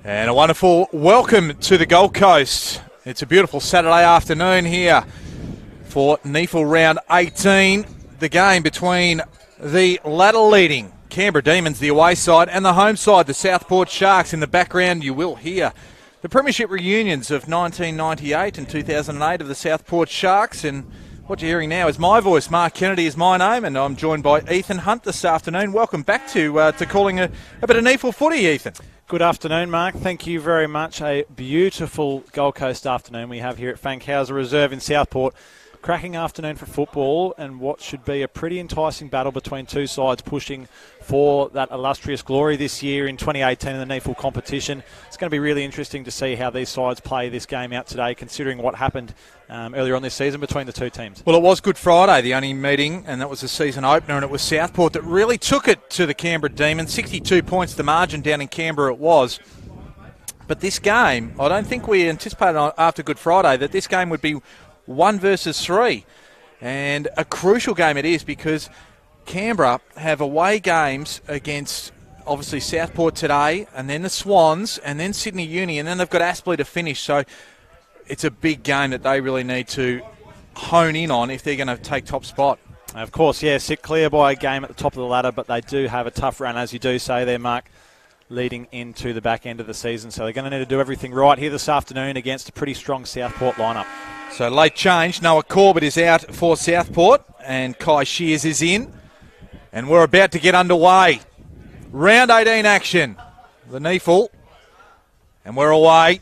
And a wonderful welcome to the Gold Coast. It's a beautiful Saturday afternoon here for NEAFL Round 18. The game between the ladder-leading Canberra Demons, the away side, and the home side, the Southport Sharks. In the background, you will hear the premiership reunions of 1998 and 2008 of the Southport Sharks. And what you're hearing now is my voice. Mark Kennedy is my name, and I'm joined by Ethan Hunt this afternoon. Welcome back to calling a bit of NEAFL footy, Ethan. Good afternoon, Mark. Thank you very much. A beautiful Gold Coast afternoon we have here at Fankhauser Reserve in Southport. Cracking afternoon for football and what should be a pretty enticing battle between two sides pushing for that illustrious glory this year in 2018 in the NEAFL competition. It's going to be really interesting to see how these sides play this game out today, considering what happened earlier on this season between the two teams. Well, it was Good Friday, the only meeting, and that was the season opener, and it was Southport that really took it to the Canberra Demons. 62 points the margin down in Canberra it was. But this game, I don't think we anticipated after Good Friday that this game would be 1 versus 3. And a crucial game it is because Canberra have away games against obviously Southport today, and then the Swans, and then Sydney Uni, and then they've got Aspley to finish. So it's a big game that they really need to hone in on if they're going to take top spot. Of course, yeah, sit clear by a game at the top of the ladder, but they do have a tough run, as you do say there, Mark, leading into the back end of the season. So they're going to need to do everything right here this afternoon against a pretty strong Southport lineup. So late change. Noah Corbett is out for Southport and Kai Shears is in. And we're about to get underway. Round 18 action. The NEAFL. And we're away.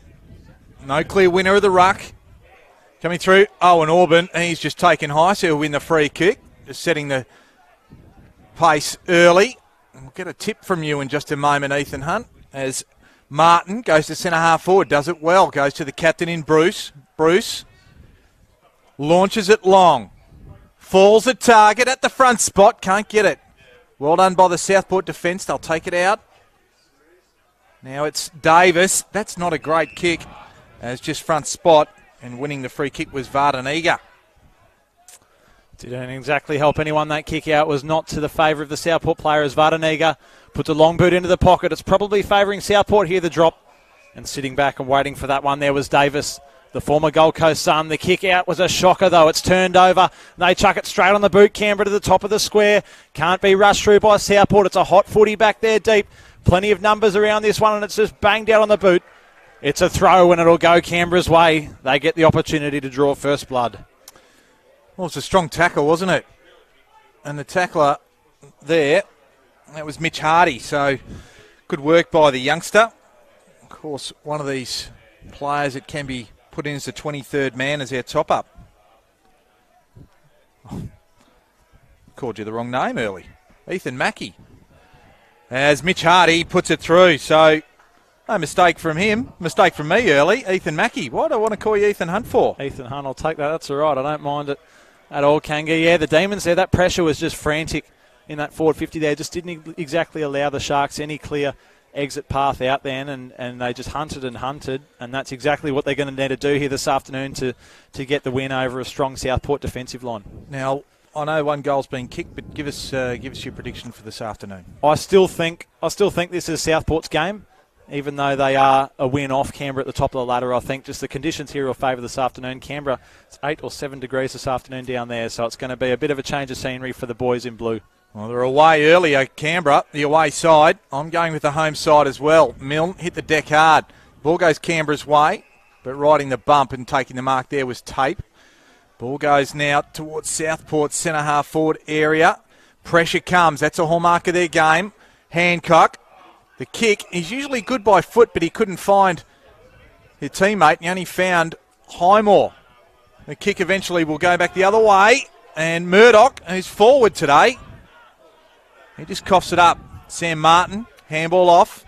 No clear winner of the ruck. Coming through, Owen Orban. He's just taken high, so he'll win the free kick. Just setting the pace early. We'll get a tip from you in just a moment, Ethan Hunt, as Martin goes to centre half forward. Does it well. Goes to the captain in Bruce. Bruce launches it long. Falls at target at the front spot. Can't get it. Well done by the Southport defence. They'll take it out. Now it's Davis. That's not a great kick. As just front spot. And winning the free kick was Vardeniga. Didn't exactly help anyone. That kick out was not to the favour of the Southport player as Vardeniga puts a long boot into the pocket. It's probably favouring Southport here, the drop. And sitting back and waiting for that one there was Davis, the former Gold Coast son. The kick out was a shocker, though. It's turned over. They chuck it straight on the boot. Canberra to the top of the square. Can't be rushed through by Southport. It's a hot footy back there deep. Plenty of numbers around this one, and it's just banged out on the boot. It's a throw, and it'll go Canberra's way. They get the opportunity to draw first blood. Well, it's a strong tackle, wasn't it? And the tackler there, that was Mitch Hardy. So good work by the youngster. Of course, one of these players that can be put in as the 23rd man as our top-up. Oh, called you the wrong name early. Ethan Mackey. As Mitch Hardy puts it through. So no mistake from him. Mistake from me early. Ethan Mackey. What do I want to call you Ethan Hunt for? Ethan Hunt, I'll take that. That's all right. I don't mind it at all, Kanga. Yeah, the Demons there, that pressure was just frantic in that forward 50 there. Just didn't exactly allow the Sharks any clear exit path out then, and they just hunted, and that's exactly what they're going to need to do here this afternoon to get the win over a strong Southport defensive line. Now, I know one goal's been kicked, but give us your prediction for this afternoon. I still think this is Southport's game. Even though they are a win off Canberra at the top of the ladder, I think just the conditions here will favour this afternoon. Canberra, it's 8 or 7 degrees this afternoon down there, so it's going to be a bit of a change of scenery for the boys in blue. Well, they're away earlier, Canberra, the away side. I'm going with the home side as well. Milne hit the deck hard. Ball goes Canberra's way, but riding the bump and taking the mark there was Tape. Ball goes now towards Southport's centre half forward area. Pressure comes. That's a hallmark of their game. Hancock. The kick, he's usually good by foot, but he couldn't find his teammate. He only found Highmore. The kick eventually will go back the other way. And Murdoch, who's forward today, he just coughs it up. Sam Martin, handball off.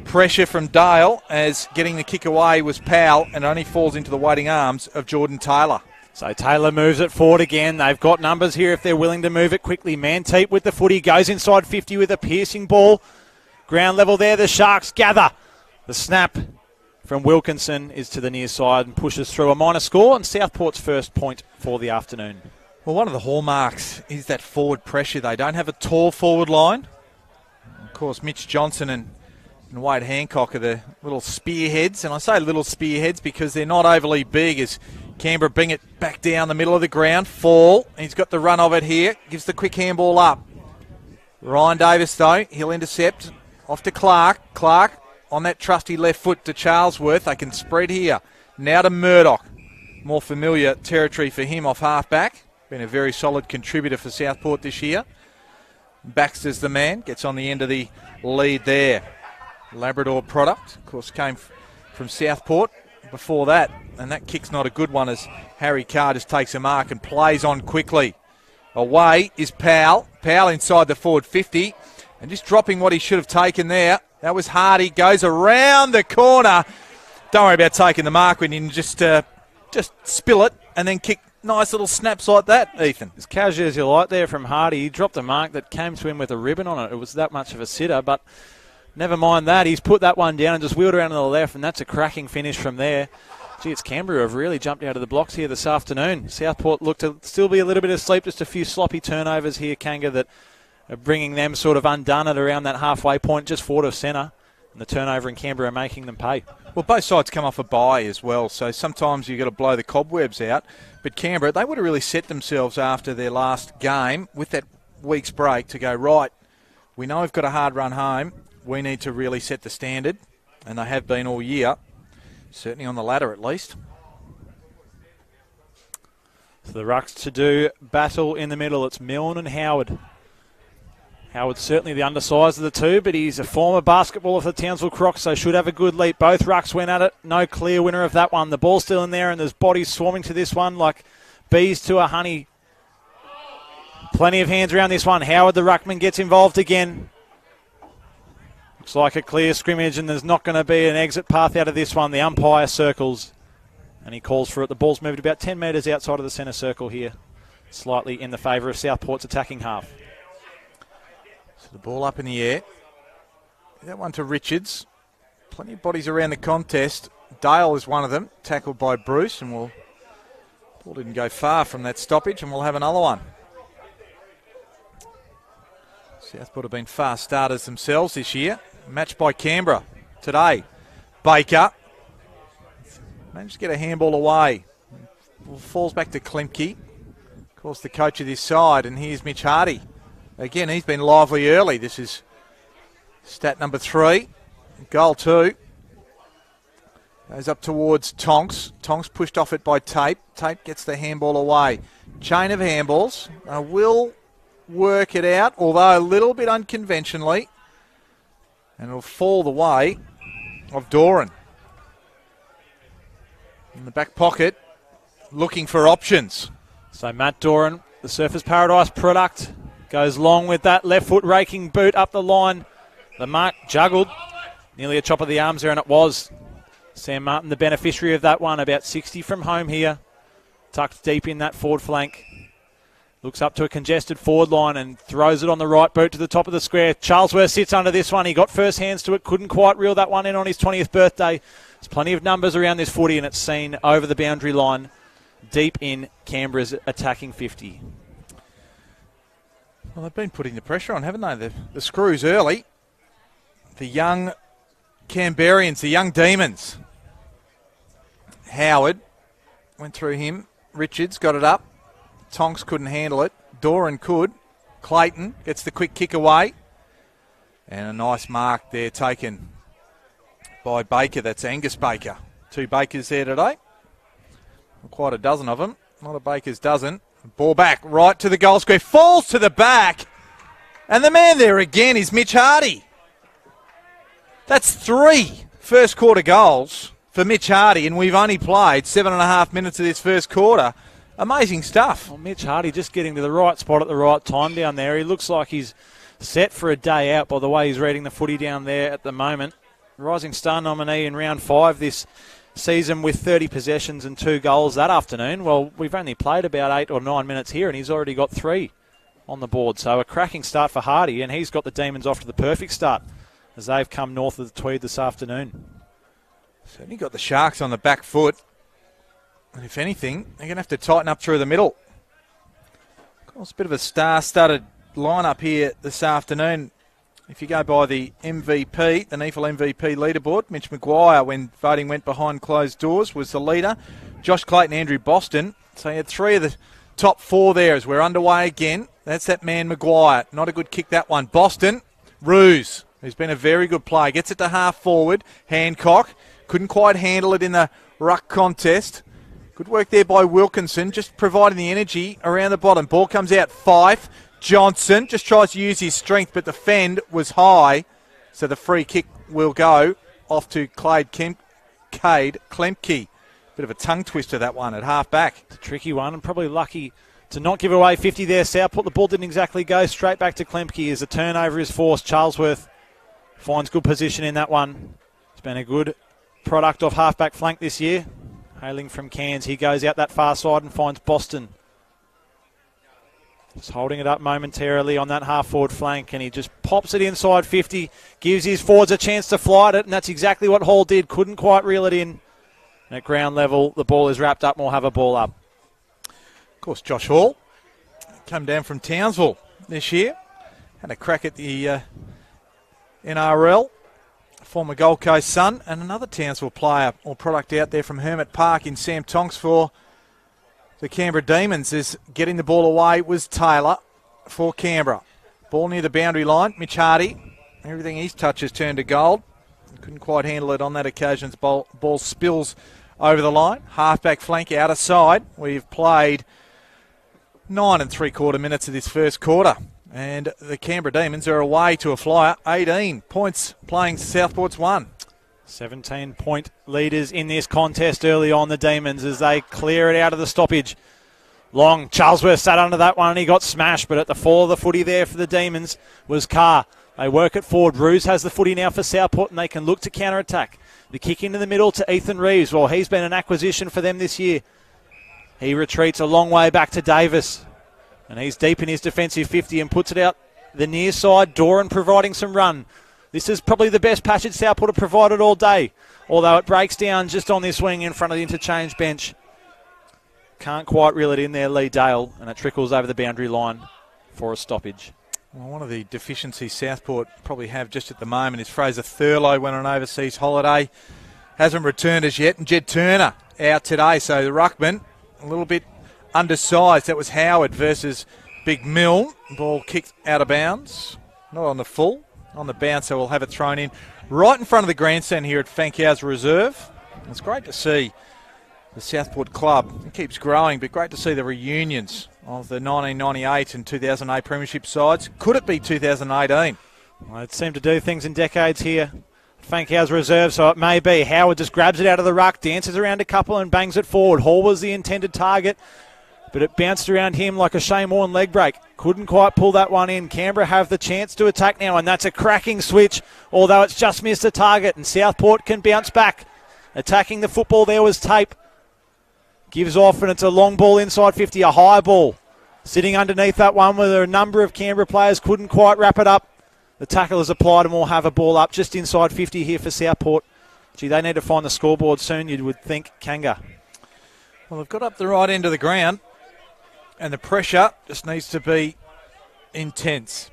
Pressure from Dale as getting the kick away was Powell and only falls into the waiting arms of Jordan Taylor. So Taylor moves it forward again. They've got numbers here if they're willing to move it quickly. Manteep with the footy, goes inside 50 with a piercing ball. Ground level there, the Sharks gather. The snap from Wilkinson is to the near side and pushes through a minor score and Southport's first point for the afternoon. Well, one of the hallmarks is that forward pressure. They don't have a tall forward line. Of course, Mitch Johnson and and Wade Hancock are the little spearheads. And I say little spearheads because they're not overly big as Canberra bring it back down the middle of the ground. Fall. He's got the run of it here. Gives the quick handball up. Ryan Davis, though, he'll intercept. Off to Clark. Clark on that trusty left foot to Charlesworth. They can spread here. Now to Murdoch. More familiar territory for him off half-back. Been a very solid contributor for Southport this year. Baxter's the man. Gets on the end of the lead there. Labrador product, of course, came from Southport before that. And that kick's not a good one as Harry Carr just takes a mark and plays on quickly. Away is Powell. Powell inside the forward 50. And just dropping what he should have taken there. That was Hardy. Goes around the corner. Don't worry about taking the mark when you can just spill it and then kick nice little snaps like that, Ethan. As casual as you like there from Hardy. He dropped a mark that came to him with a ribbon on it. It was that much of a sitter, but never mind that. He's put that one down and just wheeled around to the left, and that's a cracking finish from there. Gee, it's Canberra who have really jumped out of the blocks here this afternoon. Southport look to still be a little bit asleep, just a few sloppy turnovers here, Kanga, that are bringing them sort of undone at around that halfway point, just forward of centre. And the turnover in Canberra making them pay. Well, both sides come off a bye as well, so sometimes you've got to blow the cobwebs out. But Canberra, they would have really set themselves after their last game with that week's break to go, right, we know we've got a hard run home. We need to really set the standard, and they have been all year, certainly on the ladder at least. So the rucks to do battle in the middle. It's Milne and Howard. Howard's certainly the undersized of the two, but he's a former basketballer for the Townsville Crocs, so should have a good leap. Both rucks went at it. No clear winner of that one. The ball's still in there, and there's bodies swarming to this one like bees to a honey. Plenty of hands around this one. Howard, the ruckman, gets involved again. Looks like a clear scrimmage, and there's not going to be an exit path out of this one. The umpire circles, and he calls for it. The ball's moved about 10 metres outside of the centre circle here, slightly in the favour of Southport's attacking half. So the ball up in the air. That one to Richards. Plenty of bodies around the contest. Dale is one of them, tackled by Bruce, and ball didn't go far from that stoppage, and we'll have another one. Southport have been fast starters themselves this year. Matched by Canberra today. Baker managed to get a handball away. Ball falls back to Klimke. Of course, the coach of this side, and here's Mitch Hardy. Again, he's been lively early. This is stat number 3. Goal 2. Goes up towards Tonks. Tonks pushed off it by Tape. Tape gets the handball away. Chain of handballs. Will work it out, although a little bit unconventionally. And it'll fall the way of Doran. In the back pocket, looking for options. So Matt Doran, the Surfers Paradise product, goes long with that left foot raking boot up the line. The mark juggled. Nearly a chop of the arms there, and it was. Sam Martin, the beneficiary of that one, about 60 from home here. Tucked deep in that forward flank. Looks up to a congested forward line and throws it on the right boot to the top of the square. Charlesworth sits under this one. He got first hands to it. Couldn't quite reel that one in on his 20th birthday. There's plenty of numbers around this footy, and it's seen over the boundary line deep in Canberra's attacking 50. Well, they've been putting the pressure on, haven't they? The screws early. The young Canberrians, the young demons. Howard went through him. Richards got it up. Tonks couldn't handle it. Doran could. Clayton gets the quick kick away. And a nice mark there taken by Baker. That's Angus Baker. 2 Bakers there today. Quite a dozen of them. Not a Baker's dozen. Ball back right to the goal square. Falls to the back. And the man there again is Mitch Hardy. That's 3 first quarter goals for Mitch Hardy, and we've only played 7.5 minutes of this first quarter. Amazing stuff. Well, Mitch Hardy just getting to the right spot at the right time down there. He looks like he's set for a day out by the way he's reading the footy down there at the moment. Rising Star nominee in round 5 this season with 30 possessions and 2 goals that afternoon. Well, we've only played about 8 or 9 minutes here, and he's already got 3 on the board. So a cracking start for Hardy, and he's got the Demons off to the perfect start as they've come north of the Tweed this afternoon. Certainly got the Sharks on the back foot. And if anything, they're going to have to tighten up through the middle. Of course, a bit of a star-studded lineup here this afternoon If you go by the MVP, the NEFL MVP leaderboard, Mitch Maguire, when voting went behind closed doors, was the leader. Josh Clayton, Andrew Boston. So he had 3 of the top 4 there as we're underway again. That's that man Maguire. Not a good kick, that one. Boston, Ruse, who's been a very good player. Gets it to half forward. Hancock couldn't quite handle it in the ruck contest. Good work there by Wilkinson, just providing the energy around the bottom. Ball comes out, Fife. Johnson just tries to use his strength, but the fend was high. So the free kick will go off to Cade Klemke. Bit of a tongue twister, that one, at half back. It's a tricky one, and probably lucky to not give away 50 there. Southport, the ball didn't exactly go straight back to Klemke as the turnover is forced. Charlesworth finds good position in that one. It's been a good product of half-back flank this year. Hailing from Cairns, he goes out that far side and finds Boston. Just holding it up momentarily on that half-forward flank, and he just pops it inside 50, gives his forwards a chance to fly at it, and that's exactly what Hall did. Couldn't quite reel it in. At ground level, the ball is wrapped up and we'll have a ball up. Of course, Josh Hall come down from Townsville this year. Had a crack at the NRL. Former Gold Coast son, and another Townsville player or product out there from Hermit Park in Sam Tonks for the Canberra Demons. Is getting the ball away was Taylor for Canberra. Ball near the boundary line. Mitch Hardy, everything he's touches turned to gold. Couldn't quite handle it on that occasion. Ball spills over the line. Halfback flank outer side. We've played 9 3/4 minutes of this first quarter. And the Canberra Demons are away to a flyer. 18 points playing Southport's 1. 17-point leaders in this contest early on, the Demons, as they clear it out of the stoppage. Long, Charlesworth sat under that one and he got smashed, but at the fall of the footy there for the Demons was Carr. They work it forward. Ruse has the footy now for Southport and they can look to counter-attack. The kick into the middle to Ethan Reeves. Well, he's been an acquisition for them this year. He retreats a long way back to Davis. And he's deep in his defensive 50 and puts it out the near side. Doran providing some run. This is probably the best passage Southport have provided all day. Although it breaks down just on this wing in front of the interchange bench. Can't quite reel it in there, Lee Dale. And it trickles over the boundary line for a stoppage. Well, one of the deficiencies Southport probably have just at the moment is Fraser Thurlow went on overseas holiday. Hasn't returned as yet. And Jed Turner out today. So the ruckman a little bit undersized. That was Howard versus Big Milne. Ball kicked out of bounds. Not on the full. On the bounce, so we'll have it thrown in right in front of the grandstand here at Fankhouse Reserve. It's great to see the Southport club. It keeps growing, but great to see the reunions of the 1998 and 2008 premiership sides. Could it be 2018? Well, it seemed to do things in decades here. Fankhouse Reserve, so it may be. Howard just grabs it out of the ruck, dances around a couple and bangs it forward. Hall was the intended target, but it bounced around him like a Shane Warne leg break. Couldn't quite pull that one in. Canberra have the chance to attack now, and that's a cracking switch, although it's just missed the target, and Southport can bounce back. Attacking the football there was Tape. Gives off, and it's a long ball inside 50, a high ball. Sitting underneath that one where a number of Canberra players couldn't quite wrap it up. The tackle is applied and we'll have a ball up just inside 50 here for Southport. Gee, they need to find the scoreboard soon, you would think, Kanga. Well, they've got up the right end of the ground, and the pressure just needs to be intense.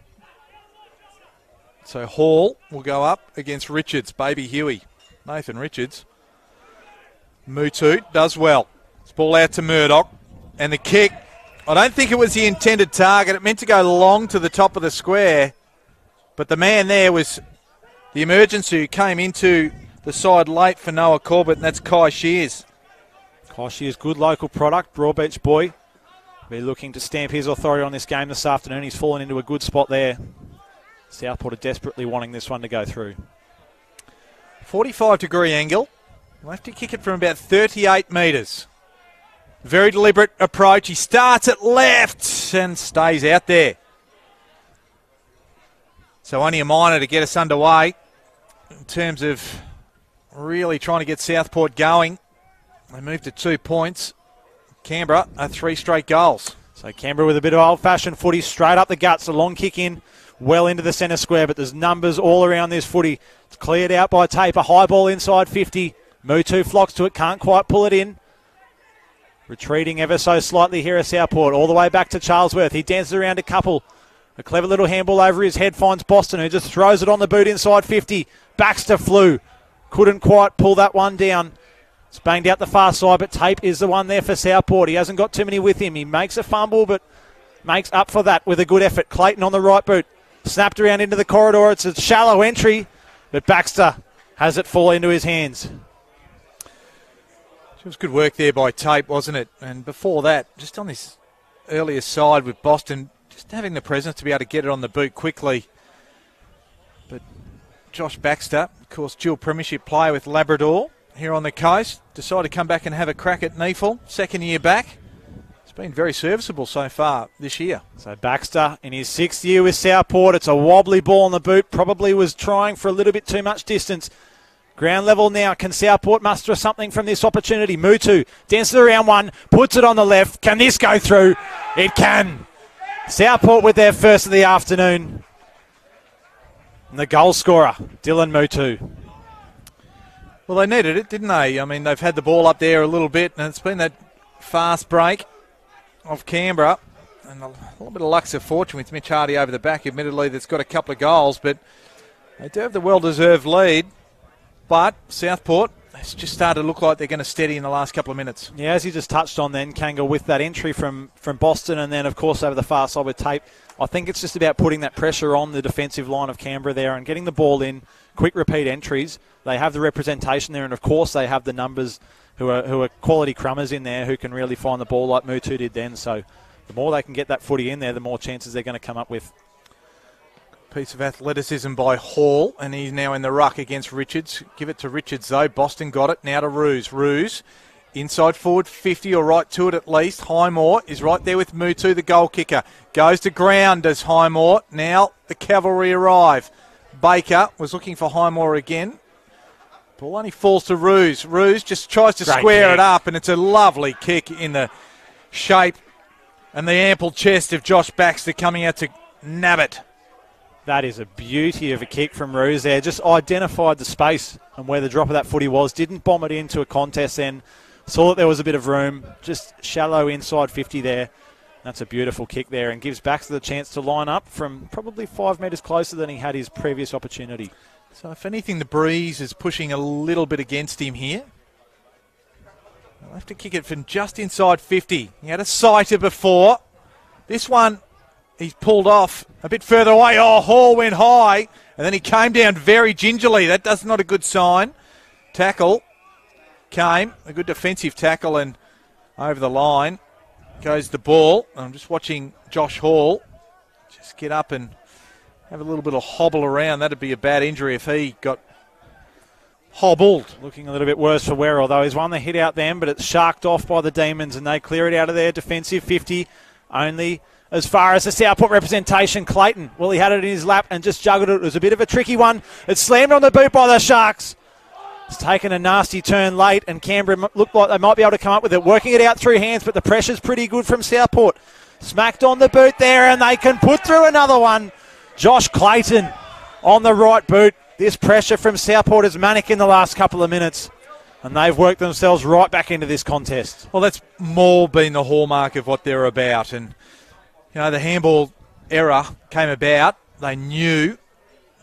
So Hall will go up against Richards, Baby Huey. Nathan Richards. Mutu does well. It's ball out to Murdoch. And the kick, I don't think it was the intended target. It meant to go long to the top of the square. But the man there was the emergency who came into the side late for Noah Corbett, and that's Kai Shears. Kai Shears, good local product, Broadbeach boy. Be looking to stamp his authority on this game this afternoon. He's fallen into a good spot there. Southport are desperately wanting this one to go through. 45-degree angle. We'll have to kick it from about 38 metres. Very deliberate approach. He starts at left and stays out there. So only a minor to get us underway in terms of really trying to get Southport going. They move to 2 points. Canberra are 3 straight goals. So Canberra with a bit of old-fashioned footy straight up the guts. A long kick in, well into the centre square, but there's numbers all around this footy. It's cleared out by Tape. A high ball inside 50. Mutu flocks to it, can't quite pull it in. Retreating ever so slightly here at Southport. All the way back to Charlesworth. He dances around a couple. A clever little handball over his head finds Boston, who just throws it on the boot inside 50. Baxter flew. Couldn't quite pull that one down. It's banged out the far side, but Tape is the one there for Southport. He hasn't got too many with him. He makes a fumble, but makes up for that with a good effort. Clayton on the right boot. Snapped around into the corridor. It's a shallow entry, but Baxter has it fall into his hands. It was good work there by Tape, wasn't it? And before that, just on this earlier side with Boston, just having the presence to be able to get it on the boot quickly. But Josh Baxter, of course, dual premiership player with Labrador here on the coast, decided to come back and have a crack at Neefel, second year back. It's been very serviceable so far this year. So Baxter in his 6th year with Southport. It's a wobbly ball on the boot. Probably was trying for a little bit too much distance. Ground level now. Can Southport muster something from this opportunity? Mutu dances around one, puts it on the left. Can this go through? It can. Southport with their first of the afternoon. And the goal scorer, Dylan Mutu. Well, they needed it, didn't they? I mean, they've had the ball up there a little bit, and it's been that fast break of Canberra. And a little bit of luck of fortune with Mitch Hardy over the back. Admittedly, that's got a couple of goals, but they do have the well-deserved lead. But Southport, it's just started to look like they're going to steady in the last couple of minutes. Yeah, as you just touched on then, Kanga, with that entry from Boston and then, of course, over the far side with Tape, I think it's just about putting that pressure on the defensive line of Canberra there and getting the ball in, quick repeat entries. They have the representation there, and, of course, they have the numbers who are quality crummers in there who can really find the ball like Mutu did then. So the more they can get that footy in there, the more chances they're going to come up with. Piece of athleticism by Hall, and he's now in the ruck against Richards. Give it to Richards, though. Boston got it. Now to Roos. Roos, inside forward 50 or right to it at least. Highmore is right there with Mutu, the goal kicker. Goes to ground, does Highmore. Now the cavalry arrive. Baker was looking for Highmore again. Ball only falls to Roos. Roos just tries to square it up, and it's a lovely kick in the shape and the ample chest of Josh Baxter coming out to nab it. That is a beauty of a kick from Roos there. Just identified the space and where the drop of that footy was. Didn't bomb it into a contest then. Saw that there was a bit of room. Just shallow inside 50 there. That's a beautiful kick there and gives Baxter the chance to line up from probably 5 metres closer than he had his previous opportunity. So if anything, the breeze is pushing a little bit against him here. He'll have to kick it from just inside 50. He had a sighter before. This one, he's pulled off a bit further away. Oh, Hall went high, and then he came down very gingerly. That's not a good sign. Tackle came, a good defensive tackle, and over the line goes the ball. I'm just watching Josh Hall just get up and have a little bit of hobble around. That'd be a bad injury if he got hobbled. Looking a little bit worse for Werrell, though. He's won the hit out then, but it's sharked off by the Demons, and they clear it out of their defensive 50. Only as far as the Southport representation, Clayton, well, he had it in his lap and just juggled it. It was a bit of a tricky one. It's slammed on the boot by the Sharks. It's taken a nasty turn late, and Canberra looked like they might be able to come up with it. Working it out through hands, but the pressure's pretty good from Southport. Smacked on the boot there, and they can put through another one. Josh Clayton on the right boot. This pressure from Southport is manic in the last couple of minutes, and they've worked themselves right back into this contest. Well, that's more been the hallmark of what they're about, and you know, the handball error came about. They knew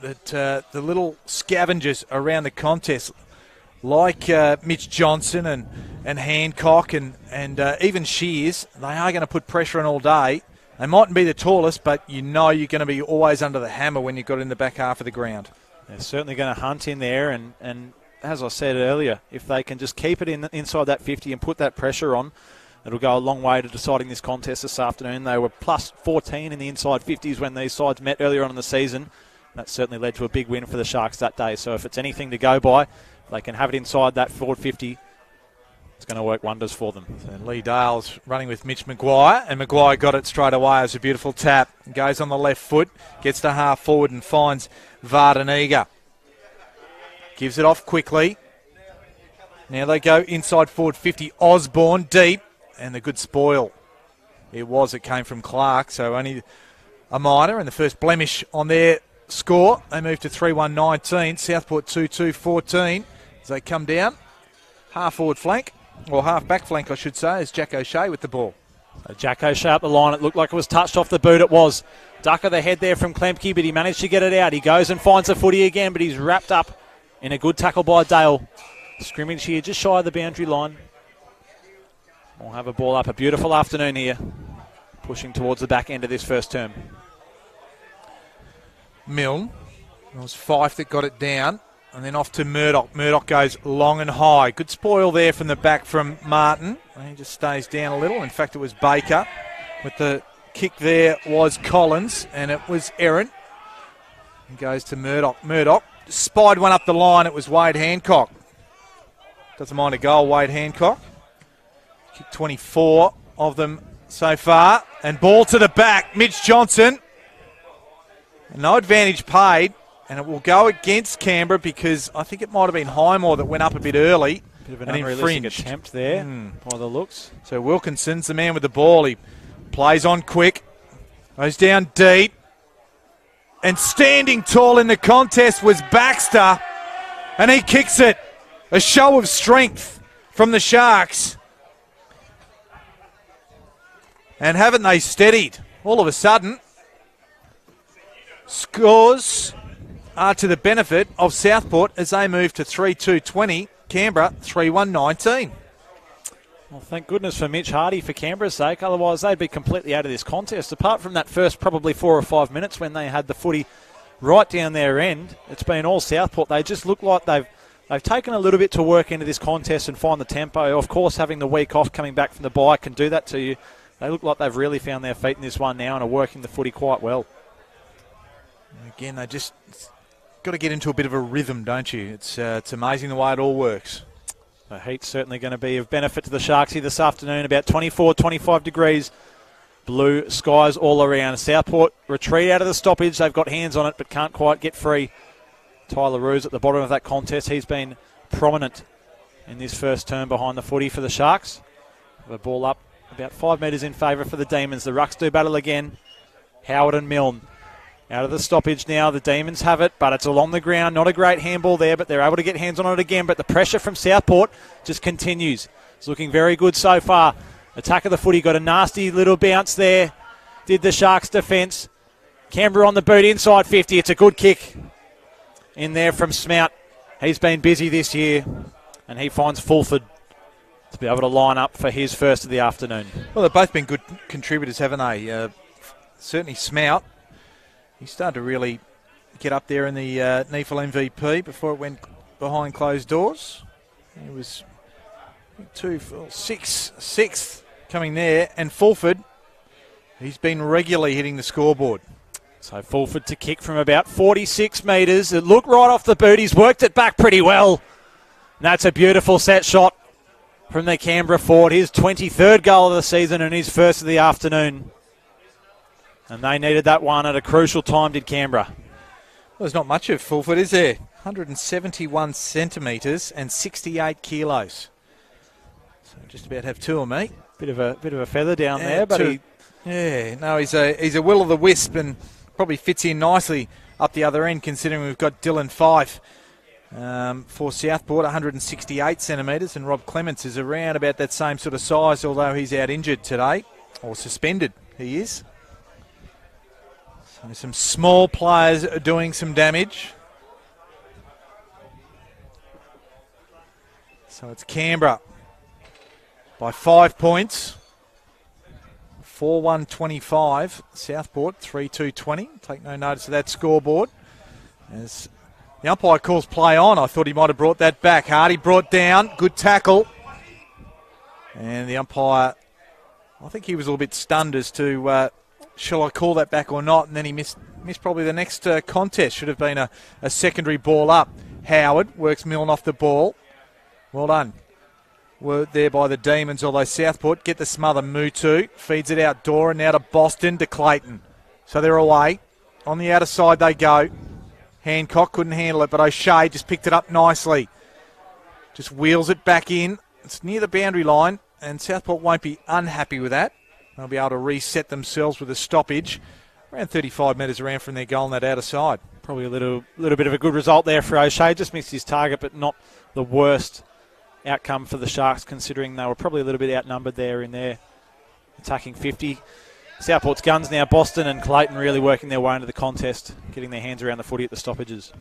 that the little scavengers around the contest, like Mitch Johnson and Hancock and even Shears, they are going to put pressure on all day. They mightn't be the tallest, but you know you're going to be always under the hammer when you've got it in the back half of the ground. They're certainly going to hunt in there, and as I said earlier, if they can just keep it inside that 50 and put that pressure on, it'll go a long way to deciding this contest this afternoon. They were plus 14 in the inside 50s when these sides met earlier on in the season. That certainly led to a big win for the Sharks that day. So if it's anything to go by, they can have it inside that forward 50. It's going to work wonders for them. So Lee Dale's running with Mitch Maguire, and Maguire got it straight away. It was a beautiful tap. Goes on the left foot, gets to half forward and finds Vardeniga. Gives it off quickly. Now they go inside forward 50. Osborne deep, and the good spoil. It came from Clark, so only a minor, and the first blemish on their score. They move to 3-1-19. Southport 2-2-14 as they come down. Half forward flank. Or half-back flank, I should say, is Jack O'Shea with the ball. Jack O'Shea up the line. It looked like it was touched off the boot. It was. Duck of the head there from Klemke, but he managed to get it out. He goes and finds the footy again, but he's wrapped up in a good tackle by Dale. Scrimmage here just shy of the boundary line. We'll have a ball up. A beautiful afternoon here. Pushing towards the back end of this first term. Milne. It was Fife that got it down. And then off to Murdoch. Murdoch goes long and high. Good spoil there from the back from Martin. He just stays down a little. In fact, it was Baker. With the kick there was Collins, and it was Aaron. He goes to Murdoch. Murdoch spied one up the line. It was Wade Hancock. Doesn't mind a goal, Wade Hancock. Kicked 24 of them so far. And ball to the back. Mitch Johnson. No advantage paid. And it will go against Canberra because I think it might have been Highmore that went up a bit early. Bit of an unrealistic attempt there by the looks. So Wilkinson's the man with the ball. He plays on quick. Goes down deep. And standing tall in the contest was Baxter. And he kicks it. A show of strength from the Sharks. And haven't they steadied? All of a sudden, scores are to the benefit of Southport as they move to 3-2-20. Canberra 3-1-19. Well, thank goodness for Mitch Hardy for Canberra's sake. Otherwise, they'd be completely out of this contest. Apart from that first probably 4 or 5 minutes when they had the footy right down their end, it's been all Southport. They just look like they've taken a little bit to work into this contest and find the tempo. Of course, having the week off coming back from the bye can do that to you. They look like they've really found their feet in this one now and are working the footy quite well. Again, they just got to get into a bit of a rhythm, don't you? It's amazing the way it all works. The heat's certainly going to be of benefit to the Sharks here this afternoon. About 24, 25 degrees. Blue skies all around. Southport retreat out of the stoppage. They've got hands on it but can't quite get free. Tyler Roos at the bottom of that contest. He's been prominent in this first term behind the footy for the Sharks. The ball up about 5 metres in favour for the Demons. The Rucks do battle again. Howard and Milne. Out of the stoppage now, the Demons have it, but it's along the ground. Not a great handball there, but they're able to get hands on it again. But the pressure from Southport just continues. It's looking very good so far. Attack of the footy, got a nasty little bounce there. Did the Sharks defence. Canberra on the boot, inside 50. It's a good kick in there from Smout. He's been busy this year, and he finds Fulford to be able to line up for his first of the afternoon. Well, they've both been good contributors, haven't they? Certainly Smout. He started to really get up there in the NEFL MVP before it went behind closed doors. He was 6th coming there. And Fulford, he's been regularly hitting the scoreboard. So Fulford to kick from about 46 metres. It looked right off the boot. He's worked it back pretty well. And that's a beautiful set shot from the Canberra forward. His 23rd goal of the season and his first of the afternoon. And they needed that one at a crucial time, did Canberra. Well, there's not much of Fulford, is there? 171 centimetres and 68 kilos. So just about have two of me. Bit of a feather down there, but he's a will-o'-the-wisp and probably fits in nicely up the other end, considering we've got Dylan Fife for Southport, 168 centimetres, and Rob Clements is around about that same sort of size, although he's out injured today, or suspended. He is. So some small players are doing some damage. So it's Canberra by 5 points. 4-1-25. Southport 3-2-20. Take no notice of that scoreboard. As the umpire calls play on, I thought he might have brought that back. Hardy brought down. Good tackle. And the umpire, I think he was a little bit stunned as to shall I call that back or not? And then he missed probably the next contest. Should have been a secondary ball up. Howard works Milne off the ball. Well done. Word there by the Demons, although Southport get the smother. Mutu feeds it outdoor and now to Boston, to Clayton. So they're away. On the outer side they go. Hancock couldn't handle it, but O'Shea just picked it up nicely. Just wheels it back in. It's near the boundary line, and Southport won't be unhappy with that. They'll be able to reset themselves with a stoppage. Around 35 metres around from their goal on that outer side. Probably a little bit of a good result there for O'Shea. Just missed his target, but not the worst outcome for the Sharks, considering they were probably a little bit outnumbered there in their attacking 50. Southport's guns now. Boston and Clayton really working their way into the contest, getting their hands around the footy at the stoppages.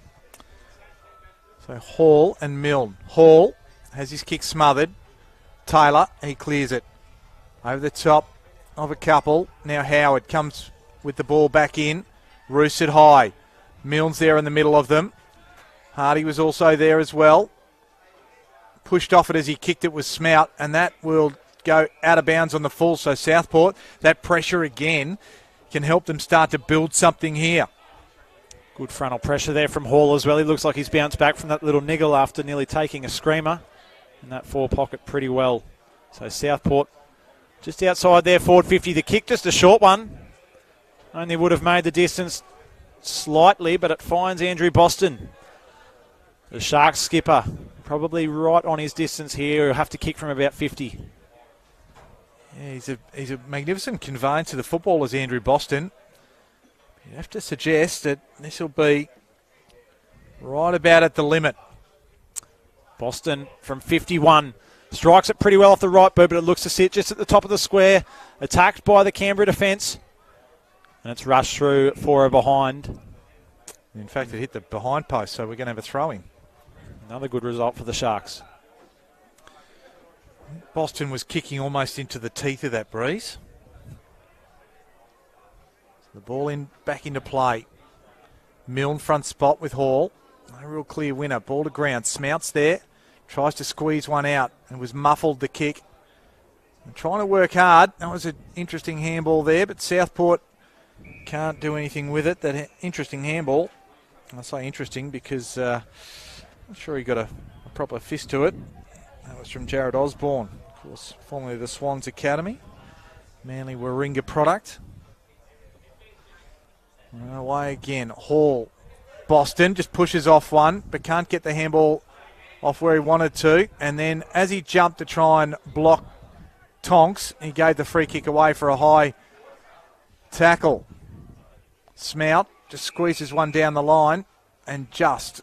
So Hall and Milne. Hall has his kick smothered. Taylor, he clears it. Over the top of a couple. Now Howard comes with the ball back in. Roosted high. Milne's there in the middle of them. Hardy was also there as well. Pushed off it as he kicked it with Smout, and that will go out of bounds on the full. So Southport, that pressure again can help them start to build something here. Good frontal pressure there from Hall as well. He looks like he's bounced back from that little niggle after nearly taking a screamer in that forward pocket pretty well. So Southport just outside there, forward 50. The kick, just a short one. Only would have made the distance slightly, but it finds Andrew Boston. The Sharks skipper probably right on his distance here. He'll have to kick from about 50. Yeah, he's a magnificent conveyance to the footballers, Andrew Boston. You have to suggest that this will be right about at the limit. Boston from 51 strikes it pretty well off the right boot, but it looks to sit just at the top of the square. Attacked by the Canberra defence. And it's rushed through for a behind. In fact, it hit the behind post, so we're going to have a throw-in. Another good result for the Sharks. Boston was kicking almost into the teeth of that breeze. So the ball back into play. Milne front spot with Hall. No real clear winner. Ball to ground. Smout's there. Tries to squeeze one out and was muffled the kick. And trying to work hard. That was an interesting handball there, but Southport can't do anything with it. That interesting handball. I say interesting because I'm not sure he got a proper fist to it. That was from Jared Osborne, of course, formerly the Swans Academy. Manly Warringah product. Away again. Hall. Boston just pushes off one, but can't get the handball off where he wanted to. And then as he jumped to try and block Tonks, he gave the free kick away for a high tackle. Smout just squeezes one down the line and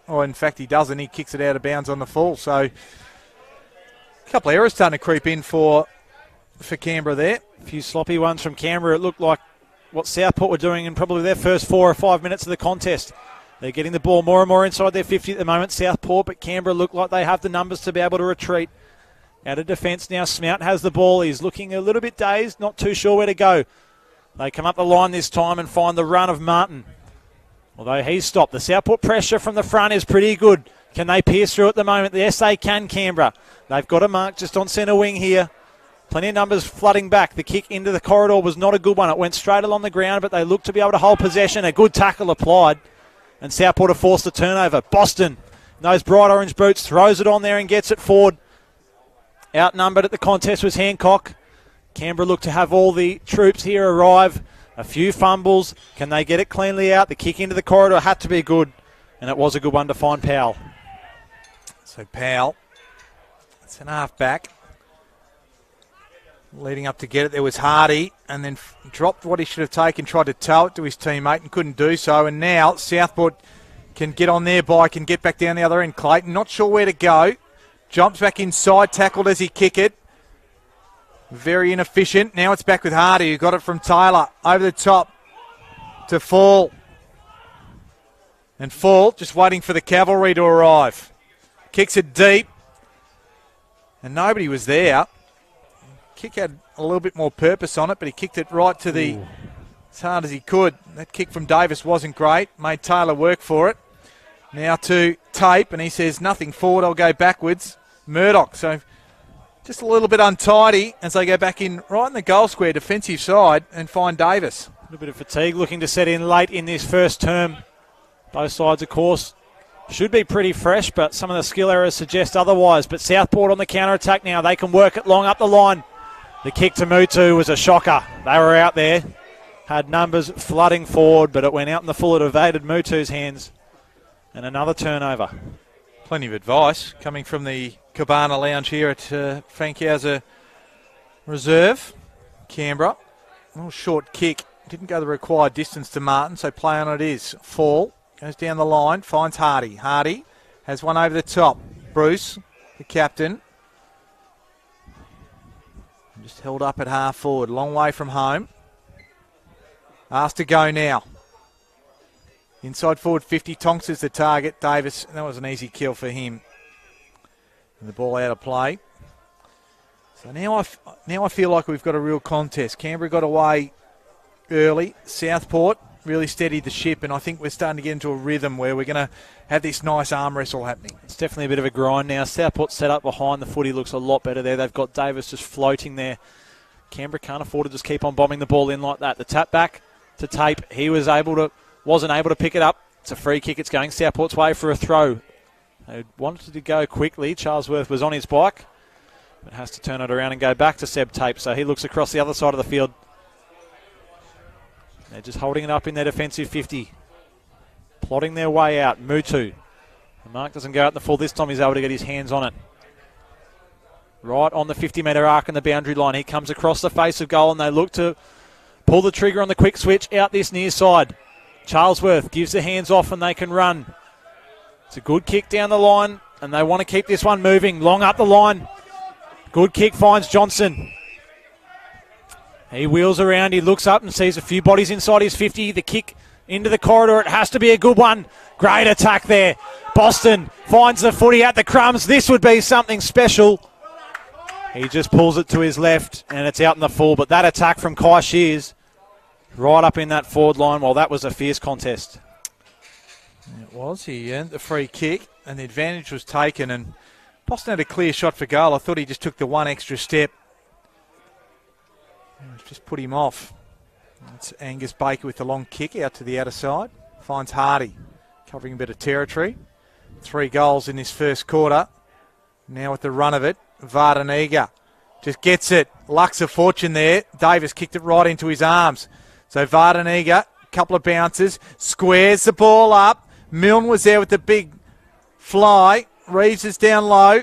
in fact he doesn't. He kicks it out of bounds on the full. So a couple of errors starting to creep in for Canberra there. A few sloppy ones from Canberra. It looked like what Southport were doing in probably their first 4 or 5 minutes of the contest. They're getting the ball more and more inside their 50 at the moment, Southport, but Canberra look like they have the numbers to be able to retreat. Out of defence now, Smout has the ball. He's looking a little bit dazed, not too sure where to go. They come up the line this time and find the run of Martin. Although he's stopped. The Southport pressure from the front is pretty good. Can they pierce through at the moment? Yes, they can, Canberra. They've got a mark just on centre wing here. Plenty of numbers flooding back. The kick into the corridor was not a good one. It went straight along the ground, but they look to be able to hold possession. A good tackle applied. And Southport have forced a turnover. Boston, in those bright orange boots, throws it on there and gets it forward. Outnumbered at the contest was Hancock. Canberra look to have all the troops here arrive. A few fumbles. Can they get it cleanly out? The kick into the corridor had to be good. And it was a good one to find Powell. So Powell, it's an half back. Leading up to get it, there was Hardy, and then dropped what he should have taken, tried to tow it to his teammate and couldn't do so. And now Southport can get on their bike and get back down the other end. Clayton, not sure where to go. Jumps back inside, tackled as he kick it. Very inefficient. Now it's back with Hardy, who got it from Taylor. Over the top to Fall. And Fall just waiting for the cavalry to arrive. Kicks it deep. And nobody was there. Kick had a little bit more purpose on it, but he kicked it right to the as hard as he could. That kick from Davis wasn't great. Made Taylor work for it. Now to Tape, and he says nothing forward, I'll go backwards. Murdoch, so just a little bit untidy as they go back in right in the goal square, defensive side, and find Davis. A little bit of fatigue looking to set in late in this first term. Both sides, of course, should be pretty fresh, but some of the skill errors suggest otherwise. But Southport on the counter-attack now. They can work it long up the line. The kick to Mutu was a shocker. They were out there, had numbers flooding forward, but it went out in the full. It evaded Mutu's hands. And another turnover. Plenty of advice coming from the Cabana Lounge here at Frank Yowza Reserve. Canberra. A little short kick. Didn't go the required distance to Martin, so play on it is. Fall. Goes down the line. Finds Hardy. Hardy has one over the top. Bruce, the captain. Just held up at half forward, long way from home. Asked to go now. Inside forward 50, Tonks is the target. Davis, that was an easy kill for him. And the ball out of play. So now I feel like we've got a real contest. Canberra got away early. Southport really steadied the ship, and I think we're starting to get into a rhythm where we're going to have this nice arm wrestle happening. It's definitely a bit of a grind now. Southport set up behind the footy, looks a lot better there. They've got Davis just floating there. Canberra can't afford to just keep on bombing the ball in like that. The tap back to Tape. He wasn't able to pick it up. It's a free kick. It's going Southport's way for a throw. They wanted to go quickly. Charlesworth was on his bike, but has to turn it around and go back to Seb Tape. So he looks across the other side of the field. They're just holding it up in their defensive 50. Plotting their way out. Mutu. The mark doesn't go out in the full. This time he's able to get his hands on it. Right on the 50-metre arc and the boundary line. He comes across the face of goal and they look to pull the trigger on the quick switch out this near side. Charlesworth gives the hands off and they can run. It's a good kick down the line and they want to keep this one moving. Long up the line. Good kick finds Johnson. He wheels around. He looks up and sees a few bodies inside his 50. The kick into the corridor. It has to be a good one. Great attack there. Boston finds the footy at the crumbs. This would be something special. He just pulls it to his left and it's out in the full. But that attack from Kai Shears right up in that forward line. Well, that was a fierce contest. It was. He earned the free kick and the advantage was taken. And Boston had a clear shot for goal. I thought he just took the one extra step. Just put him off. It's Angus Baker with the long kick out to the outer side. Finds Hardy, covering a bit of territory. 3 goals in this first quarter. Now with the run of it, Vardanega just gets it. Luck's of fortune there. Davis kicked it right into his arms. So Vardanega, a couple of bounces, squares the ball up. Milne was there with the big fly. Reeves is down low.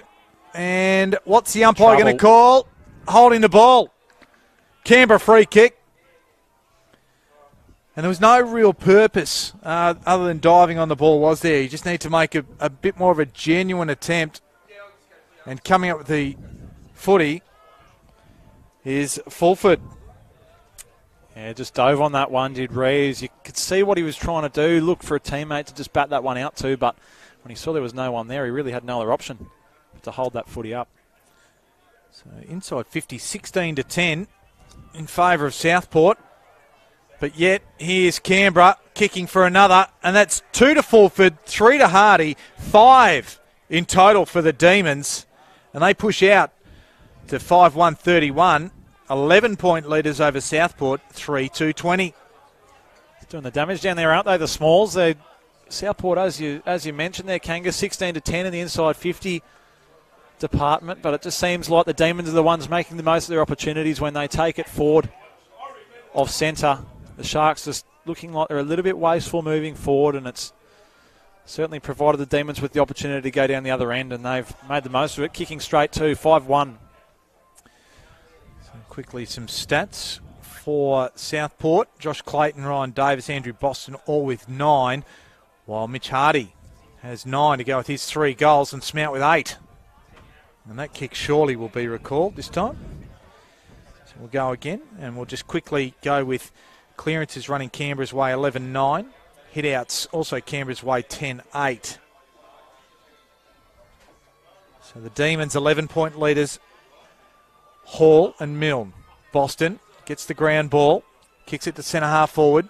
And what's the umpire going to call? Holding the ball. Canberra free kick. And there was no real purpose other than diving on the ball, was there? You just need to make a bit more of a genuine attempt. And coming up with the footy is Fulford. Yeah, just dove on that one, did Reeves. You could see what he was trying to do, look for a teammate to just bat that one out to, but when he saw there was no one there, he really had no other option to hold that footy up. So inside 50, 16-10 in favour of Southport. But yet, here's Canberra kicking for another, and that's 2 to Fulford, 3 to Hardy, 5 in total for the Demons. And they push out to 5-1-31, 11-point leaders over Southport, 3-2-20. Doing the damage down there, aren't they, the Smalls? Southport, as you mentioned there, Kanga, 16-10 in the inside 50 department, but it just seems like the Demons are the ones making the most of their opportunities when they take it forward off centre. The Sharks just looking like they're a little bit wasteful moving forward, and it's certainly provided the Demons with the opportunity to go down the other end, and they've made the most of it, kicking straight to 5-1. So quickly, some stats for Southport. Josh Clayton, Ryan Davis, Andrew Boston, all with 9, while Mitch Hardy has 9 to go with his 3 goals, and Smout with 8. And that kick surely will be recalled this time. So we'll go again, and we'll just quickly go with clearances running Canberra's way 11-9. Hit-outs also Canberra's way 10-8. So the Demons 11-point leaders, Hall and Milne. Boston gets the ground ball, kicks it to centre half forward.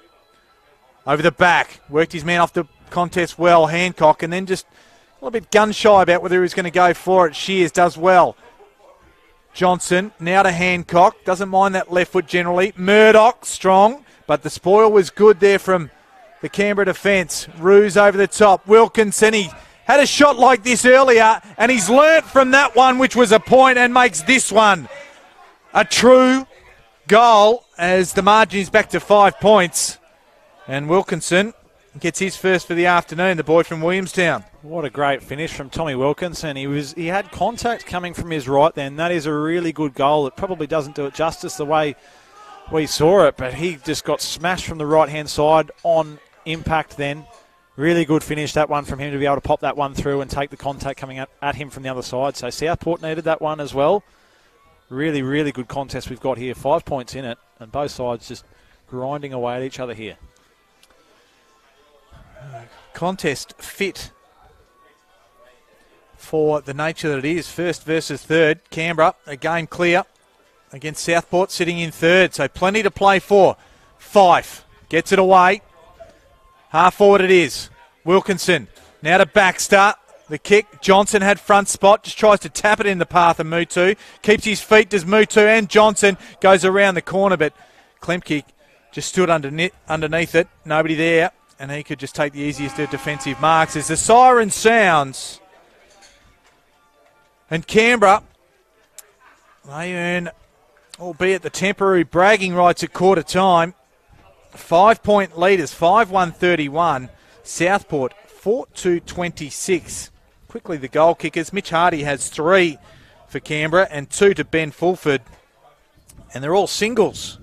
Over the back, worked his man off the contest well, Hancock, and then just a little bit gun-shy about whether he was going to go for it. Shears does well. Johnson, now to Hancock, doesn't mind that left foot generally. Murdoch, strong, but the spoil was good there from the Canberra defence. Ruse over the top. Wilkinson, he had a shot like this earlier, and he's learnt from that one, which was a point, and makes this one a true goal as the margin is back to 5 points. And Wilkinson gets his first for the afternoon, the boy from Williamstown. What a great finish from Tommy Wilkinson. He had contact coming from his right then. That is a really good goal. It probably doesn't do it justice the way we saw it, but he just got smashed from the right-hand side on impact then. Really good finish, that one, from him to be able to pop that one through and take the contact coming at him from the other side. So Southport needed that one as well. Really, really good contest we've got here. 5 points in it, and both sides just grinding away at each other here. Contest fit for the nature that it is. First versus third. Canberra, a game clear against Southport, sitting in third. So plenty to play for. Fife gets it away. Half forward it is. Wilkinson now to Baxter. The kick. Johnson had front spot. Just tries to tap it in the path of Mutu. Keeps his feet, does Mutu, and Johnson goes around the corner, but Klemke just stood underneath it. Nobody there, and he could just take the easiest of defensive marks. As the siren sounds, and Canberra, they earn, albeit the temporary bragging rights at quarter time, 5 point leaders, 5-1-31. Southport 4-2-26. Quickly the goal kickers. Mitch Hardy has 3 for Canberra and 2 to Ben Fulford. And they're all singles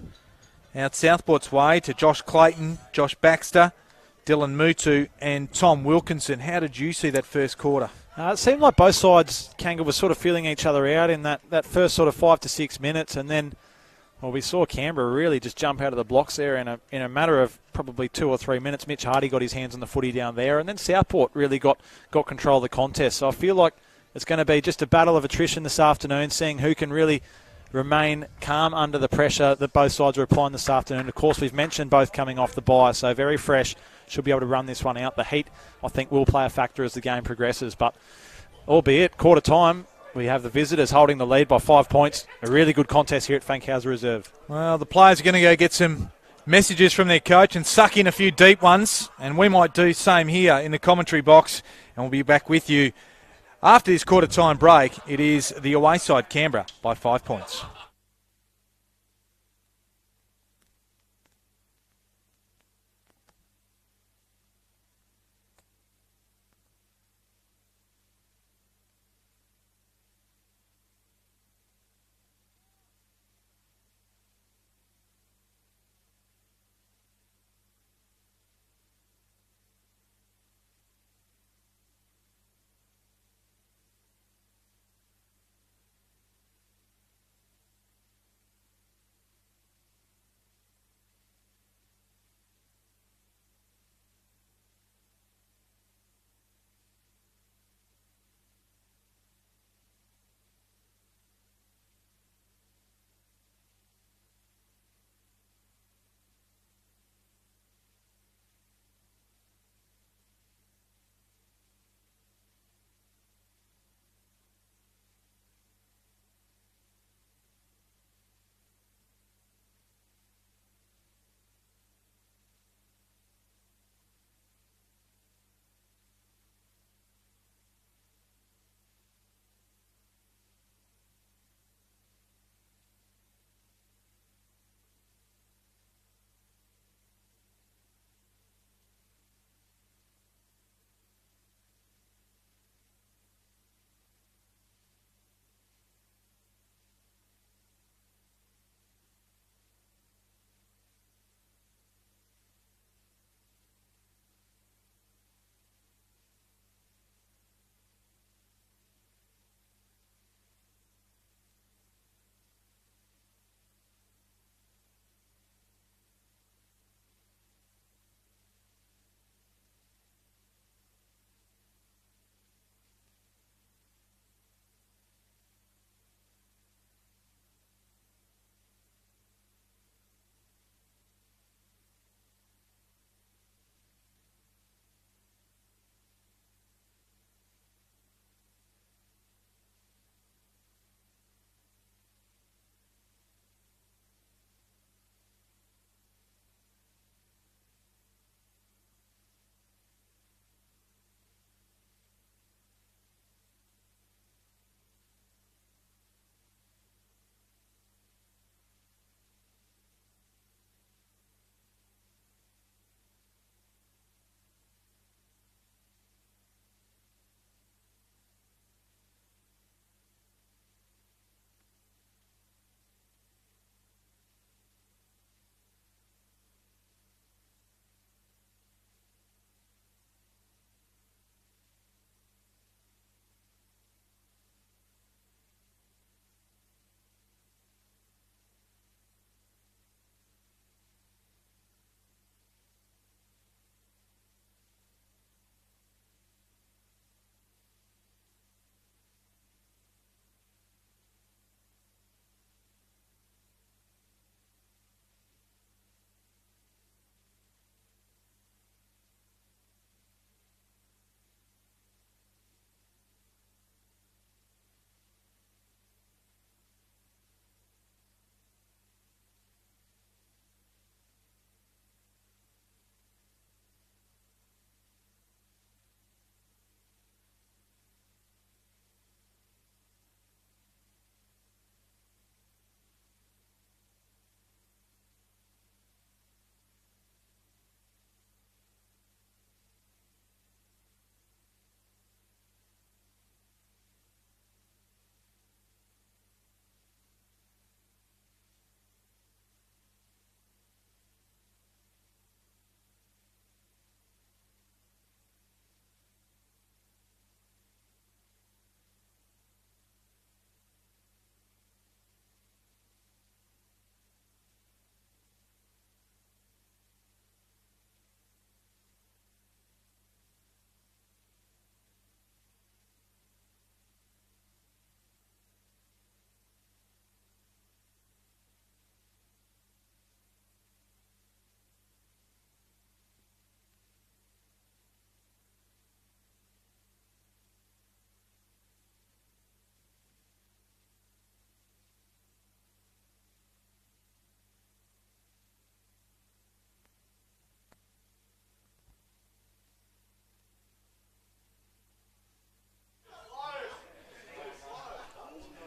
out Southport's way to Josh Clayton, Josh Baxter, Dylan Mutu and Tom Wilkinson. How did you see that first quarter? It seemed like both sides, Kanga, was sort of feeling each other out in that first sort of 5 to 6 minutes, and then we saw Canberra really just jump out of the blocks there in a matter of probably 2 or 3 minutes. Mitch Hardy got his hands on the footy down there, and then Southport really got control of the contest. So I feel like it's going to be just a battle of attrition this afternoon, seeing who can really remain calm under the pressure that both sides are applying this afternoon. Of course, we've mentioned both coming off the bye, so very fresh. Should be able to run this one out. The heat, I think, will play a factor as the game progresses, but albeit quarter time, we have the visitors holding the lead by 5 points. A really good contest here at Fankhauser Reserve. Well, the players are going to go get some messages from their coach and suck in a few deep ones, and we might do the same here in the commentary box, and we'll be back with you after this quarter time break. It is the away side, Canberra, by 5 points.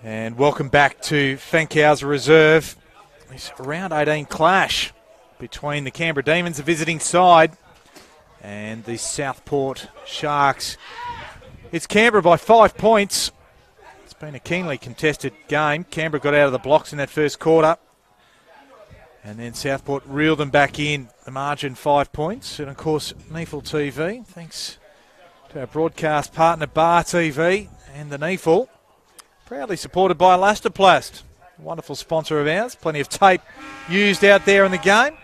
And welcome back to Fankhauser Reserve. This round 18 clash between the Canberra Demons, the visiting side, and the Southport Sharks. It's Canberra by 5 points. It's been a keenly contested game. Canberra got out of the blocks in that first quarter. And then Southport reeled them back in. The margin 5 points. And of course, Neefle TV. Thanks to our broadcast partner, Bar TV and the Neefle. Proudly supported by Elastoplast, a wonderful sponsor of ours. Plenty of tape used out there in the game.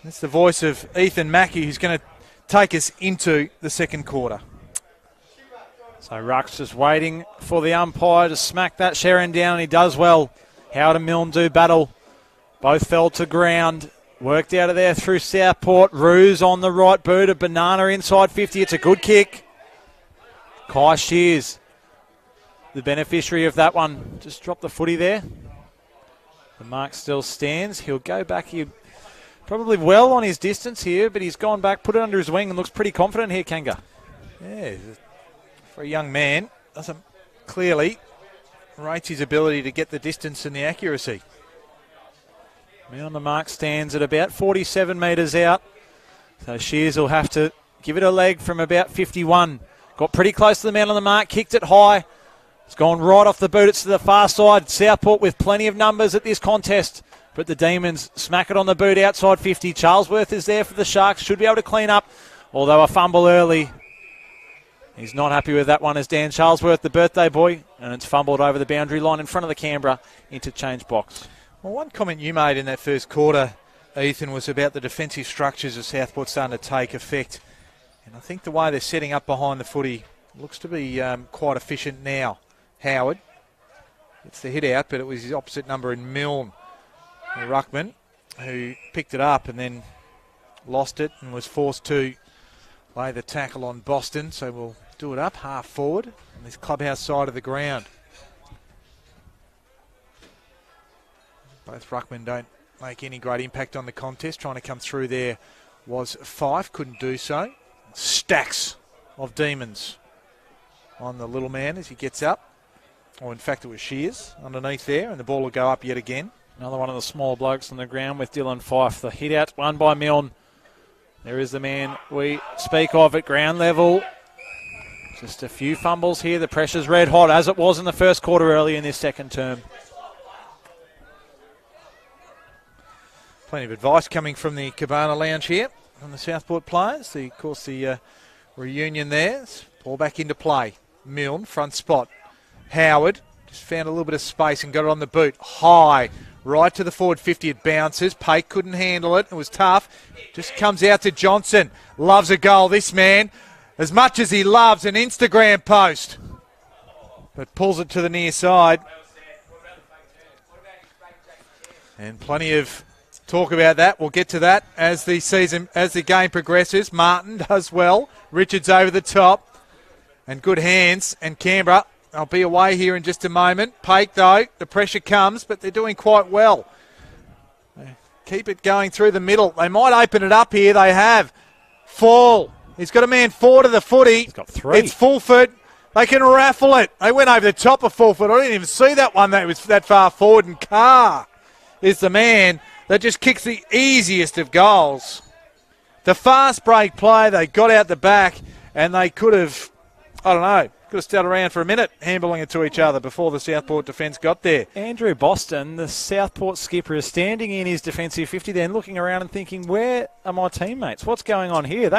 That's the voice of Ethan Mackey, who's going to take us into the second quarter. So Ruck's just waiting for the umpire to smack that Sharon down, and he does well. Howard and Milne do battle. Both fell to ground. Worked out of there through Southport. Ruse on the right boot. A banana inside 50. It's a good kick. Kai Shears, the beneficiary of that one, just dropped the footy there. The mark still stands. He'll go back here probably well on his distance here, but he's gone back, put it under his wing, and looks pretty confident here, Kanga. Yeah, for a young man, doesn't clearly rates his ability to get the distance and the accuracy. Man on the mark stands at about 47 metres out. So Shears will have to give it a leg from about 51. Got pretty close to the man on the mark, kicked it high. It's gone right off the boot. It's to the far side. Southport with plenty of numbers at this contest. But the Demons smack it on the boot outside 50. Charlesworth is there for the Sharks. Should be able to clean up, although a fumble early. He's not happy with that one as Dan Charlesworth, the birthday boy, and it's fumbled over the boundary line in front of the Canberra interchange box. Well, one comment you made in that first quarter, Ethan, was about the defensive structures of Southport starting to take effect. And I think the way they're setting up behind the footy looks to be quite efficient now. Howard gets the hit out, but it was his opposite number in Milne, the ruckman, who picked it up and then lost it and was forced to lay the tackle on Boston. So we'll do it up half forward on this clubhouse side of the ground. Both ruckmen don't make any great impact on the contest. Trying to come through there was Fife, couldn't do so. Stacks of Demons on the little man as he gets up. Or in fact it was Shears underneath there, and the ball will go up yet again. Another one of the smaller blokes on the ground with Dylan Fife. The hit out, won by Milne. There is the man we speak of at ground level. Just a few fumbles here. The pressure's red hot, as it was in the first quarter early in this second term. Plenty of advice coming from the Cabana Lounge here from the Southport players. Of course, the reunion there. Ball back into play. Milne, front spot. Howard just found a little bit of space and got it on the boot. High, right to the forward 50. It bounces. Pake couldn't handle it. It was tough. Just comes out to Johnson. Loves a goal, this man. As much as he loves an Instagram post. But pulls it to the near side. And plenty of talk about that. We'll get to that as the game progresses. Martin does well. Richards over the top. And good hands. And Canberra, I'll be away here in just a moment. Pake, though, the pressure comes, but they're doing quite well. They keep it going through the middle. They might open it up here. They have. Fall. He's got a man forward of the footy. He's got three. It's Fulford. They can raffle it. They went over the top of Fulford. I didn't even see that one that was that far forward. And Carr is the man that just kicks the easiest of goals. The fast break play, they got out the back, and they could have, could have stood around for a minute, handballing it to each other before the Southport defence got there. Andrew Boston, the Southport skipper, is standing in his defensive 50 then, looking around and thinking, where are my teammates? What's going on here?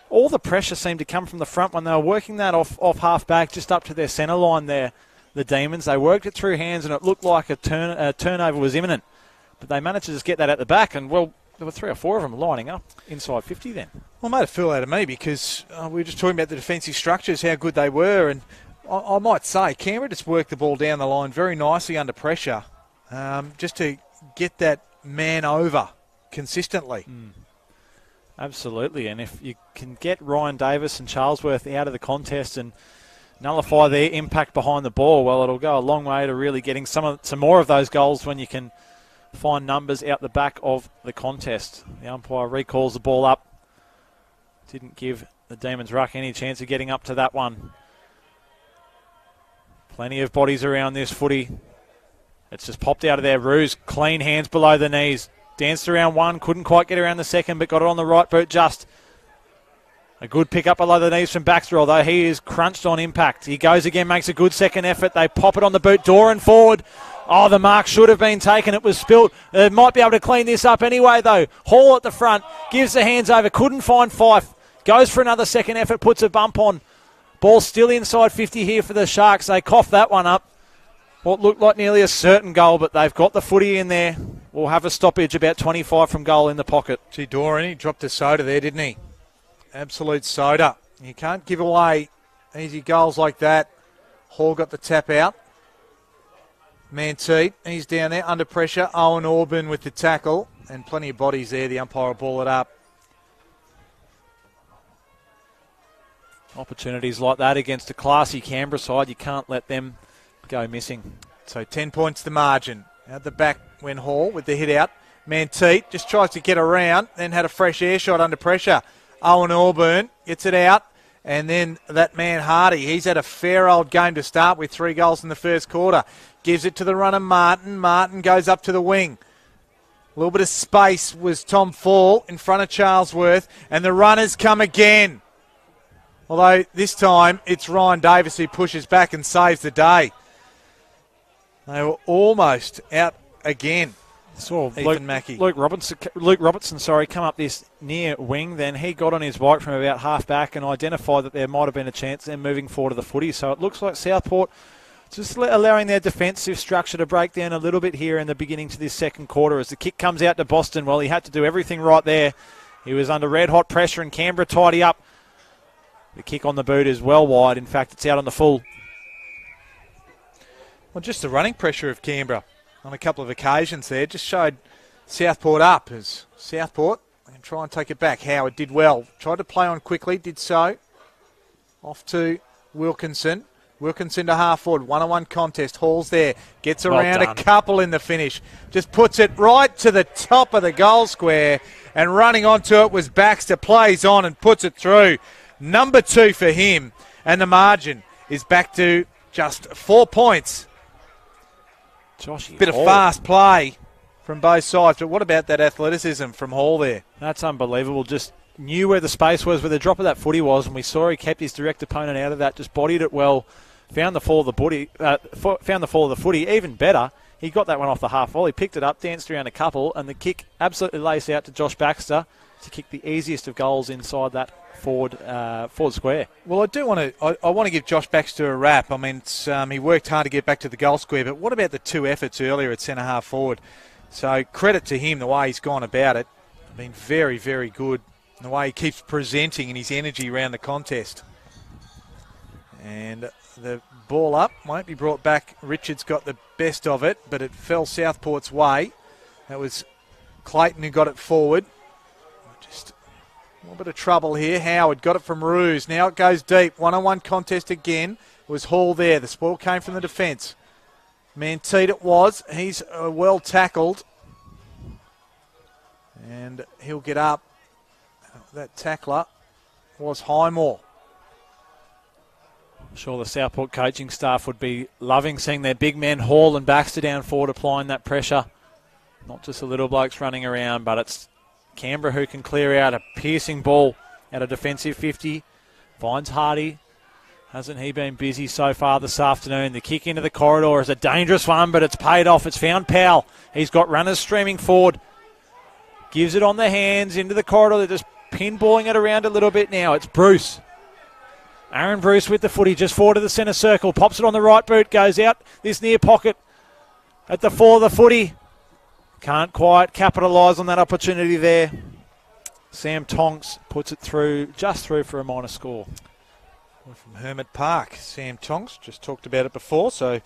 All the pressure seemed to come from the front when they were working that off half back just up to their centre line there, the Demons. They worked it through hands and it looked like a turnover was imminent. But they managed to just get that at the back, and, well, there were 3 or 4 of them lining up inside 50 then. Well, it made a fool out of me because we were just talking about the defensive structures, how good they were. And I might say Canberra just worked the ball down the line very nicely under pressure just to get that man over consistently. Absolutely. And if you can get Ryan Davis and Charlesworth out of the contest and nullify their impact behind the ball, well, it'll go a long way to really getting some more of those goals when you can find numbers out the back of the contest. The umpire recalls the ball up. Didn't give the Demons ruck any chance of getting up to that one. Plenty of bodies around this footy. It's just popped out of there. Ruse, clean hands below the knees. Danced around one, couldn't quite get around the second, but got it on the right boot just. A good pick up below the knees from Baxter, although he is crunched on impact. He goes again, makes a good second effort. They pop it on the boot, Doran forward. Oh, the mark should have been taken. It was spilled. Might be able to clean this up anyway, though. Hall at the front, gives the hands over, couldn't find Fife. Goes for another second effort, puts a bump on. Ball still inside 50 here for the Sharks. They cough that one up. What looked like nearly a certain goal, but they've got the footy in there. We'll have a stoppage about 25 from goal in the pocket. Gee, Doran, he dropped a soda there, didn't he? Absolute soda. You can't give away easy goals like that. Hall got the tap out. Manteet, he's down there under pressure. Owen Auburn with the tackle. And plenty of bodies there. The umpire will ball it up. Opportunities like that against a classy Canberra side, you can't let them go missing. So 10 points the margin. Out the back went Hall with the hit out. Manteet just tries to get around, then had a fresh air shot under pressure. Owen Auburn gets it out, and then that man Hardy, he's had a fair old game to start with, 3 goals in the first quarter. Gives it to the runner Martin. Martin goes up to the wing. A little bit of space was Tom Fall in front of Charlesworth, and the runners come again. Although this time it's Ryan Davis who pushes back and saves the day. They were almost out again. Saw Ethan Mackey. Luke Robertson, come up this near wing. Then he got on his bike from about half back and identified that there might have been a chance then moving forward to the footy. So it looks like Southport just allowing their defensive structure to break down a little bit here in the beginning to this second quarter as the kick comes out to Boston. Well, he had to do everything right there. He was under red-hot pressure and Canberra tidy up. The kick on the boot is well wide. In fact, it's out on the full. Well, just the running pressure of Canberra on a couple of occasions there just showed Southport up as Southport and try and take it back. Howard did well. Tried to play on quickly, did so. Off to Wilkinson. Wilkinson to half forward. 1-on-1 contest. Hall's there. Gets around a couple in the finish. Just puts it right to the top of the goal square. And running onto it was Baxter. Plays on and puts it through. Number 2 for him. And the margin is back to just 4 points. Bit of fast play from both sides. But what about that athleticism from Hall there? That's unbelievable. Just knew where the space was, where the drop of that footy was, and we saw he kept his direct opponent out of that. Just bodied it well. Found the fall of the footy. Even better, he got that one off the half volley, picked it up, danced around a couple, and the kick absolutely laced out to Josh Baxter to kick the easiest of goals inside that forward square. Well, I want to give Josh Baxter a rap. I mean, he worked hard to get back to the goal square, but what about the 2 efforts earlier at centre half forward? So credit to him the way he's gone about it. Been very, very good in the way he keeps presenting and his energy around the contest. And the ball up won't be brought back. Richards got the best of it, but it fell Southport's way. That was Clayton who got it forward. Just a little bit of trouble here. Howard got it from Ruse. Now it goes deep. 1-on-1 contest again. It was Hall there. The spoil came from the defence. Manteet it was. He's well tackled. And he'll get up. That tackler was Highmore. I'm sure the Southport coaching staff would be loving seeing their big men Hall and Baxter down forward applying that pressure. Not just the little blokes running around, but it's Canberra who can clear out a piercing ball at a defensive 50. Finds Hardy. Hasn't he been busy so far this afternoon? The kick into the corridor is a dangerous one, but it's paid off. It's found Powell. He's got runners streaming forward. Gives it on the hands into the corridor. They're just pinballing it around a little bit now. It's Bruce. Aaron Bruce with the footy just forward to the centre circle. Pops it on the right boot. Goes out this near pocket at the 4 of the footy. Can't quite capitalise on that opportunity there. Sam Tonks puts it through, just through for a minor score. From Hermit Park, Sam Tonks, just talked about it before, so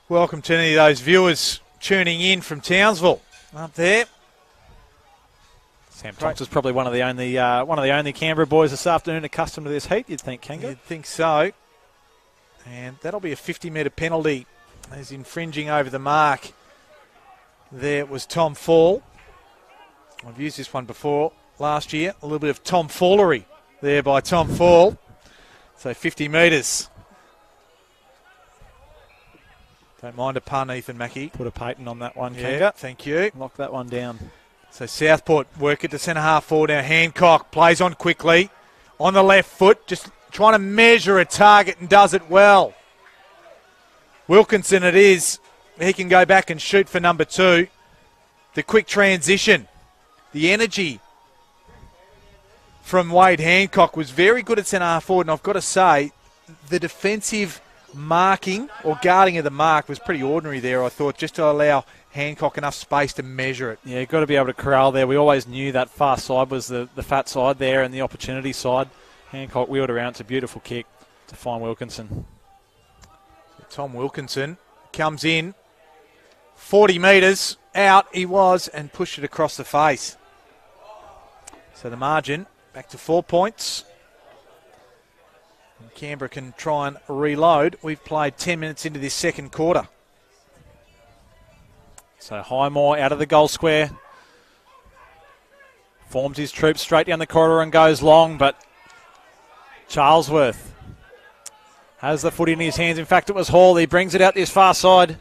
welcome to any of those viewers tuning in from Townsville up there. Sam Tonks is probably one of the only Canberra boys this afternoon accustomed to this heat, you'd think, Kango? You'd think so. And that'll be a 50-metre penalty as infringing over the mark. There was Tom Fall. I've used this one before last year. A little bit of tomfoolery there by Tom Fall. So 50 metres. Don't mind a pun, Ethan Mackey. Put a patent on that one, Yeah, Kenga. thank you. Lock that one down. So Southport work it to centre half forward now. Hancock plays on quickly. On the left foot, just trying to measure a target and does it well. Wilkinson it is. He can go back and shoot for number 2. The quick transition. The energy from Wade Hancock was very good at centre half forward, and I've got to say, the defensive marking or guarding of the mark was pretty ordinary there, I thought, just to allow Hancock enough space to measure it. Yeah, you've got to be able to corral there. We always knew that far side was the fat side there and the opportunity side. Hancock wheeled around. It's a beautiful kick to find Wilkinson. So Tom Wilkinson comes in, 40 metres out he was, and pushed it across the face. So the margin back to 4 points. And Canberra can try and reload. We've played 10 minutes into this second quarter. So Highmore out of the goal square. Forms his troops straight down the corridor and goes long, but Charlesworth has the footy in his hands. In fact, it was Hall. He brings it out this far side.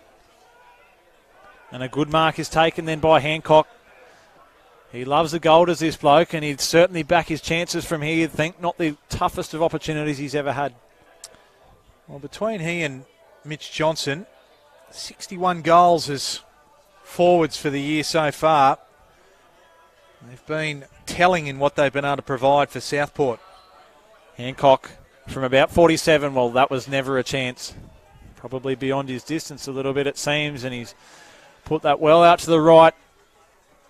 And a good mark is taken then by Hancock. He loves the Golders, this bloke, and he'd certainly back his chances from here, you'd think. Not the toughest of opportunities he's ever had. Well, between he and Mitch Johnson, 61 goals as forwards for the year so far. They've been telling in what they've been able to provide for Southport. Hancock from about 47, well, that was never a chance. Probably beyond his distance a little bit, it seems, and he's put that well out to the right.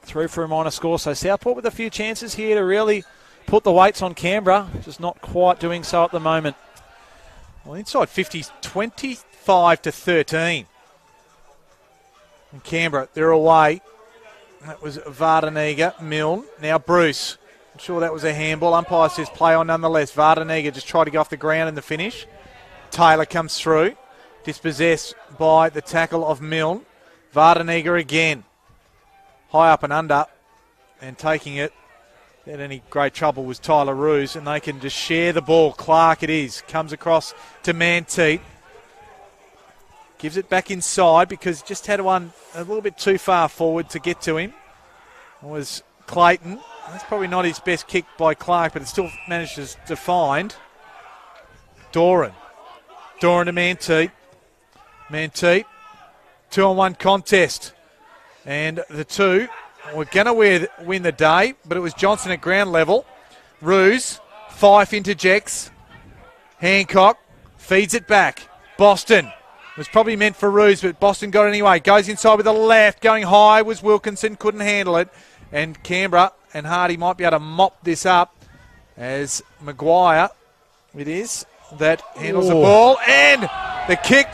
Through for a minor score. So Southport with a few chances here to really put the weights on Canberra. Just not quite doing so at the moment. Well, inside 50's 25 to 13. And Canberra, they're away. That was Vardanega, Milne. Now Bruce. I'm sure that was a handball. Umpire says play on nonetheless. Vardanega just tried to go off the ground in the finish. Taylor comes through. Dispossessed by the tackle of Milne. Vardanega again. High up and under, and taking it. Without any great trouble was Tyler Roos, and they can just share the ball. Clark it is. Comes across to Manteet. Gives it back inside because just had one a little bit too far forward to get to him. It was Clayton. That's probably not his best kick by Clark, but it still manages to find Doran. Doran to Manteet. Manteet. 2-on-1 contest. And the two were going to win the day, but it was Johnson at ground level. Roos, Fife interjects. Hancock feeds it back. Boston was probably meant for Roos, but Boston got it anyway. Goes inside with the left. Going high was Wilkinson, couldn't handle it. And Canberra and Hardy might be able to mop this up as Maguire, it is, that handles the ball. And the kick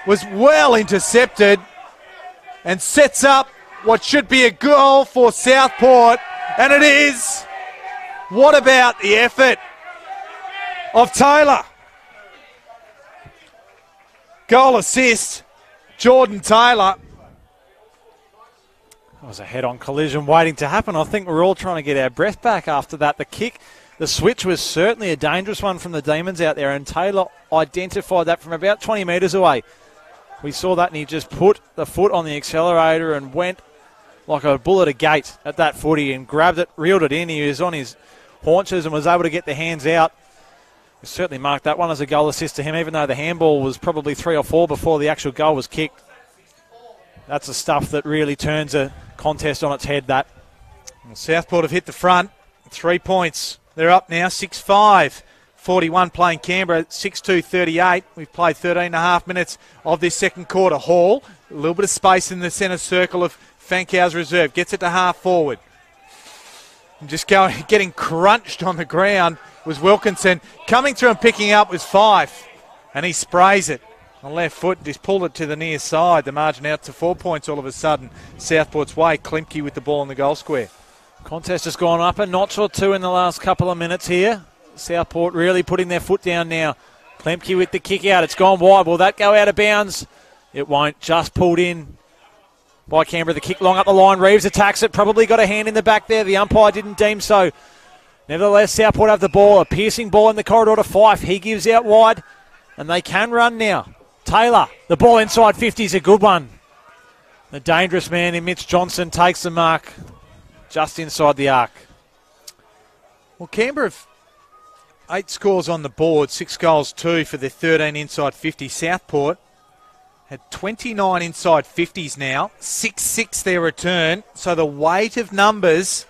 was well intercepted and sets up what should be a goal for Southport, and it is. What about the effort of Taylor? Goal assist, Jordan Taylor. It was a head-on collision waiting to happen. I think we're all trying to get our breath back after that. The kick, the switch was certainly a dangerous one from the Demons out there, and Taylor identified that from about 20 metres away. We saw that, and he just put the foot on the accelerator and went like a bull at a gate at that footy and grabbed it, reeled it in. He was on his haunches and was able to get the hands out. We certainly marked that one as a goal assist to him, even though the handball was probably 3 or 4 before the actual goal was kicked. That's the stuff that really turns a contest on its head, that. Well, Southport have hit the front. 3 points. They're up now, 6-5. 41 playing Canberra, 6-2-38. We've played 13.5 minutes of this second quarter. Hall, a little bit of space in the centre circle of Fankau's reserve. Gets it to half forward. And just getting crunched on the ground was Wilkinson. Coming through and picking up was Fife. And he sprays it on left foot. Just pulled it to the near side. The margin out to 4 points all of a sudden. Southport's way. Klimke with the ball in the goal square. Contest has gone up a notch or two in the last couple of minutes here. Southport really putting their foot down now. Klimke with the kick out. It's gone wide. Will that go out of bounds? It won't. Just pulled in by Canberra. The kick long up the line. Reeves attacks it. Probably got a hand in the back there. The umpire didn't deem so. Nevertheless, Southport have the ball. A piercing ball in the corridor to Fife. He gives out wide. And they can run now. Taylor, the ball inside 50 is a good one. The dangerous man in Mitch Johnson takes the mark just inside the arc. Well, Canberra have 8 scores on the board, 6 goals, 2 for their 13 inside 50. Southport had 29 inside 50s now, 6-6 their return. So the weight of numbers,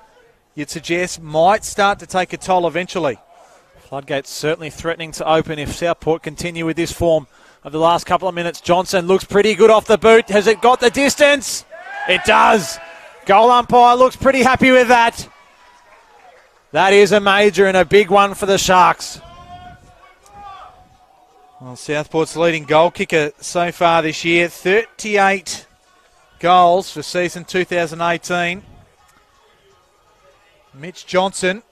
you'd suggest, might start to take a toll eventually. Floodgates certainly threatening to open if Southport continue with this form of the last couple of minutes. Johnson looks pretty good off the boot. Has it got the distance? It does. Goal umpire looks pretty happy with that. That is a major and a big one for the Sharks. Well, Southport's leading goal kicker so far this year, 38 goals for season 2018. Mitch Johnson.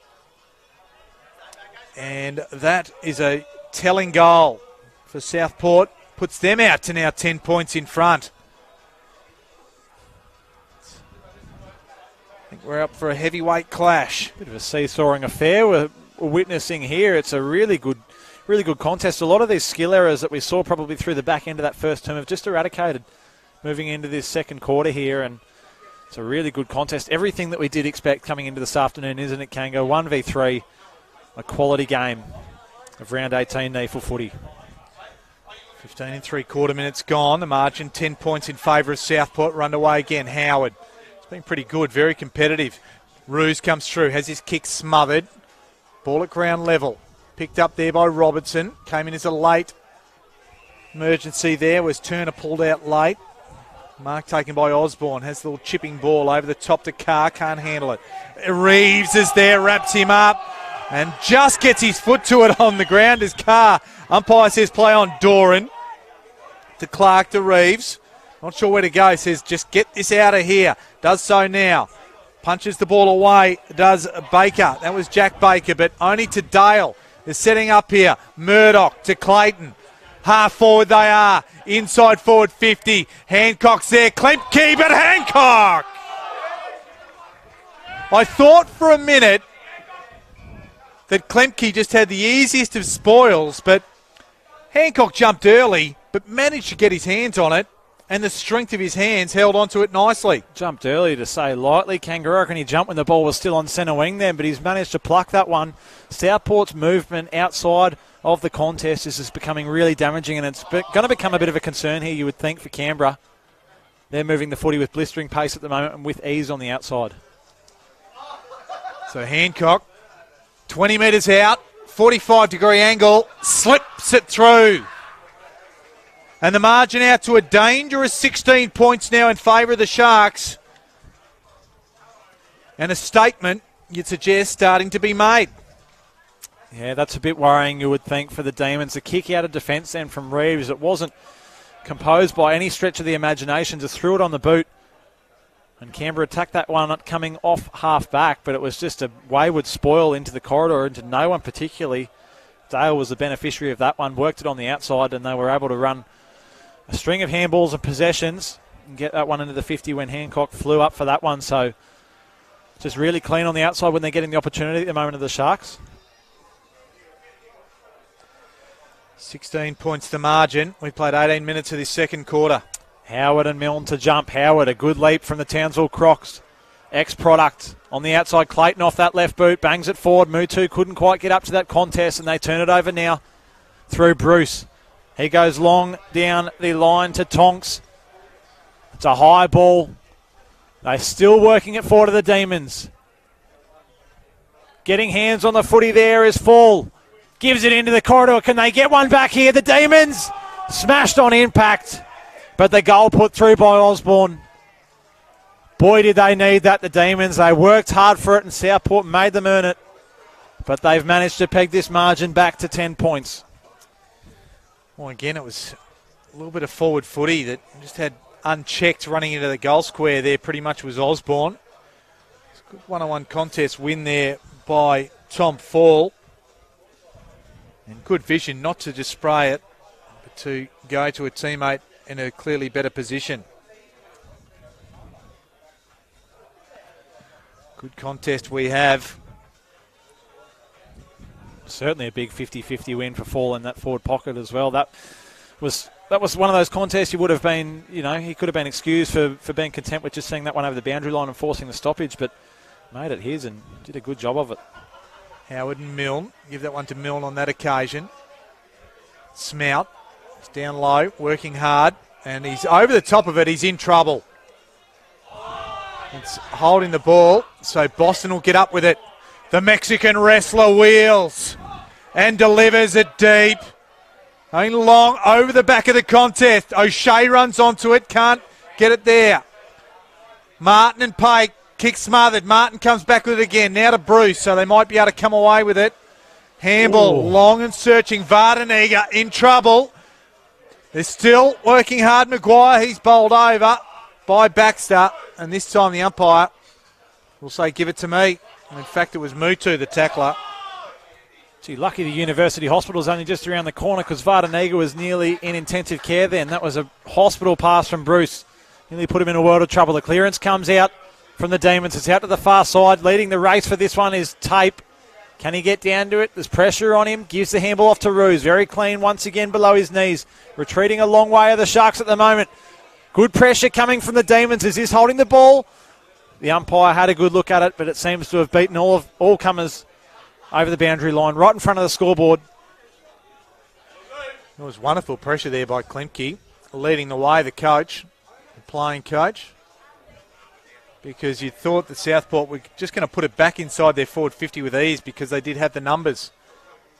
And that is a telling goal for Southport. Puts them out to now 10 points in front. I think we're up for a heavyweight clash. Bit of a seesawing affair we're witnessing here. It's a really good contest. A lot of these skill errors that we saw probably through the back end of that first term have just eradicated moving into this second quarter here, and it's a really good contest. Everything that we did expect coming into this afternoon, isn't it, Kango? 1v3, a quality game of round 18 NEAFL footy. 15 and 3/4 minutes gone. The margin 10 points in favour of Southport. Run away again. Howard. It's been pretty good, very competitive. Ruse comes through, has his kick smothered. Ball at ground level. Picked up there by Robertson. Came in as a late emergency there. Was Turner pulled out late. Mark taken by Osborne. Has the little chipping ball over the top to Carr. Can't handle it. Reeves is there, wraps him up. And just gets his foot to it on the ground as Carr. Umpire says play on Doran. To Clark to Reeves. Not sure where to go. Says just get this out of here. Does so now. Punches the ball away. Does Baker. That was Jack Baker, but only to Dale. They're setting up here. Murdoch to Clayton. Half forward they are. Inside forward 50. Hancock's there. Klemke, but Hancock! I thought for a minute that Klemke just had the easiest of spoils, but Hancock jumped early, but managed to get his hands on it, and the strength of his hands held onto it nicely. Jumped early to say lightly. Kangaroo, can he jump when the ball was still on centre wing then, but he's managed to pluck that one. Southport's movement outside of the contest is just becoming really damaging, and it's going to become a bit of a concern here, you would think, for Canberra. They're moving the footy with blistering pace at the moment and with ease on the outside. So Hancock, 20 metres out, 45-degree angle, slips it through. And the margin out to a dangerous 16 points now in favour of the Sharks. And a statement, you'd suggest, starting to be made. Yeah, that's a bit worrying, you would think, for the Demons. A kick out of defence then from Reeves. It wasn't composed by any stretch of the imagination. Just threw it on the boot. And Canberra attacked that one coming off half back, but it was just a wayward spoil into the corridor, into no one particularly. Dale was the beneficiary of that one, worked it on the outside, and they were able to run a string of handballs and possessions and get that one into the 50 when Hancock flew up for that one. So just really clean on the outside when they're getting the opportunity at the moment of the Sharks. 16 points the margin. We played 18 minutes of this second quarter. Howard and Milne to jump. Howard, a good leap from the Townsville Crocs. X-product on the outside. Clayton off that left boot, bangs it forward. Mutu couldn't quite get up to that contest, and they turn it over now through Bruce. He goes long down the line to Tonks. It's a high ball. They're still working it forward to the Demons. Getting hands on the footy there is Fall. Gives it into the corridor. Can they get one back here? The Demons smashed on impact, but the goal put through by Osborne. Boy, did they need that, the Demons. They worked hard for it, and Southport made them earn it. But they've managed to peg this margin back to 10 points. Well, again, it was a little bit of forward footy that just had unchecked running into the goal square there, pretty much was Osborne. It's a good one-on-one contest win there by Tom Fall. And good vision not to just spray it, but to go to a teammate in a clearly better position. Good contest we have. Certainly a big 50-50 win for Fall in that forward pocket as well. That That was one of those contests you would have been, he could have been excused for being content with just seeing that one over the boundary line and forcing the stoppage, but made it his and did a good job of it. Howard and Milne. Give that one to Milne on that occasion. Smout. He's down low, working hard, and he's over the top of it. He's in trouble. It's holding the ball, so Boston will get up with it. The Mexican wrestler wheels and delivers it deep. Going long over the back of the contest. O'Shea runs onto it, can't get it there. Martin and Pake. Kick smothered. Martin comes back with it again. Now to Bruce, so they might be able to come away with it. Hamble, long and searching. Vardenega in trouble. They're still working hard. Maguire, he's bowled over by Baxter. And this time the umpire will say, give it to me. And in fact, it was Mutu, the tackler. Gee, lucky the University Hospital's only just around the corner because Vardenega was nearly in intensive care then. That was a hospital pass from Bruce. Nearly put him in a world of trouble. The clearance comes out from the Demons. It's out to the far side. Leading the race for this one is Tape. Can he get down to it? There's pressure on him. Gives the handball off to Roos. Very clean once again below his knees. Retreating a long way of the Sharks at the moment. Good pressure coming from the Demons. Is this holding the ball? The umpire had a good look at it, but it seems to have beaten all comers over the boundary line, right in front of the scoreboard. It was wonderful pressure there by Klimke. Leading the way, the coach, the playing coach. Because you thought that Southport were just going to put it back inside their forward 50 with ease because they did have the numbers.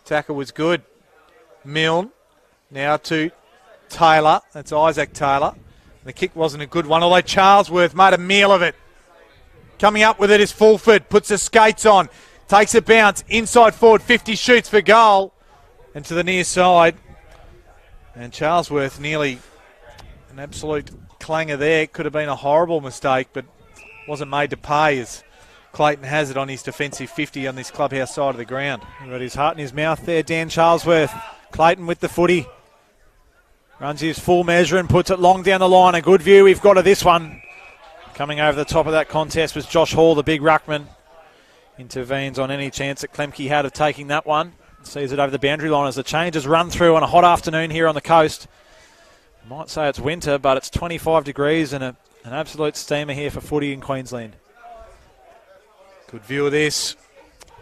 Tackle was good. Milne now to Taylor. That's Isaac Taylor. The kick wasn't a good one, although Charlesworth made a meal of it. Coming up with it is Fulford. Puts the skates on. Takes a bounce. Inside forward 50, shoots for goal. And to the near side. And Charlesworth nearly an absolute clanger there. Could have been a horrible mistake, but wasn't made to pay as Clayton has it on his defensive 50 on this clubhouse side of the ground. He got his heart in his mouth there, Dan Charlesworth. Clayton with the footy. Runs his full measure and puts it long down the line. A good view we've got of this one. Coming over the top of that contest was Josh Hall, the big ruckman. Intervenes on any chance that Klemke had of taking that one. Sees it over the boundary line as the changes run through on a hot afternoon here on the coast. Might say it's winter, but it's 25 degrees and an absolute steamer here for footy in Queensland. Good view of this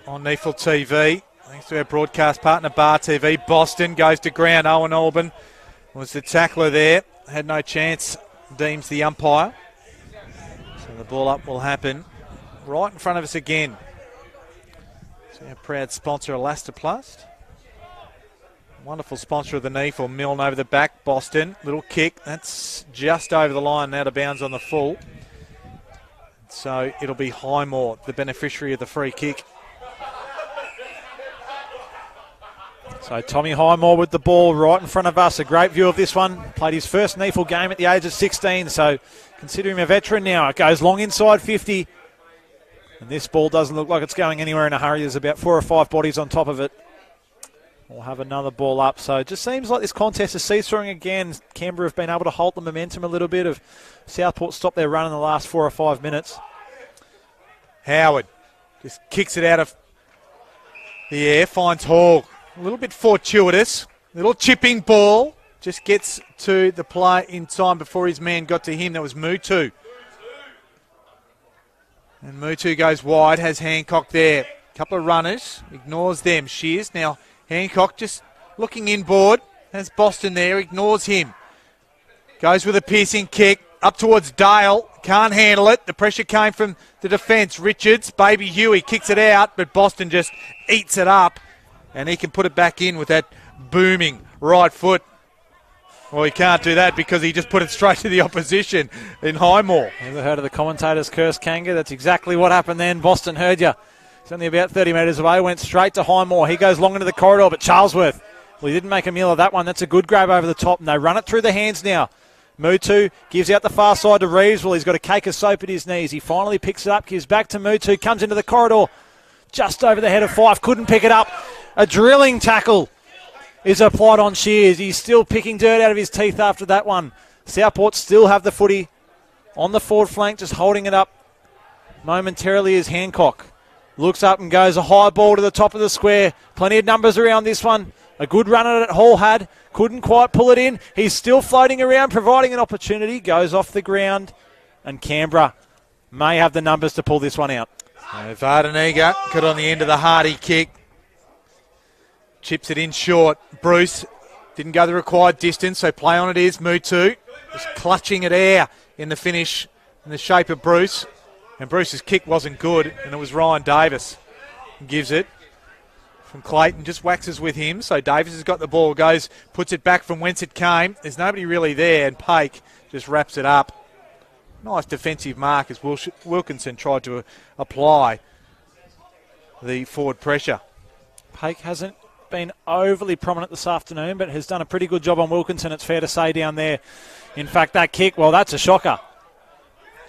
on Neefle TV. Thanks to our broadcast partner, Bar TV. Boston goes to ground. Owen Alban was the tackler there. Had no chance, deems the umpire. So the ball up will happen right in front of us again. So our proud sponsor, Elastoplast. Wonderful sponsor of the Neefle. Milne over the back. Boston, little kick. That's just over the line, out of bounds on the full. So it'll be Highmore, the beneficiary of the free kick. So Tommy Highmore with the ball right in front of us. A great view of this one. Played his first Neefle game at the age of 16, so consider him a veteran now. It goes long inside 50. And this ball doesn't look like it's going anywhere in a hurry. There's about 4 or 5 bodies on top of it. We'll have another ball up. So it just seems like this contest is seesawing again. Canberra have been able to halt the momentum a little bit. Of Southport stopped their run in the last 4 or 5 minutes. Howard just kicks it out of the air, finds Hall. A little bit fortuitous. Little chipping ball. Just gets to the play in time before his man got to him. That was Mutu. And Mutu goes wide, has Hancock there. Couple of runners, ignores them. Shears now. Hancock just looking inboard. Has Boston there, ignores him. Goes with a piercing kick up towards Dale. Can't handle it. The pressure came from the defence. Richards, Baby Huey kicks it out, but Boston just eats it up. And he can put it back in with that booming right foot. Well, he can't do that because he just put it straight to the opposition in Highmore. Ever heard of the commentator's curse, Kanga? That's exactly what happened then. Boston heard you. He's only about 30 metres away, went straight to Highmore. He goes long into the corridor, but Charlesworth, well, he didn't make a meal of that one. That's a good grab over the top, and they run it through the hands now. Mutu gives out the far side to Reeves. Well, he's got a cake of soap at his knees. He finally picks it up, gives back to Mutu, comes into the corridor, just over the head of Fife, couldn't pick it up. A drilling tackle is applied on Shears. He's still picking dirt out of his teeth after that one. Southport still have the footy on the forward flank, just holding it up momentarily is Hancock. Looks up and goes a high ball to the top of the square. Plenty of numbers around this one. A good run at it, Hall had. Couldn't quite pull it in. He's still floating around, providing an opportunity. Goes off the ground. And Canberra may have the numbers to pull this one out. Vardanega got on the end of the Hardy kick. Chips it in short. Bruce didn't go the required distance, so play on it is. Mutu was clutching at air in the finish in the shape of Bruce. And Bruce's kick wasn't good, and it was Ryan Davis who gives it from Clayton, just waxes with him. So Davis has got the ball, goes, puts it back from whence it came. There's nobody really there, and Pake just wraps it up. Nice defensive mark as Wilkinson tried to apply the forward pressure. Pake hasn't been overly prominent this afternoon, but has done a pretty good job on Wilkinson, it's fair to say, down there. In fact, that kick, well, that's a shocker.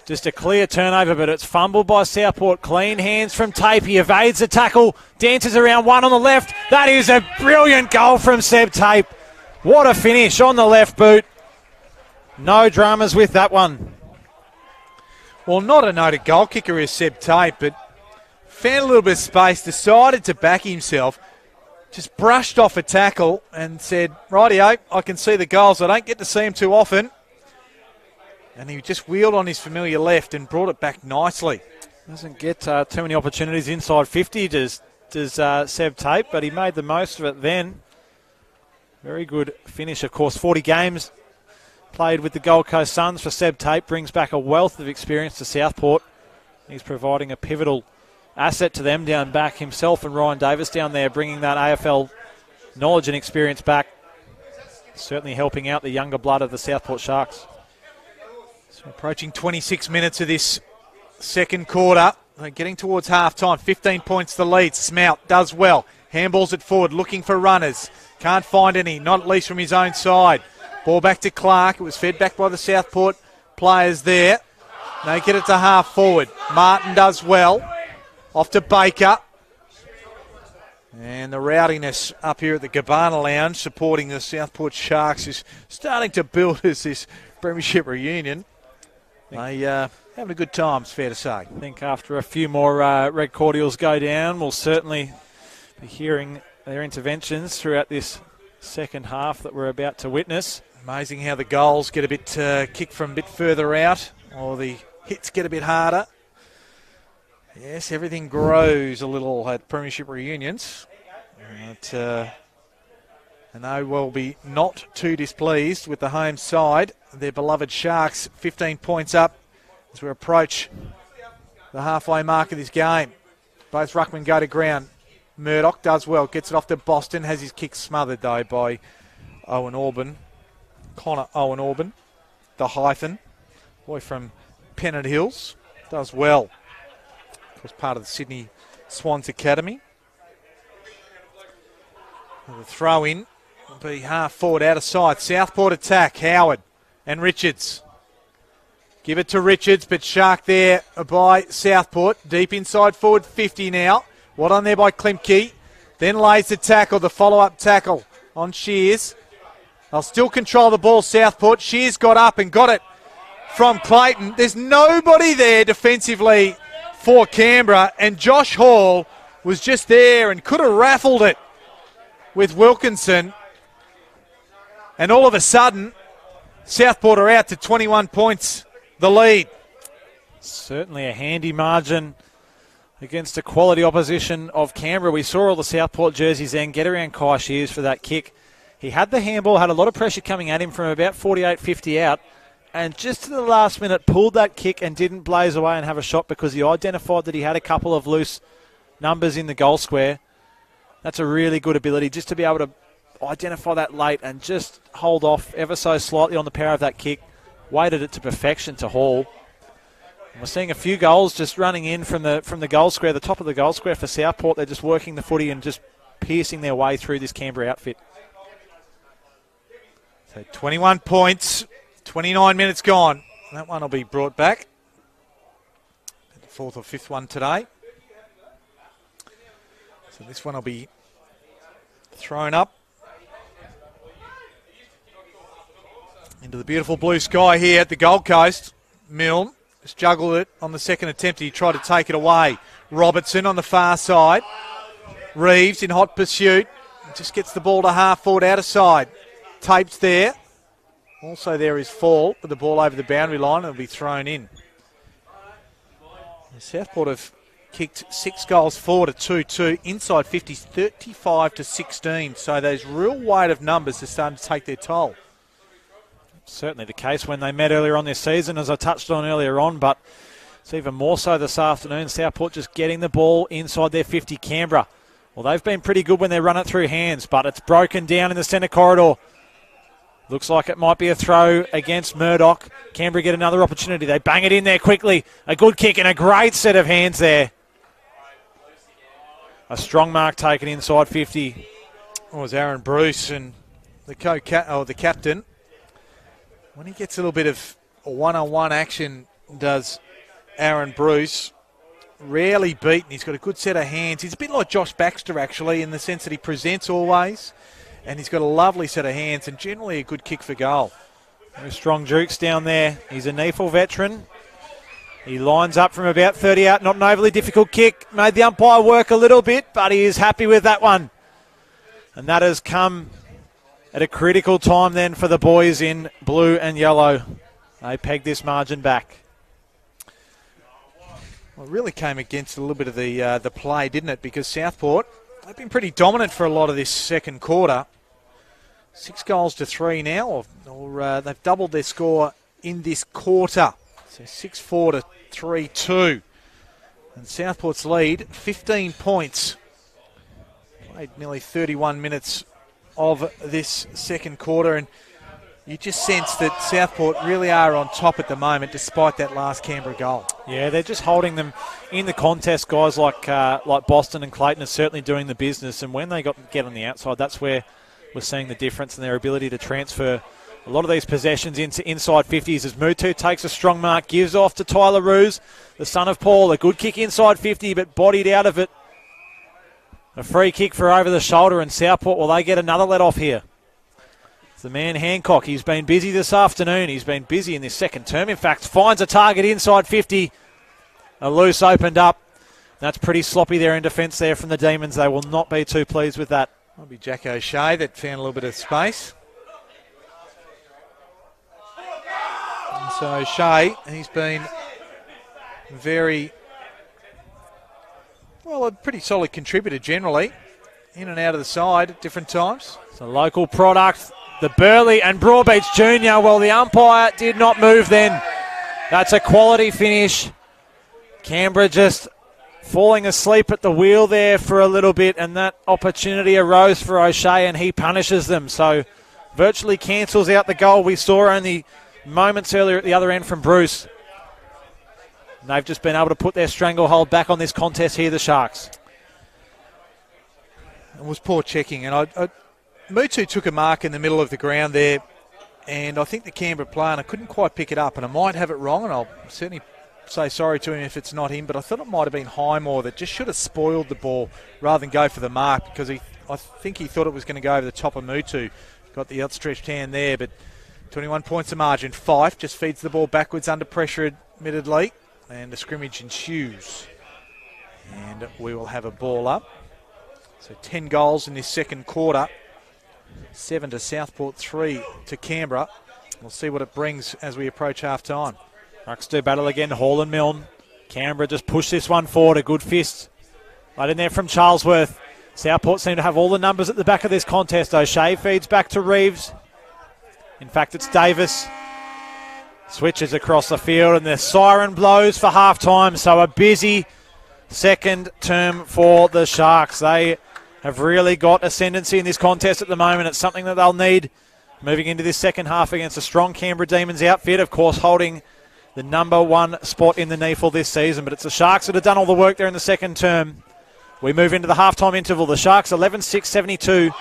Just a clear turnover, but it's fumbled by Southport. Clean hands from Tape. He evades the tackle, dances around one on the left. That is a brilliant goal from Seb Tape. What a finish on the left boot. No dramas with that one. Well, not a noted goal kicker is Seb Tape, but found a little bit of space, decided to back himself, just brushed off a tackle and said, rightio, I can see the goals. I don't get to see them too often. And he just wheeled on his familiar left and brought it back nicely. Doesn't get too many opportunities inside 50, does Seb Tape, but he made the most of it then. Very good finish, of course. 40 games played with the Gold Coast Suns for Seb Tape. Brings back a wealth of experience to Southport. He's providing a pivotal asset to them down back. Himself and Ryan Davis down there bringing that AFL knowledge and experience back. Certainly helping out the younger blood of the Southport Sharks. So approaching 26 minutes of this second quarter. They're getting towards half-time. 15 points the lead. Smout does well. Handballs it forward, looking for runners. Can't find any, not at least from his own side. Ball back to Clark. It was fed back by the Southport players there. They get it to half forward. Martin does well. Off to Baker. And the rowdiness up here at the Gabbana Lounge supporting the Southport Sharks is starting to build as this premiership reunion. They having a good time, it's fair to say. I think after a few more red cordials go down, we'll certainly be hearing their interventions throughout this second half that we're about to witness. Amazing how the goals get a bit kicked from a bit further out, or the hits get a bit harder. Yes, everything grows a little at premiership reunions. And they will be not too displeased with the home side. Their beloved Sharks 15 points up as we approach the halfway mark of this game. Both ruckmen go to ground. Murdoch does well, gets it off to Boston, has his kick smothered though by Owen Orban. Connor Owen Orban, the hyphen, boy from Pennant Hills, does well. Of course, part of the Sydney Swans Academy. The throw in will be half forward out of sight. Southport attack, Howard and Richards. Give it to Richards, but Shark there by Southport. Deep inside forward 50 now. What on there by Klimke. Then lays the tackle, the follow-up tackle on Shears. They'll still control the ball, Southport. Shears got up and got it from Clayton. There's nobody there defensively for Canberra, and Josh Hall was just there and could have raffled it with Wilkinson. And all of a sudden, Southport are out to 21 points, the lead. Certainly a handy margin against a quality opposition of Canberra. We saw all the Southport jerseys then get around Kai Shears for that kick. He had the handball, had a lot of pressure coming at him from about 48-50 out, and just to the last minute pulled that kick and didn't blaze away and have a shot because he identified that he had a couple of loose numbers in the goal square. That's a really good ability, just to be able to identify that late and just hold off ever so slightly on the power of that kick. Weighted it to perfection to Hall. And we're seeing a few goals just running in from the goal square, the top of the goal square for Southport. They're just working the footy and just piercing their way through this Canberra outfit. So 21 points, 29 minutes gone. That one will be brought back. The fourth or fifth one today. So this one will be thrown up into the beautiful blue sky here at the Gold Coast. Milne just juggled it on the second attempt. He tried to take it away. Robertson on the far side. Reeves in hot pursuit. Just gets the ball to half forward, out of side. Tapes there. Also there is Fall with the ball over the boundary line. It'll be thrown in. Southport have kicked 6 goals forward at 2-2. Inside 50s, 35-16. So those real weight of numbers are starting to take their toll. Certainly the case when they met earlier on this season, as I touched on earlier on, but it's even more so this afternoon. Southport just getting the ball inside their 50. Canberra, well, they've been pretty good when they run it through hands, but it's broken down in the centre corridor. Looks like it might be a throw against Murdoch. Canberra get another opportunity. They bang it in there quickly. A good kick and a great set of hands there. A strong mark taken inside 50. It was Aaron Bruce and the captain. When he gets a little bit of one-on-one action, does Aaron Bruce. Rarely beaten. He's got a good set of hands. He's a bit like Josh Baxter, actually, in the sense that he presents always. And he's got a lovely set of hands and generally a good kick for goal. Very strong jukes down there. He's a NEFL veteran. He lines up from about 30 out. Not an overly difficult kick. Made the umpire work a little bit, but he is happy with that one. And that has come at a critical time then for the boys in blue and yellow. They pegged this margin back. Well, it really came against a little bit of the play, didn't it? Because Southport, they've been pretty dominant for a lot of this second quarter. 6 goals to 3 now, or they've doubled their score in this quarter. So 6-4 to 3-2. And Southport's lead, 15 points. Played nearly 31 minutes of this second quarter, and you just sense that Southport really are on top at the moment, despite that last Canberra goal. Yeah, they're just holding them in the contest. Guys like Boston and Clayton are certainly doing the business, and when they get on the outside, that's where we're seeing the difference in their ability to transfer a lot of these possessions into inside 50s as Mutu takes a strong mark, gives off to Tyler Roos, the son of Paul. A good kick inside 50, but bodied out of it. A free kick for over the shoulder, and Southport, well, they get another let off here. It's the man Hancock. He's been busy this afternoon. He's been busy in this second term. In fact, finds a target inside 50. A loose opened up. That's pretty sloppy there in defence there from the Demons. They will not be too pleased with that. Might be Jack O'Shea that found a little bit of space. And so O'Shea, he's been a pretty solid contributor generally. In and out of the side at different times. It's a local product. The Burley and Broadbeach Junior. Well, the umpire did not move then. That's a quality finish. Canberra just falling asleep at the wheel there for a little bit, and that opportunity arose for O'Shea, and he punishes them. So virtually cancels out the goal we saw only moments earlier at the other end from Bruce. And they've just been able to put their stranglehold back on this contest here, the Sharks. It was poor checking, and Mutu took a mark in the middle of the ground there, and I think the Canberra player, and I couldn't quite pick it up, and I might have it wrong, and I'll certainly say sorry to him if it's not him, but I thought it might have been Highmore that just should have spoiled the ball rather than go for the mark, because I think he thought it was going to go over the top of Mutu. Got the outstretched hand there, but 21 points of margin. Fife just feeds the ball backwards under pressure, admittedly, and the scrimmage ensues. And we will have a ball up. So 10 goals in this second quarter. 7 to Southport, 3 to Canberra. We'll see what it brings as we approach half-time. Rucks do battle again, Hall and Milne. Canberra just push this one forward, a good fist. Right in there from Charlesworth. Southport seem to have all the numbers at the back of this contest. O'Shea feeds back to Reeves. In fact, it's Davis. Switches across the field, and the siren blows for half-time. So a busy second term for the Sharks. They have really got ascendancy in this contest at the moment. It's something that they'll need moving into this second half against a strong Canberra Demons outfit, of course, holding the number 1 spot in the NEFL this season. But it's the Sharks that have done all the work there in the second term. We move into the halftime interval. The Sharks 11-6-72,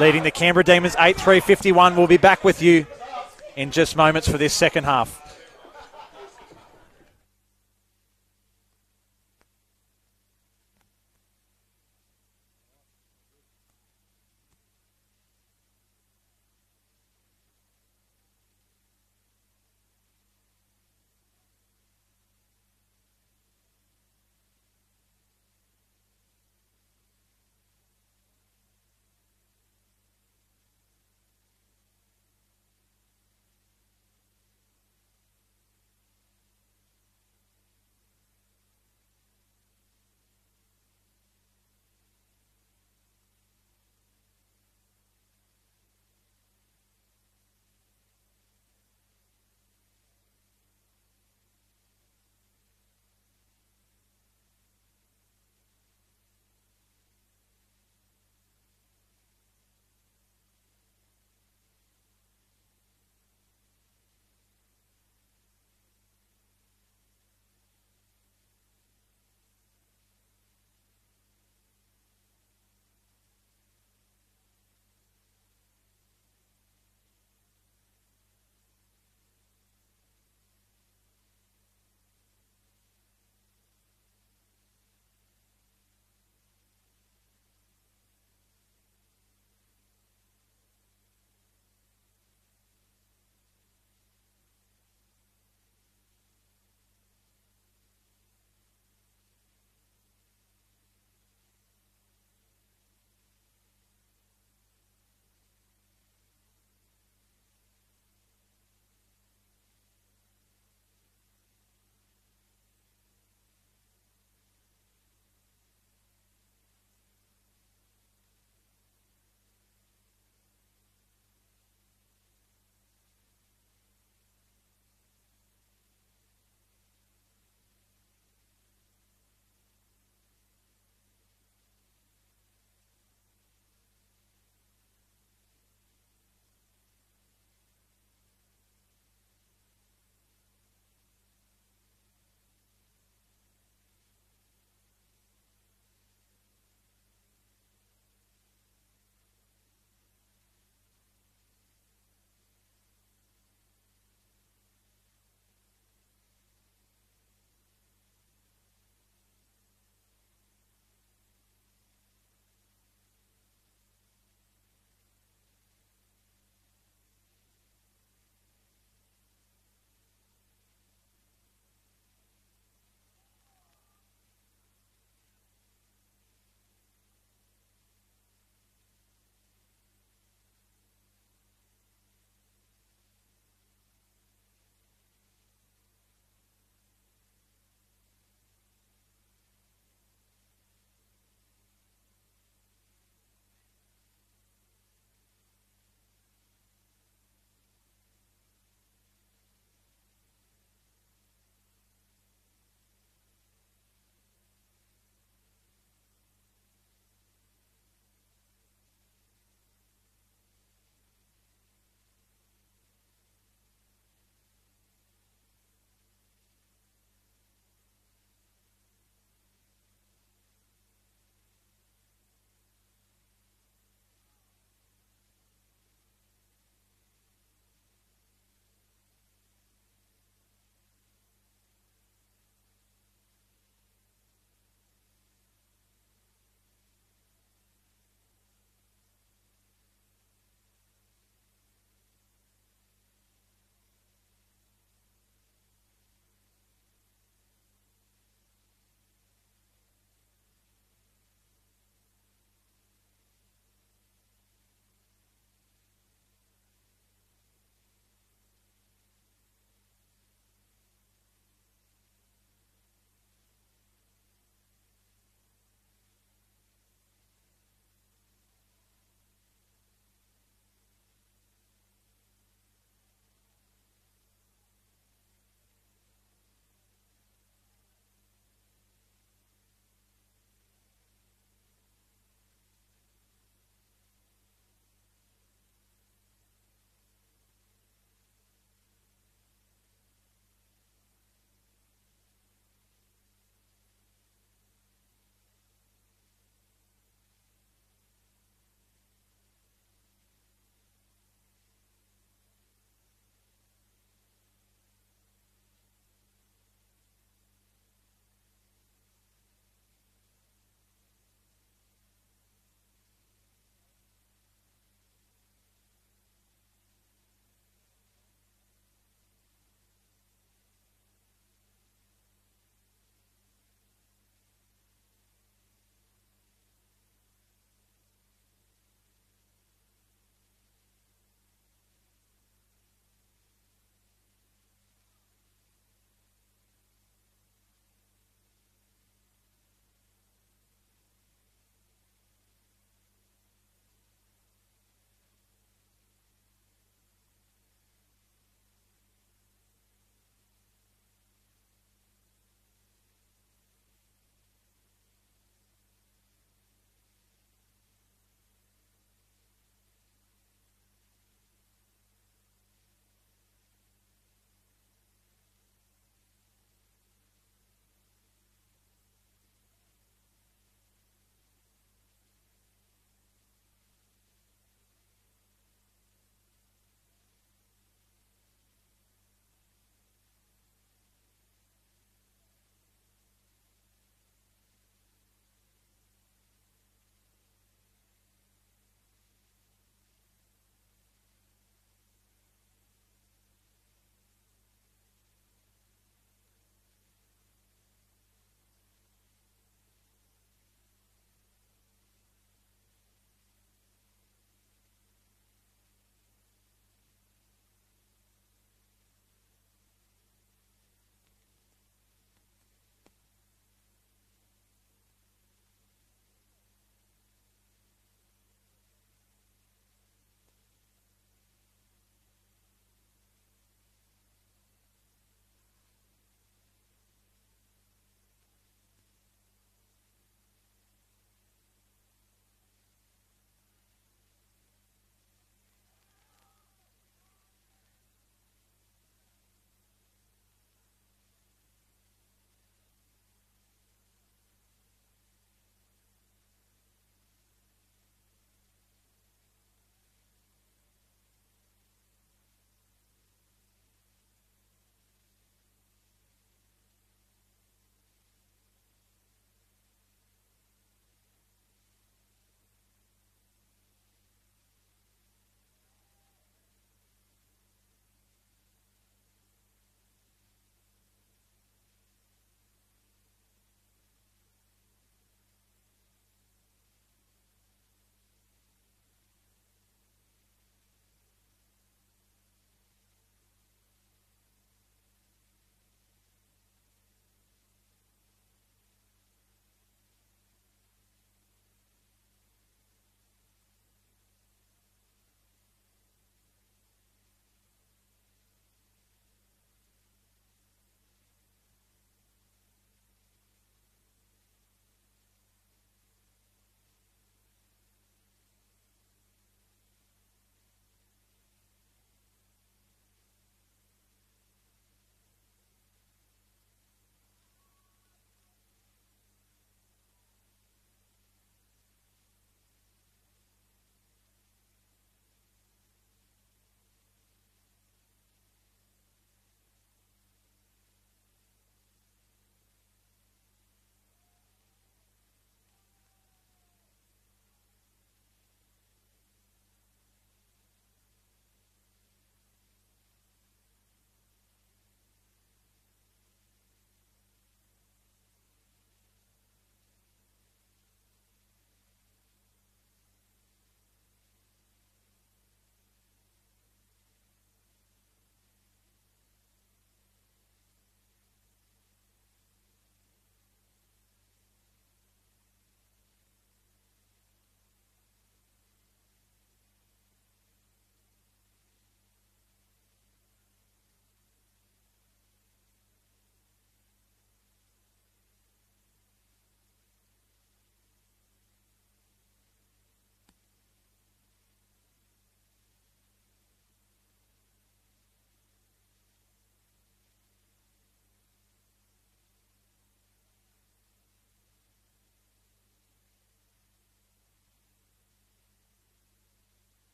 leading the Canberra Demons 8-3-51. We'll be back with you in just moments for this second half.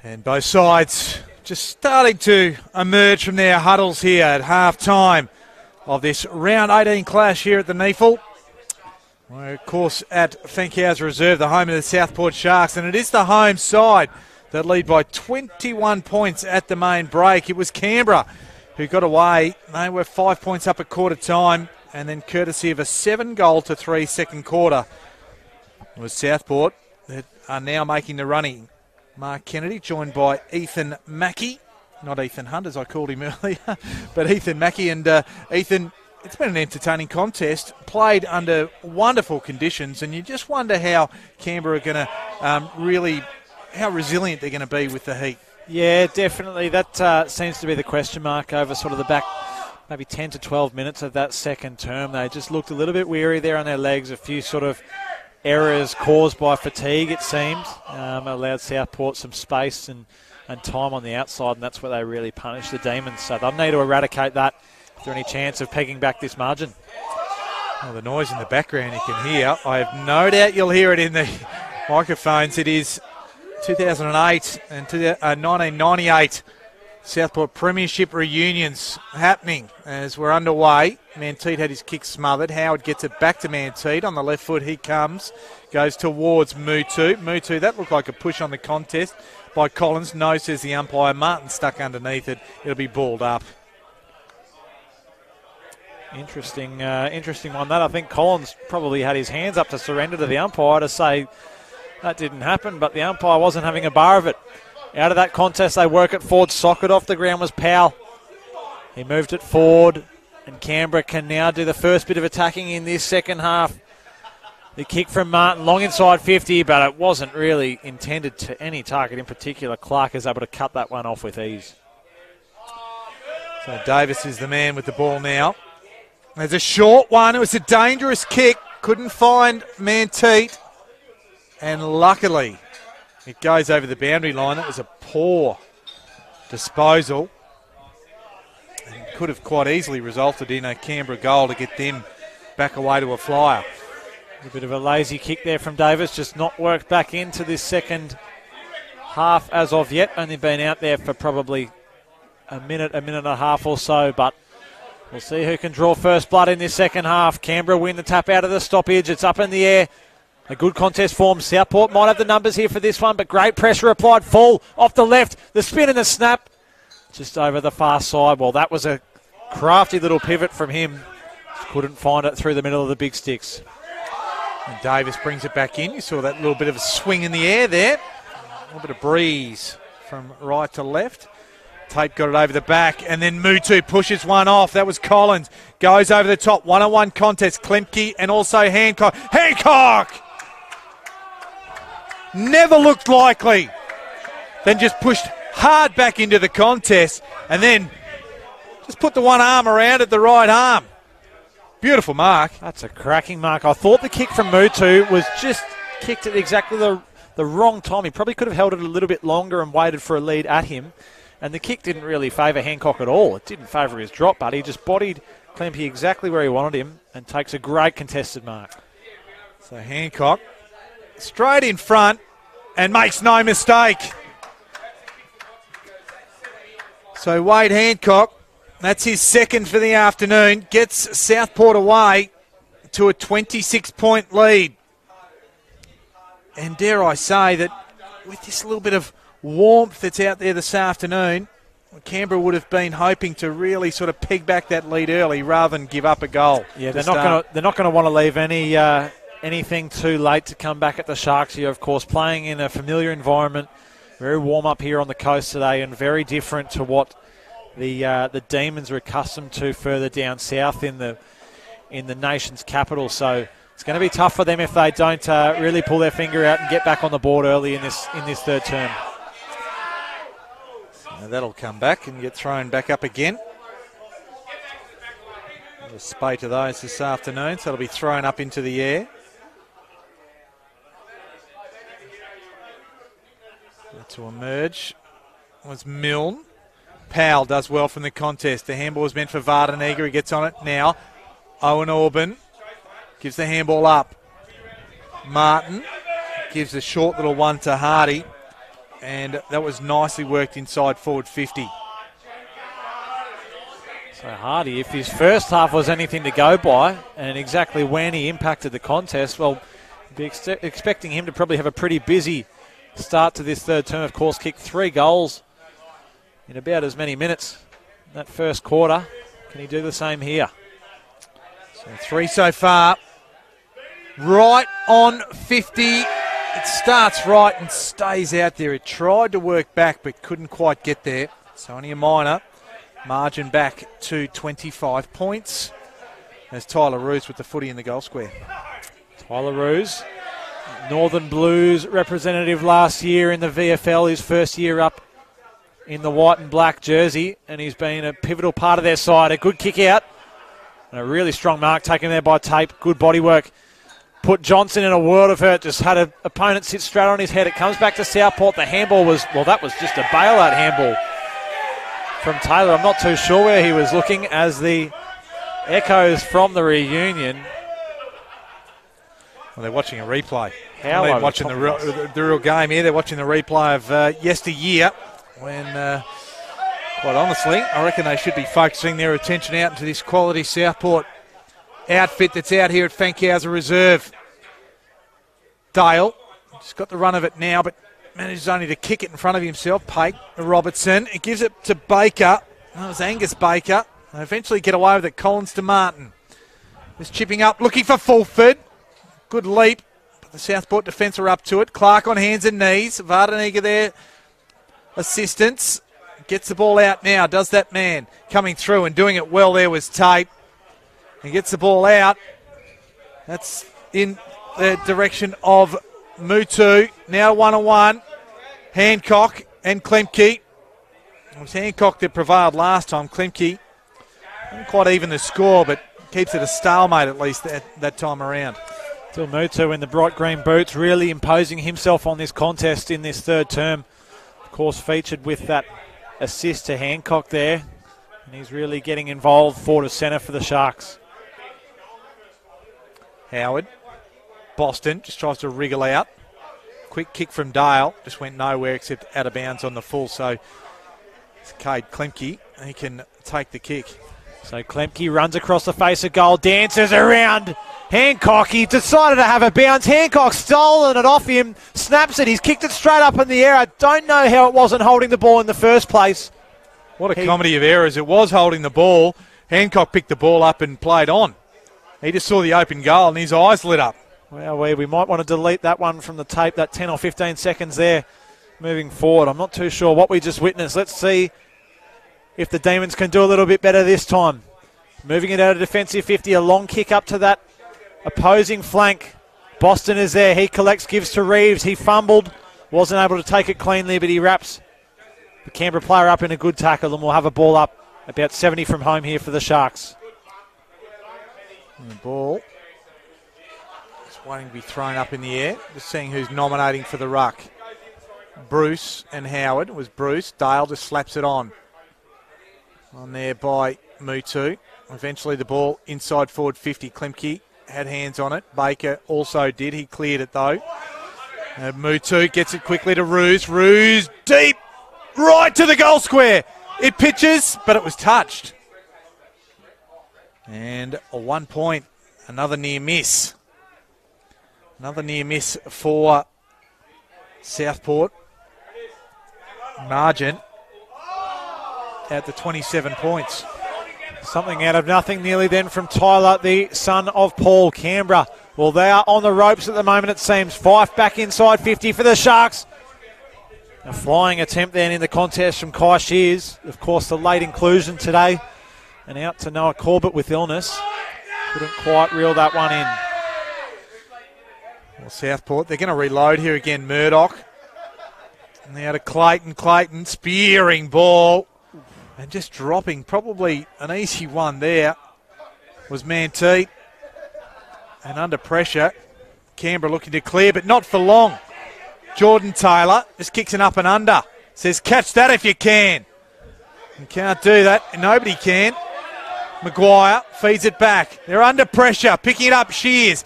And both sides just starting to emerge from their huddles here at half-time of this round 18 clash here at the Neefel. We're, of course, at Finkhauser Reserve, the home of the Southport Sharks, and it is the home side that lead by 21 points at the main break. It was Canberra who got away. They were 5 points up at quarter time, and then courtesy of a 7-3 second quarter, it was Southport that are now making the running. Mark Kennedy joined by Ethan Mackey, not Ethan Hunt as I called him earlier, but Ethan Mackey. And Ethan, it's been an entertaining contest, played under wonderful conditions, and you just wonder how Canberra are going to really, how resilient they're going to be with the heat. Yeah, definitely. That seems to be the question mark over sort of the back maybe 10 to 12 minutes of that second term. They just looked a little bit weary there on their legs, a few sort of errors caused by fatigue, it seemed. Allowed Southport some space and time on the outside, and that's where they really punished the Demons. So they'll need to eradicate that. Is there any chance of pegging back this margin? Well, the noise in the background you can hear, I have no doubt you'll hear it in the microphones. It is 2008 and 1998 Southport Premiership reunions happening as we're underway. Manteet had his kick smothered. Howard gets it back to Manteet. On the left foot he comes, goes towards Mutu. Mutu, that looked like a push on the contest by Collins. No, says the umpire. Martin stuck underneath it. It'll be balled up. Interesting one. That I think Collins probably had his hands up to surrender to the umpire to say that didn't happen, but the umpire wasn't having a bar of it. Out of that contest, they work it forward. Socket off the ground was Powell. He moved it forward, and Canberra can now do the first bit of attacking in this second half. The kick from Martin, long inside 50, but it wasn't really intended to any target in particular. Clark is able to cut that one off with ease. So Davis is the man with the ball now. There's a short one. It was a dangerous kick. Couldn't find Manteet. And luckily, it goes over the boundary line. It was a poor disposal. And could have quite easily resulted in a Canberra goal to get them back away to a flyer. A bit of a lazy kick there from Davis. Just not worked back into this second half as of yet. Only been out there for probably a minute and a half or so. But we'll see who can draw first blood in this second half. Canberra win the tap out of the stoppage. It's up in the air. A good contest form. Southport might have the numbers here for this one, but great pressure applied. Full off the left. The spin and the snap. Just over the far side. Well, that was a crafty little pivot from him. Just couldn't find it through the middle of the big sticks. And Davis brings it back in. You saw that little bit of a swing in the air there. A little bit of breeze from right to left. Tate got it over the back, and then Mutu pushes one off. That was Collins. Goes over the top. 1-on-1 contest. Klemke and also Hancock. Hancock! Never looked likely. Then just pushed hard back into the contest, and then just put the one arm around it, the right arm. Beautiful mark. That's a cracking mark. I thought the kick from Mutu was just kicked at exactly the wrong time. He probably could have held it a little bit longer and waited for a lead at him. And the kick didn't really favour Hancock at all. It didn't favour his drop, but he just bodied Klemke exactly where he wanted him and takes a great contested mark. So Hancock straight in front and makes no mistake. So Wade Hancock, that's his second for the afternoon, gets Southport away to a 26-point lead. And dare I say that with this little bit of warmth that's out there this afternoon, Canberra would have been hoping to really sort of peg back that lead early rather than give up a goal. Yeah, they're not going to want to leave anything too late to come back at the Sharks here. Of course, playing in a familiar environment, very warm up here on the coast today, and very different to what the Demons are accustomed to further down south in the nation's capital. So it's going to be tough for them if they don't really pull their finger out and get back on the board early in this third term. That'll come back and get thrown back up again. There's a spate of those this afternoon, so it'll be thrown up into the air. To emerge was Milne. Powell does well from the contest. The handball is meant for Vardenegger. He gets on it now. Owen Orban gives the handball up. Martin gives a short little one to Hardy. and that was nicely worked inside forward 50. So Hardy, if his first half was anything to go by, and exactly when he impacted the contest, well, be expecting him to probably have a pretty busy start to this third term. Of course, kicked 3 goals in about as many minutes in that first quarter. Can he do the same here? So 3 so far. Right on 50. It starts right and stays out there. It tried to work back but couldn't quite get there. So only a minor margin back to 25 points. There's Tyler Roos with the footy in the goal square. Tyler Roos, Northern Blues representative last year in the VFL, his first year up in the white and black jersey, and he's been a pivotal part of their side. A good kick out and a really strong mark taken there by Tape. Good body work. Put Johnson in a world of hurt. Just had an opponent sit straight on his head. It comes back to Southport. The handball was, well, that was just a bailout handball from Taylor. I'm not too sure where he was looking as the echoes from the reunion. Well, they're watching a replay. How they're watching the real game here. They're watching the replay of yesteryear when, quite honestly, I reckon they should be focusing their attention out into this quality Southport outfit that's out here at Fankhauser Reserve. Dale just got the run of it now, but manages only to kick it in front of himself. Pate Robertson. It gives it to Baker. That was Angus Baker. They eventually get away with it. Collins to Martin. Just chipping up, looking for Fulford. Good leap. But the Southport defence are up to it. Clark on hands and knees. Vardanega there. Assistance. Gets the ball out now. Does that man. Coming through and doing it well there was Tape. He gets the ball out. That's in the direction of Mutu. Now 1-on-1. Hancock and Klemke. It was Hancock that prevailed last time. Klemke didn't quite even the score, but keeps it a stalemate at least that time around. Still Mutu in the bright green boots, really imposing himself on this contest in this third term. Of course, featured with that assist to Hancock there. And he's really getting involved forward of centre for the Sharks. Howard. Boston just tries to wriggle out. Quick kick from Dale. Just went nowhere except out of bounds on the full. So it's Cade Klemke. He can take the kick. So Klemke runs across the face of goal. Dances around Hancock. He decided to have a bounce. Hancock stolen it off him. Snaps it. He's kicked it straight up in the air. I don't know how it wasn't holding the ball in the first place. What a comedy of errors. It was holding the ball. Hancock picked the ball up and played on. He just saw the open goal and his eyes lit up. Well, we might want to delete that one from the tape, that 10 or 15 seconds there moving forward. I'm not too sure what we just witnessed. Let's see if the Demons can do a little bit better this time. Moving it out of defensive 50, a long kick up to that opposing flank. Boston is there. He collects, gives to Reeves. He fumbled, wasn't able to take it cleanly, but he wraps the Canberra player up in a good tackle, and we'll have a ball up about 70 from home here for the Sharks. And the ball just waiting to be thrown up in the air. Just seeing who's nominating for the ruck. Bruce and Howard. It was Bruce. Dale just slaps it on. On there by Mutu. Eventually the ball inside forward 50. Klemke had hands on it. Baker also did. He cleared it though. Mutu gets it quickly to Roos. Roos deep. Right to the goal square. It pitches, but it was touched. And a 1 point. Another near miss. Another near miss for Southport. Margin at the 27 points. Something out of nothing nearly then from Tyler, the son of Paul. Canberra, well, they are on the ropes at the moment, it seems. Fife back inside 50 for the Sharks. A flying attempt then in the contest from Kai Shears. Of course, the late inclusion today. And out to Noah Corbett with illness. Couldn't quite reel that one in. Well, Southport, they're going to reload here again. Murdoch. And now to Clayton. Clayton spearing ball. And just dropping. Probably an easy one there was Manteet. And under pressure. Canberra looking to clear, but not for long. Jordan Taylor just kicks it up and under. Says, catch that if you can. You can't do that. Nobody can. Maguire feeds it back. They're under pressure. Picking it up, Shears.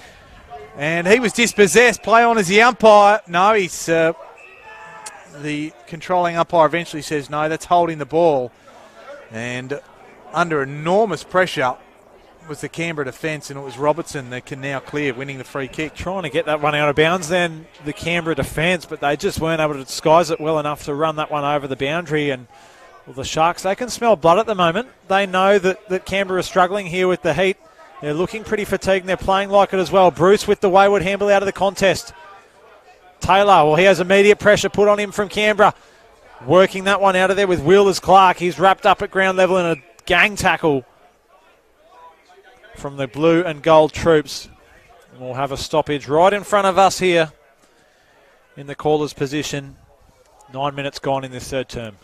And he was dispossessed. Play on as the umpire. No, he's the controlling umpire eventually says, no, that's holding the ball. And under enormous pressure was the Canberra defence, and it was Robertson that can now clear, winning the free kick. Trying to get that one out of bounds then, the Canberra defence, but they just weren't able to disguise it well enough to run that one over the boundary. And well, the Sharks, they can smell blood at the moment. They know that Canberra is struggling here with the heat. They're looking pretty fatigued and they're playing like it as well. Bruce with the wayward handball out of the contest. Taylor, well, he has immediate pressure put on him from Canberra. Working that one out of there with Wheelers Clark. He's wrapped up at ground level in a gang tackle from the blue and gold troops. And we'll have a stoppage right in front of us here in the caller's position. 9 minutes gone in this third term.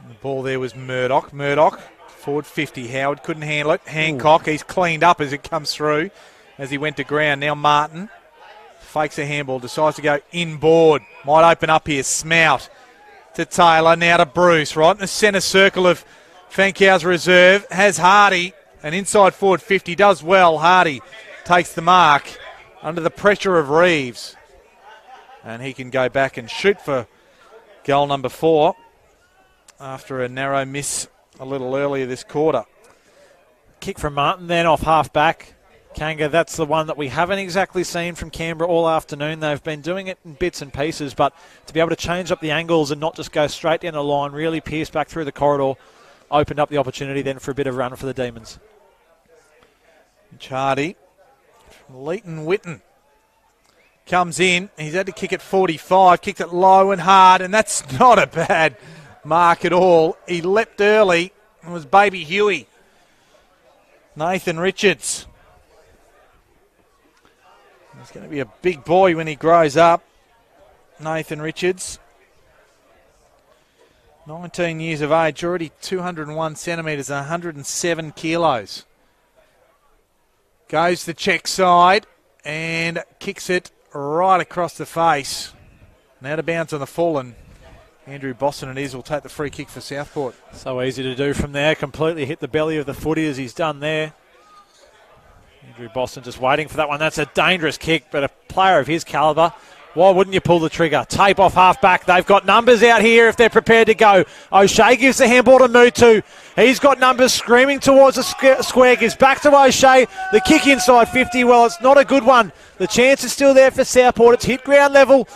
The ball there was Murdoch. Murdoch, forward 50. Howard couldn't handle it. Hancock, he's cleaned up as it comes through as he went to ground. Now Martin fakes a handball, decides to go inboard. Might open up here. Smout to Taylor, now to Bruce, right in the centre circle of Fankau's reserve. Has Hardy, an inside forward 50, does well. Hardy takes the mark under the pressure of Reeves. And he can go back and shoot for goal number 4 after a narrow miss a little earlier this quarter. Kick from Martin then off half-back. Kanga, that's the one that we haven't exactly seen from Canberra all afternoon. They've been doing it in bits and pieces, but to be able to change up the angles and not just go straight down the line, really pierce back through the corridor, opened up the opportunity then for a bit of run for the Demons. Chardy from Leighton Witten comes in. He's had to kick at 45, kicked it low and hard, and that's not a bad mark at all. He leapt early. It was baby Huey. Nathan Richards. He's going to be a big boy when he grows up. Nathan Richards. 19 years of age, already 201 centimetres, 107 kilos. Goes the check side and kicks it right across the face. Now to bounce on the full, and Andrew Boston and Iz will take the free kick for Southport. So easy to do from there. Completely hit the belly of the footy as he's done there. Andrew Boston just waiting for that one. That's a dangerous kick, but a player of his calibre, why wouldn't you pull the trigger? Tape off half-back. They've got numbers out here if they're prepared to go. O'Shea gives the handball to Mutu. He's got numbers screaming towards the square. Gives back to O'Shea. The kick inside 50. Well, it's not a good one. The chance is still there for Southport. It's hit ground level.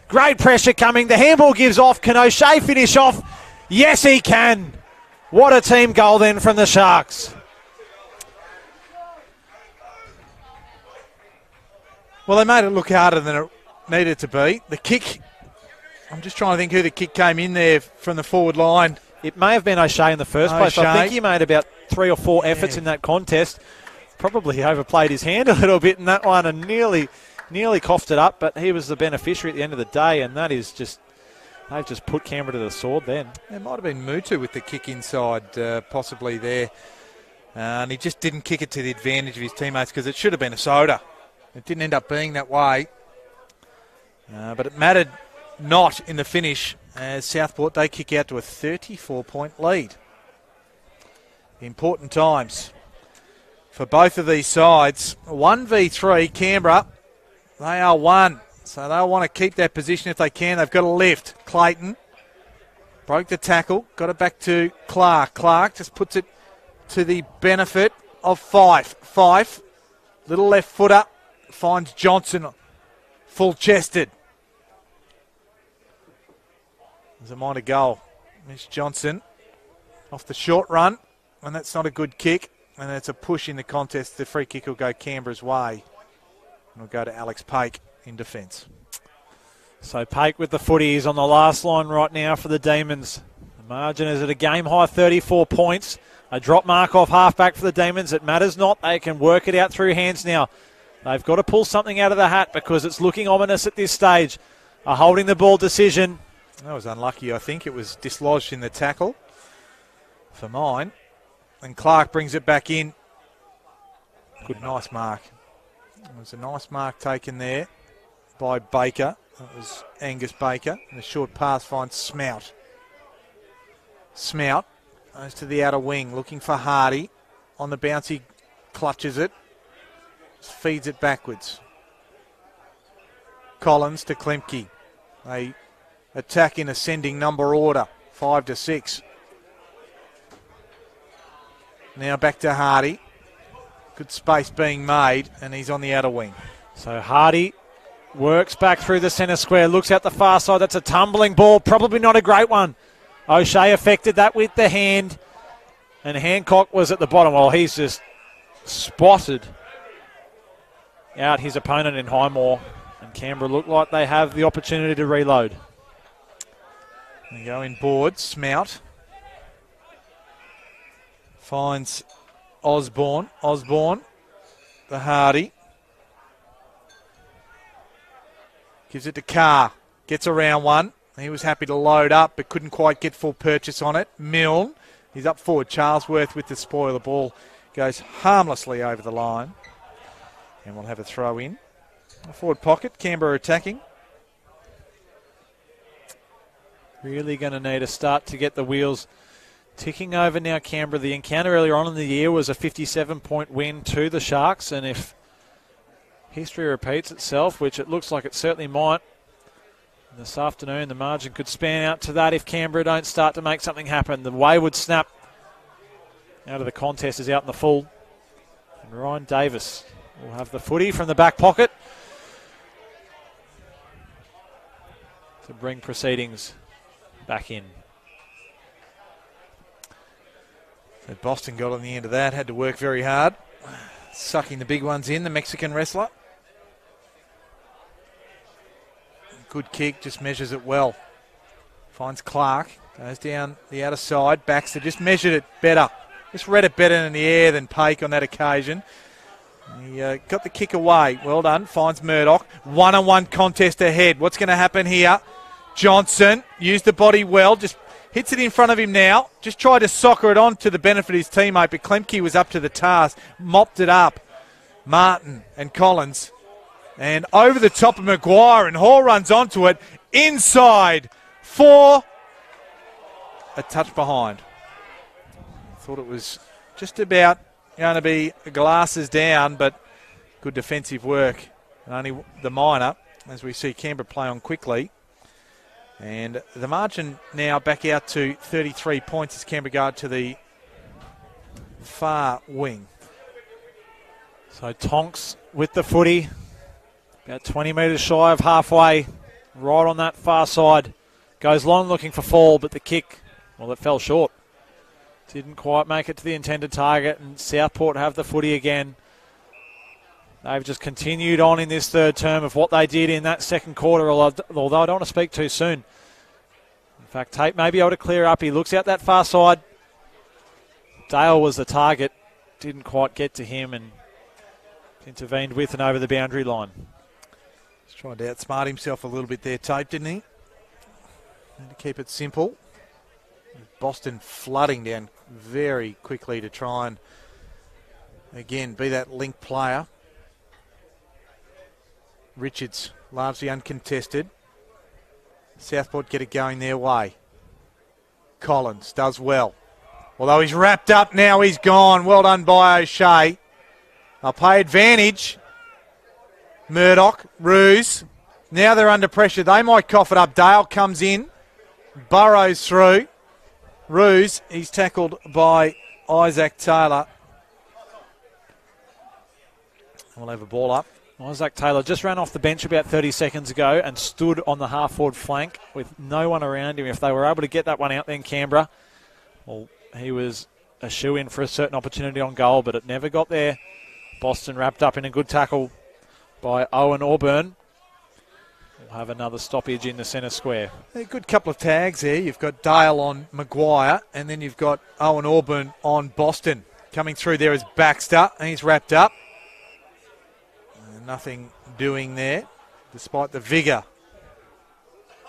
Great pressure coming. The handball gives off. Can O'Shea finish off? Yes, he can. What a team goal then from the Sharks. Well, they made it look harder than it needed to be. The kick, I'm just trying to think who the kick came in there from the forward line. It may have been O'Shea in the first place. O'Shea. I think he made about 3 or 4 efforts in that contest. Probably overplayed his hand a little bit in that one and nearly coughed it up, but he was the beneficiary at the end of the day, and that is just, they've just put Canberra to the sword then. It might have been Mutu with the kick inside, possibly there. And he just didn't kick it to the advantage of his teammates because it should have been a soda. It didn't end up being that way. But it mattered not in the finish as Southport, they kick out to a 34-point lead. Important times for both of these sides. 1v3, Canberra, they are 1. So they'll want to keep that position if they can. They've got to lift. Clayton broke the tackle, got it back to Clark. Clark just puts it to the benefit of Fife. Fife, little left footer, finds Johnson full-chested. There's a minor goal. Miss Johnson off the short run, and that's not a good kick, and it's a push in the contest. The free kick will go Canberra's way, and will go to Alex Pake in defence. So Pake with the footy is on the last line right now for the Demons. The margin is at a game-high 34 points. A drop mark off half-back for the Demons. It matters not. They can work it out through hands now. They've got to pull something out of the hat because it's looking ominous at this stage. A holding the ball decision. That was unlucky, I think. It was dislodged in the tackle for mine. And Clark brings it back in. Good, nice mark. It was a nice mark taken there by Baker. That was Angus Baker. And the short pass finds Smout. Smout goes to the outer wing, looking for Hardy. On the bounce, he clutches it. Feeds it backwards. Collins to Klemke. They attack in ascending number order, 5-6. Now back to Hardy. Good space being made, and he's on the outer wing. So Hardy works back through the centre square, looks out the far side. That's a tumbling ball, probably not a great one. O'Shea affected that with the hand, and Hancock was at the bottom. Well, he's just spotted out his opponent in Highmore, and Canberra look like they have the opportunity to reload. They go in board. Smout finds Osborne. Osborne, the Hardy. Gives it to Carr. Gets around one. He was happy to load up, but couldn't quite get full purchase on it. Milne, he's up forward. Charlesworth with the spoil. The ball goes harmlessly over the line. And we'll have a throw in. A forward pocket. Canberra attacking. Really going to need a start to get the wheels ticking over now, Canberra. The encounter earlier on in the year was a 57-point win to the Sharks, and if history repeats itself, which it looks like it certainly might, this afternoon the margin could span out to that if Canberra don't start to make something happen. The wayward snap out of the contest is out in the full, and Ryan Davis will have the footy from the back pocket to bring proceedings back in. So Boston got on the end of that, had to work very hard. Sucking the big ones in, the Mexican wrestler. Good kick, just measures it well. Finds Clark, goes down the outer side. Baxter just measured it better. Just read it better in the air than Paik on that occasion. He got the kick away. Well done. Finds Murdoch. One-on-one contest ahead. What's going to happen here? Johnson used the body well. Just hits it in front of him now. Just tried to soccer it on to the benefit of his teammate, but Klemke was up to the task. Mopped it up. Martin and Collins. And over the top of Maguire, and Hall runs onto it. Inside for a touch behind. Thought it was just about going to be glasses down, but good defensive work. And only the minor, as we see Canberra play on quickly. And the margin now back out to 33 points as Canberra go to the far wing. So Tonks with the footy, about 20 metres shy of halfway, right on that far side. Goes long looking for fall, but the kick, well, it fell short. Didn't quite make it to the intended target, and Southport have the footy again. They've just continued on in this third term of what they did in that second quarter, although I don't want to speak too soon. In fact, Tate may be able to clear up. He looks out that far side. Dale was the target. Didn't quite get to him and intervened with and over the boundary line. He's trying to outsmart himself a little bit there, Tate, didn't he? And to keep it simple. Boston flooding down very quickly to try and, again, be that link player. Richards, largely uncontested. Southport get it going their way. Collins does well. Although he's wrapped up now, he's gone. Well done by O'Shea. They'll play advantage. Murdoch, Ruse. Now they're under pressure. They might cough it up. Dale comes in. Burrows through. Ruse, he's tackled by Isaac Taylor. We'll have a ball up. Isaac Taylor just ran off the bench about 30 seconds ago and stood on the half-forward flank with no one around him. If they were able to get that one out there in Canberra, well, he was a shoo-in for a certain opportunity on goal, but it never got there. Boston wrapped up in a good tackle by Owen Auburn. We'll have another stoppage in the centre square. A good couple of tags there. You've got Dale on Maguire, and then you've got Owen Auburn on Boston. Coming through there is Baxter, and he's wrapped up. Nothing doing there, despite the vigour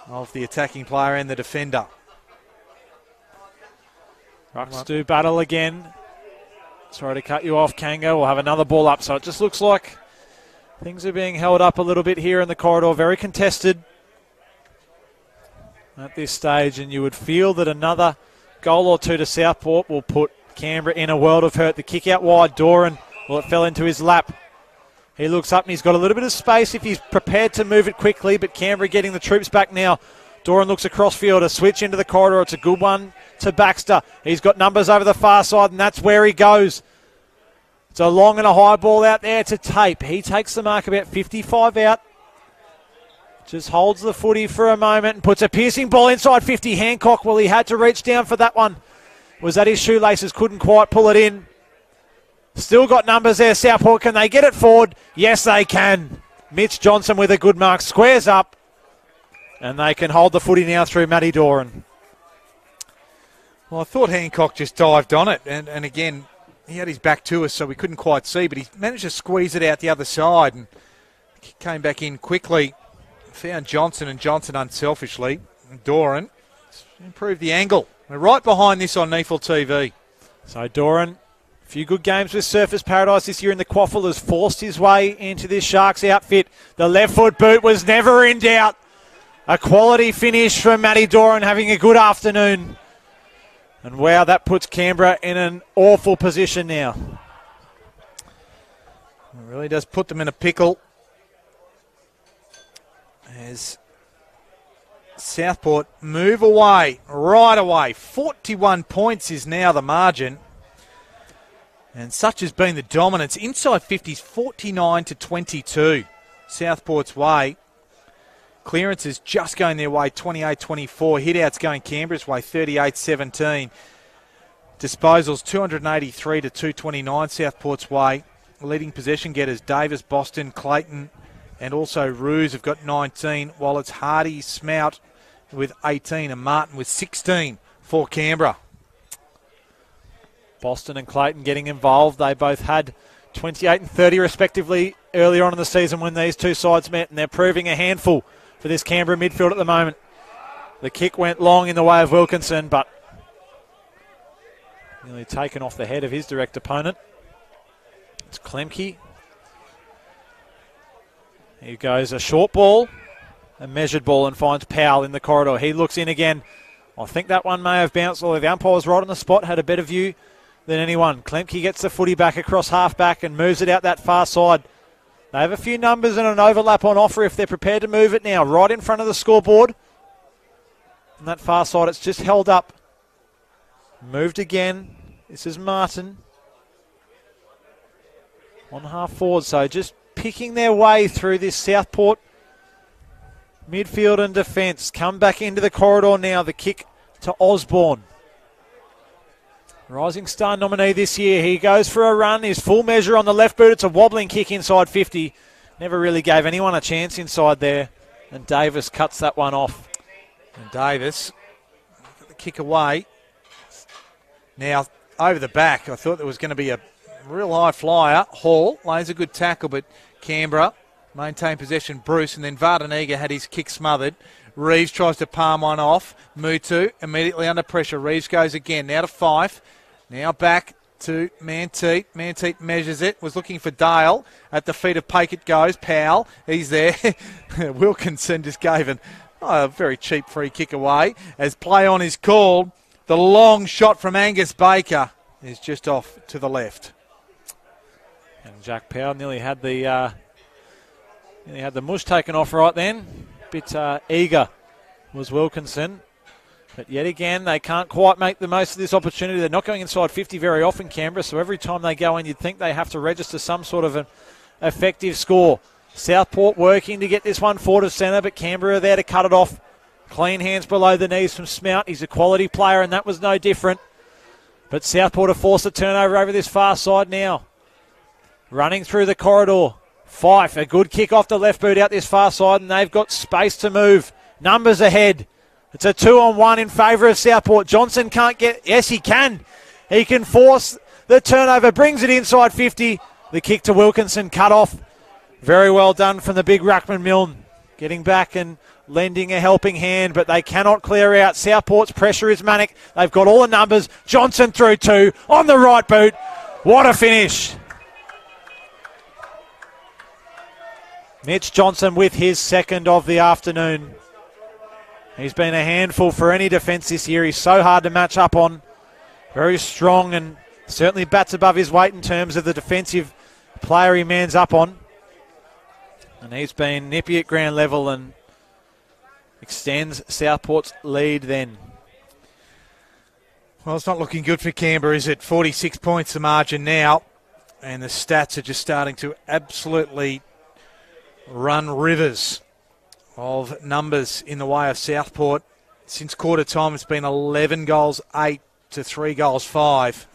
of the attacking player and the defender. Rucks do battle again. Sorry to cut you off, Kango. We'll have another ball up. So it just looks like things are being held up a little bit here in the corridor. Very contested at this stage. And you would feel that another goal or two to Southport will put Canberra in a world of hurt. The kick out wide, Doran. Well, it fell into his lap. He looks up and he's got a little bit of space if he's prepared to move it quickly, but Canberra getting the troops back now Doran looks across field, a switch into the corridor. It's a good one to Baxter. He's got numbers over the far side, and that's where he goes. It's a long and a high ball out there to Tape. He takes the mark about 55 out. Just holds the footy for a moment and puts a piercing ball inside 50. Hancock, well, he had to reach down for that one. Was at his shoelaces, couldn't quite pull it in. Still got numbers there, Southport. Can they get it forward? Yes, they can. Mitch Johnson with a good mark. Squares up. And they can hold the footy now through Matty Doran. Well, I thought Hancock just dived on it. And again, he had his back to us, so we couldn't quite see. But he managed to squeeze it out the other side and came back in quickly. Found Johnson, and Johnson unselfishly. Doran improved the angle. We're right behind this on Neefle TV. So Doran, a few good games with Surfers Paradise this year in the Quaffle, has forced his way into this Sharks outfit. The left foot boot was never in doubt. A quality finish from Matty Doran, having a good afternoon. And wow, that puts Canberra in an awful position now. It really does put them in a pickle. As Southport move away, right away. 41 points is now the margin. And such has been the dominance. Inside 50s, 49 to 22. Southport's way. Clearances just going their way, 28-24. Hit-outs going Canberra's way, 38-17. Disposals, 283 to 229. Southport's way. Leading possession getters, Davis, Boston, Clayton, and also Roos have got 19, while it's Hardy, Smout with 18 and Martin with 16 for Canberra. Boston and Clayton getting involved. They both had 28 and 30 respectively earlier on in the season when these two sides met, and they're proving a handful for this Canberra midfield at the moment. The kick went long in the way of Wilkinson, but nearly taken off the head of his direct opponent. It's Klemke. Here goes a short ball, a measured ball, and finds Powell in the corridor. He looks in again. I think that one may have bounced, although the umpire was right on the spot, had a better view than anyone. Klemke gets the footy back across half-back and moves it out that far side. They have a few numbers and an overlap on offer if they're prepared to move it now, right in front of the scoreboard. On that far side, it's just held up. Moved again. This is Martin. On half forward, so just picking their way through this Southport midfield and defence. Come back into the corridor now. The kick to Osborne. Rising Star nominee this year. He goes for a run. His full measure on the left boot. It's a wobbling kick inside 50. Never really gave anyone a chance inside there. And Davis cuts that one off. And Davis got the kick away. Now over the back. I thought there was going to be a real high flyer. Hall lays a good tackle, but Canberra maintain possession. Bruce, and then Vardanega had his kick smothered. Reeves tries to palm one off. Mutu immediately under pressure. Reeves goes again. Now to Fife. Now back to Manteet. Manteet measures it. Was looking for Dale. At the feet of Pake it goes. Powell. He's there. Wilkinson just gave a very cheap free kick away. As play on is called, the long shot from Angus Baker is just off to the left. And Jack Powell nearly had the mush taken off right then. Bit eager was Wilkinson. But yet again, they can't quite make the most of this opportunity. They're not going inside 50 very often, Canberra, so every time they go in, you'd think they have to register some sort of an effective score. Southport working to get this one forward of centre, but Canberra there to cut it off. Clean hands below the knees from Smout. He's a quality player, and that was no different. But Southport have forced a turnover over this far side now. Running through the corridor. Fife, a good kick off the left boot out this far side, and they've got space to move. Numbers ahead. It's a 2-on-1 in favour of Southport. Johnson can't get... Yes, he can. He can force the turnover. Brings it inside 50. The kick to Wilkinson cut off. Very well done from the big ruckman Milne. Getting back and lending a helping hand, but they cannot clear out. Southport's pressure is manic. They've got all the numbers. Johnson through two. On the right boot. What a finish. Mitch Johnson with his second of the afternoon. He's been a handful for any defence this year. He's so hard to match up on. Very strong and certainly bats above his weight in terms of the defensive player he mans up on. And he's been nippy at ground level and extends Southport's lead then. Well, it's not looking good for Canberra, is it? 46 points the margin now, and the stats are just starting to absolutely run rivers of numbers in the way of Southport. Since quarter time, it's been 11 goals, 8 to 3 goals, 5.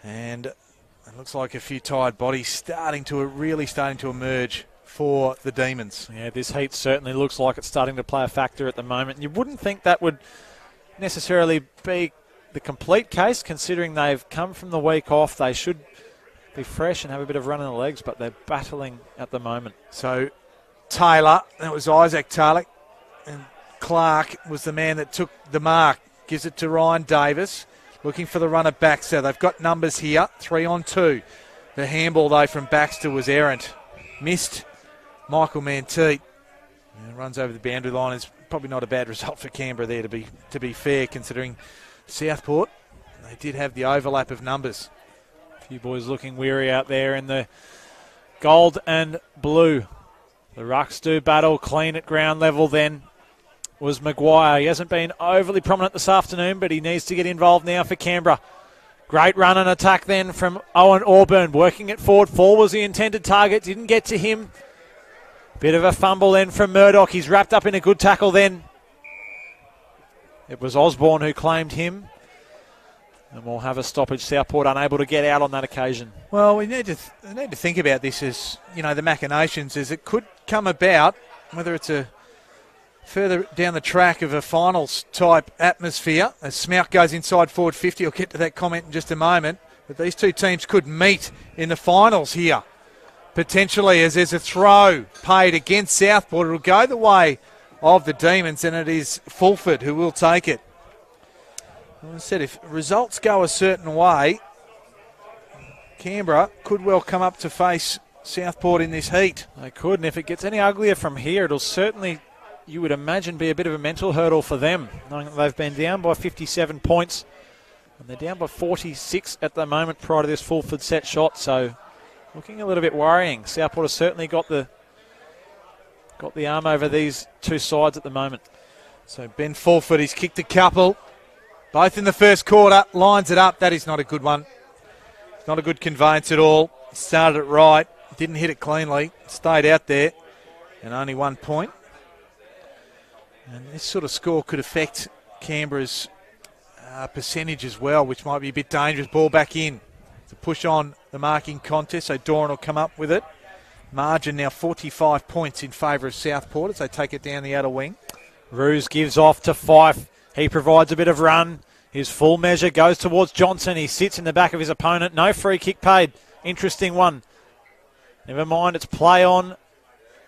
And it looks like a few tired bodies really starting to emerge for the Demons. Yeah, this heat certainly looks like it's starting to play a factor at the moment. You wouldn't think that would necessarily be the complete case, considering they've come from the week off. They should be fresh and have a bit of run in the legs, but they're battling at the moment. So Taylor, that was Isaac Taylor, and Clark was the man that took the mark. Gives it to Ryan Davis, looking for the runner Baxter. They've got numbers here, 3-on-2. The handball, though, from Baxter was errant. Missed Michael Manteet. And runs over the boundary line. Is probably not a bad result for Canberra there, to be fair, considering Southport, they did have the overlap of numbers. A few boys looking weary out there in the gold and blue. The Rucks do battle clean at ground level then. Was Maguire. He hasn't been overly prominent this afternoon, but he needs to get involved now for Canberra. Great run and attack then from Owen Auburn, working it forward. 4 was the intended target, didn't get to him. Bit of a fumble then from Murdoch. He's wrapped up in a good tackle then. It was Osborne who claimed him. And we'll have a stoppage. Southport unable to get out on that occasion. Well, we need to think about this as, the machinations, as it could come about, whether it's a further down the track of a finals type atmosphere, as Smout goes inside forward 50. I'll get to that comment in just a moment. But these two teams could meet in the finals here, potentially, as there's a throw paid against Southport. It'll go the way of the Demons, and it is Fulford who will take it. As I said, if results go a certain way, Canberra could well come up to face Southport in this heat. They could, and if it gets any uglier from here, it'll certainly, you would imagine, be a bit of a mental hurdle for them, knowing that they've been down by 57 points, and they're down by 46 at the moment prior to this Fulford set shot, so looking a little bit worrying. Southport has certainly got the arm over these two sides at the moment. So Ben Fulford, he's kicked a couple, both in the first quarter, lines it up. That is not a good one. It's not a good conveyance at all. Started it right, didn't hit it cleanly, stayed out there, and only 1 point. And this sort of score could affect Canberra's percentage as well, which might be a bit dangerous. Ball back in to push on the marking contest, so Doran will come up with it. Margin now 45 points in favour of Southport as they take it down the outer wing. Roos gives off to Fife. He provides a bit of run. His full measure goes towards Johnson. He sits in the back of his opponent. No free kick paid. Interesting one. Never mind, it's play on,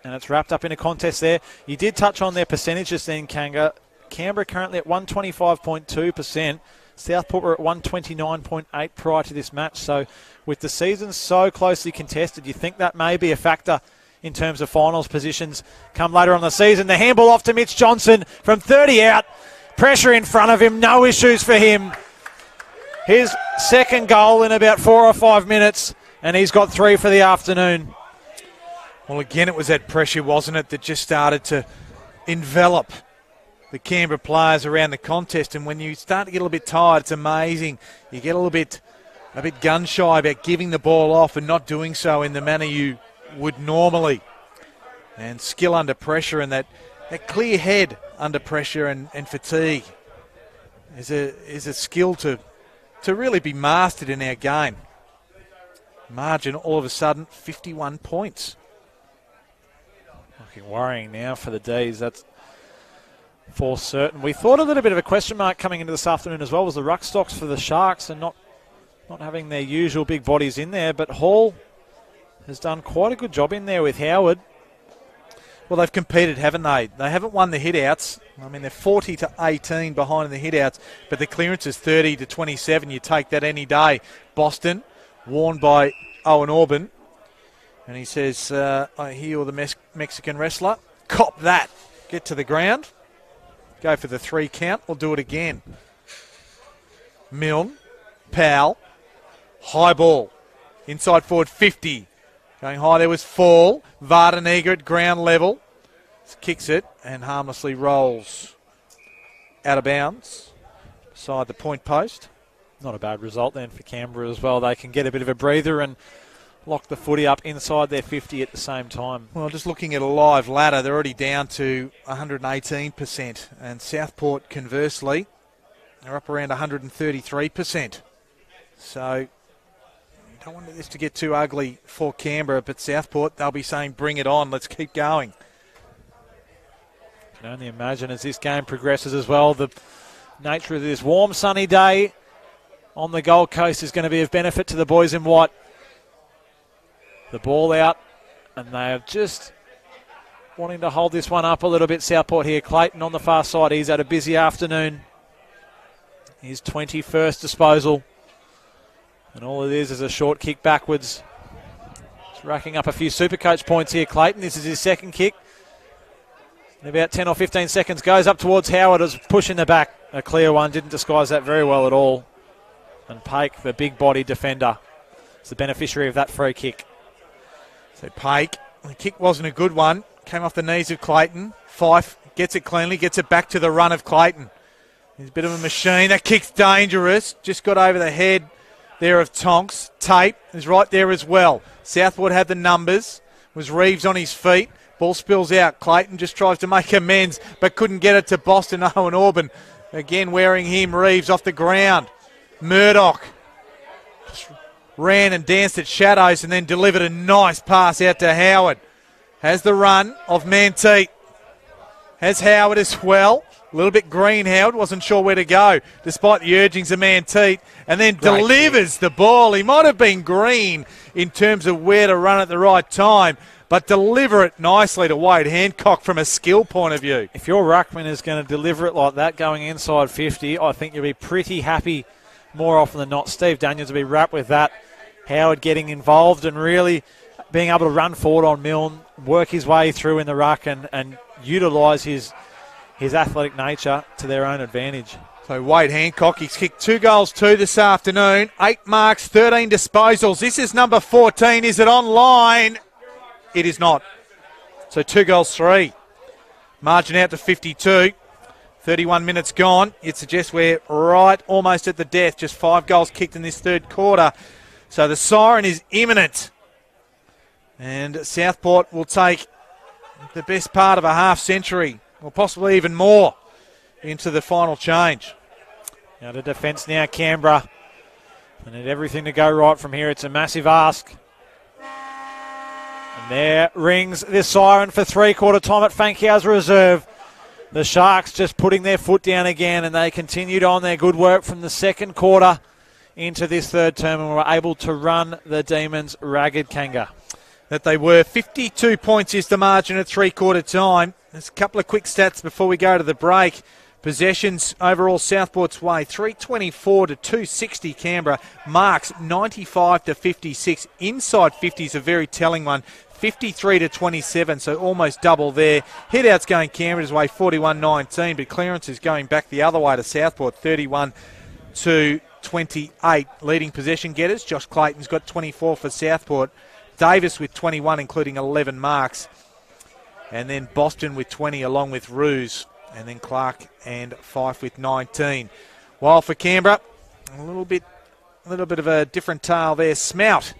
and it's wrapped up in a contest there. You did touch on their percentages then, Kanga. Canberra currently at 125.2%. Southport were at 129.8 prior to this match. So with the season so closely contested, you think that may be a factor in terms of finals positions come later on the season. The handball off to Mitch Johnson from 30 out. Pressure in front of him, no issues for him. His second goal in about 4 or 5 minutes, and he's got 3 for the afternoon. Well, again, it was that pressure, wasn't it, that just started to envelop the Canberra players around the contest. And when you start to get a little bit tired, it's amazing. You get a bit gun-shy about giving the ball off and not doing so in the manner you would normally. And skill under pressure and that clear head under pressure and fatigue is a skill to really be mastered in our game. Margin all of a sudden 51 points. Looking worrying now for the D's. That's for certain. We thought a little bit of a question mark coming into this afternoon as well was the ruck stocks for the Sharks and not having their usual big bodies in there. But Hall has done quite a good job in there with Howard. Well, they've competed, haven't they? They haven't won the hit-outs. I mean, they're 40-18 behind in the hit-outs, but the clearance is 30-27. You take that any day. Boston, warned by Owen Auburn. And he says, I hear you're the Mexican wrestler. Cop that. Get to the ground. Go for the 3 count. We'll do it again. Milne, Powell, high ball. Inside forward 50. Going high, there was Fall. Vardanega at ground level. kicks it and harmlessly rolls out of bounds beside the point post. Not a bad result then for Canberra as well. They can get a bit of a breather and lock the footy up inside their 50 at the same time. Well, just looking at a live ladder, they're already down to 118%. And Southport, conversely, are up around 133%. So, don't want this to get too ugly for Canberra, but Southport, they'll be saying, bring it on, let's keep going. Can only imagine as this game progresses as well, the nature of this warm, sunny day on the Gold Coast is going to be of benefit to the boys in white. The ball out, and they are just wanting to hold this one up a little bit. Southport here. Clayton on the far side. He's had a busy afternoon. His 21st disposal. And all it is a short kick backwards. He's racking up a few Supercoach points here, Clayton. This is his second kick. In about 10 or 15 seconds. Goes up towards Howard as pushing the back. A clear one. Didn't disguise that very well at all. And Pake, the big body defender, is the beneficiary of that free kick. So Pake, the kick wasn't a good one. Came off the knees of Clayton. Fife gets it cleanly, gets it back to the run of Clayton. He's a bit of a machine. That kick's dangerous. Just got over the head there of Tonks. Tate is right there as well. Southport had the numbers. Was Reeves on his feet. Ball spills out. Clayton just tries to make amends, but couldn't get it to Boston. Owen Orban again wearing him. Reeves off the ground. Murdoch ran and danced at shadows and then delivered a nice pass out to Howard. Has the run of Manteet. Has Howard as well. A little bit green, Howard. Wasn't sure where to go despite the urgings of Manteet. And then delivers the ball. He might have been green in terms of where to run at the right time, but deliver it nicely to Wade Hancock from a skill point of view. If your ruckman is going to deliver it like that going inside 50, I think you'll be pretty happy more often than not. Steve Daniels will be wrapped with that. Howard getting involved and really being able to run forward on Milne, work his way through in the ruck and utilise his athletic nature to their own advantage. So Wade Hancock, he's kicked 2 goals, 2 this afternoon, 8 marks, 13 disposals. This is number 14. Is it online? It is not. So 2 goals, 3. Margin out to 52. 31 minutes gone. It suggests we're right almost at the death. Just 5 goals kicked in this third quarter. So the siren is imminent. And Southport will take the best part of a half century, or possibly even more, into the final change. Now to defence now, Canberra. They need everything to go right from here. It's a massive ask. And there rings this siren for three-quarter time at Fankhau's reserve. The Sharks just putting their foot down again, and they continued on their good work from the second quarter into this third term and were able to run the Demons ragged, Kanga. That they were. 52 points is the margin at three-quarter time. There's a couple of quick stats before we go to the break. Possessions overall Southport's way, 324 to 260 Canberra. Marks 95 to 56. Inside 50 is a very telling one. 53 to 27, so almost double there. Hit-outs going Canberra's way, 41-19, but clearance is going back the other way to Southport, 31 to 28. Leading possession getters, Josh Clayton's got 24 for Southport. Davis with 21, including 11 marks. And then Boston with 20, along with Ruse. And then Clark and Fife with 19. While for Canberra, a little bit of a different tale there. Smout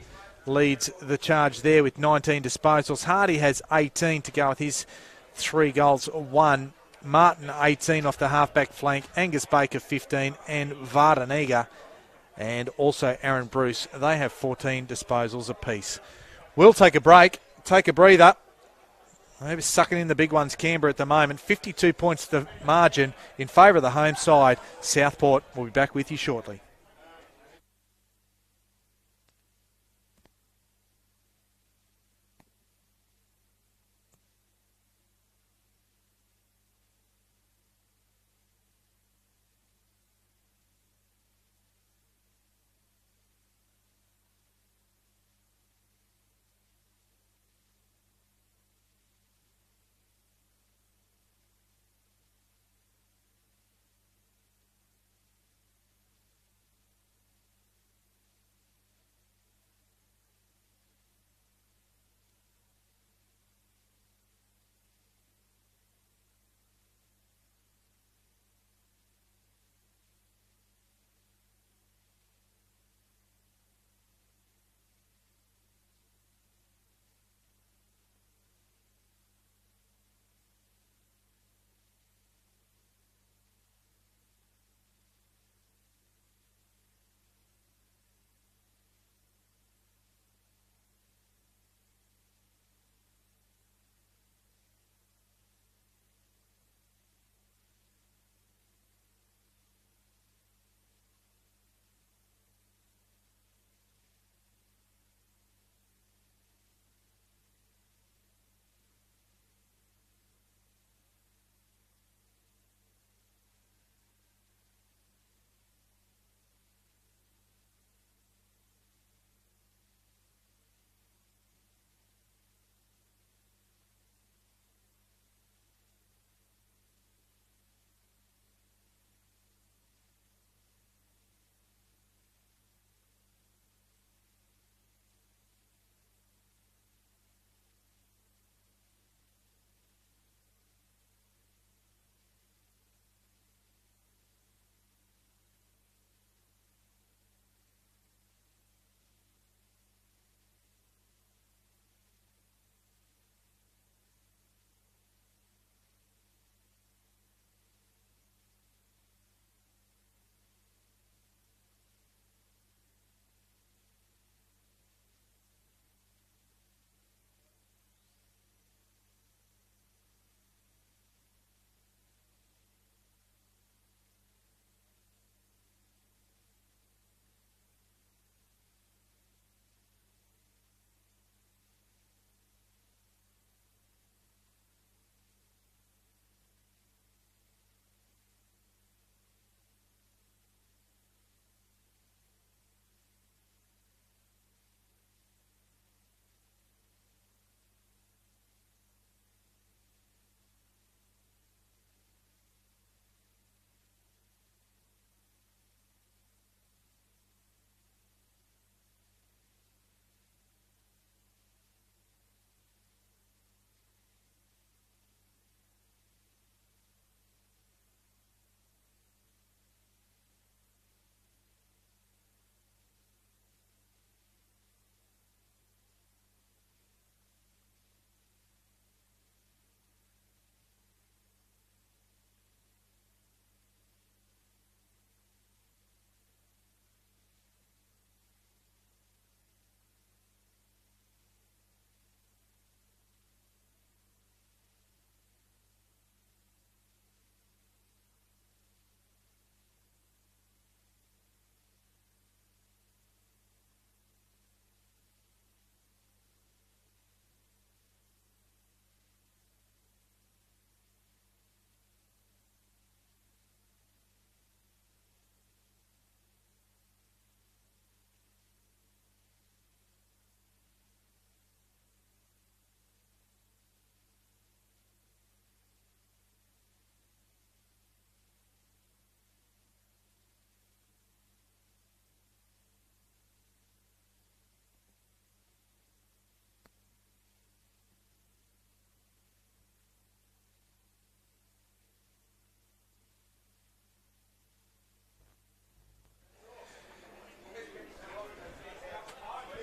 leads the charge there with 19 disposals. Hardy has 18 to go with his 3 goals, 1. Martin 18 off the halfback flank. Angus Baker 15 and Vardanega and also Aaron Bruce. They have 14 disposals apiece. We'll take a break, take a breather. Maybe sucking in the big ones, Canberra at the moment. 52 points the margin in favour of the home side. Southport will be back with you shortly.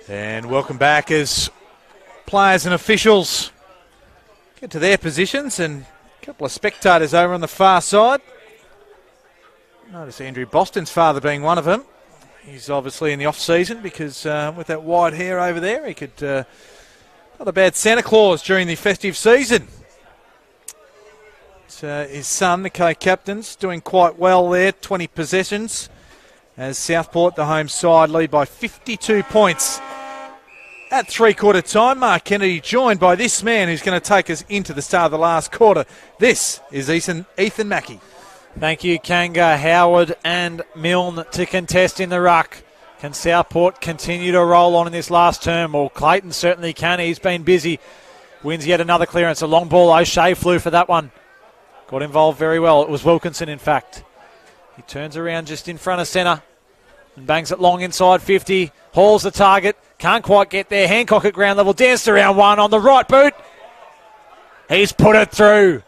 And welcome back as players and officials get to their positions, and a couple of spectators over on the far side. Notice Andrew Boston's father being one of them. He's obviously in the off-season because with that white hair over there, he could not a bad Santa Claus during the festive season. His son, the co-captain's, doing quite well there, 20 possessions, as Southport, the home side, lead by 52 points. At three-quarter time, Mark Kennedy joined by this man who's going to take us into the start of the last quarter. This is Ethan Mackey. Thank you, Kanga, Howard and Milne to contest in the ruck. Can Southport continue to roll on in this last term? Well, Clayton certainly can. He's been busy. Wins yet another clearance. A long ball. O'Shea flew for that one. Got involved very well. It was Wilkinson, in fact. He turns around just in front of centre and bangs it long inside 50. Hauls the target. Can't quite get there. Hancock at ground level. Danced around one on the right boot. He's put it through.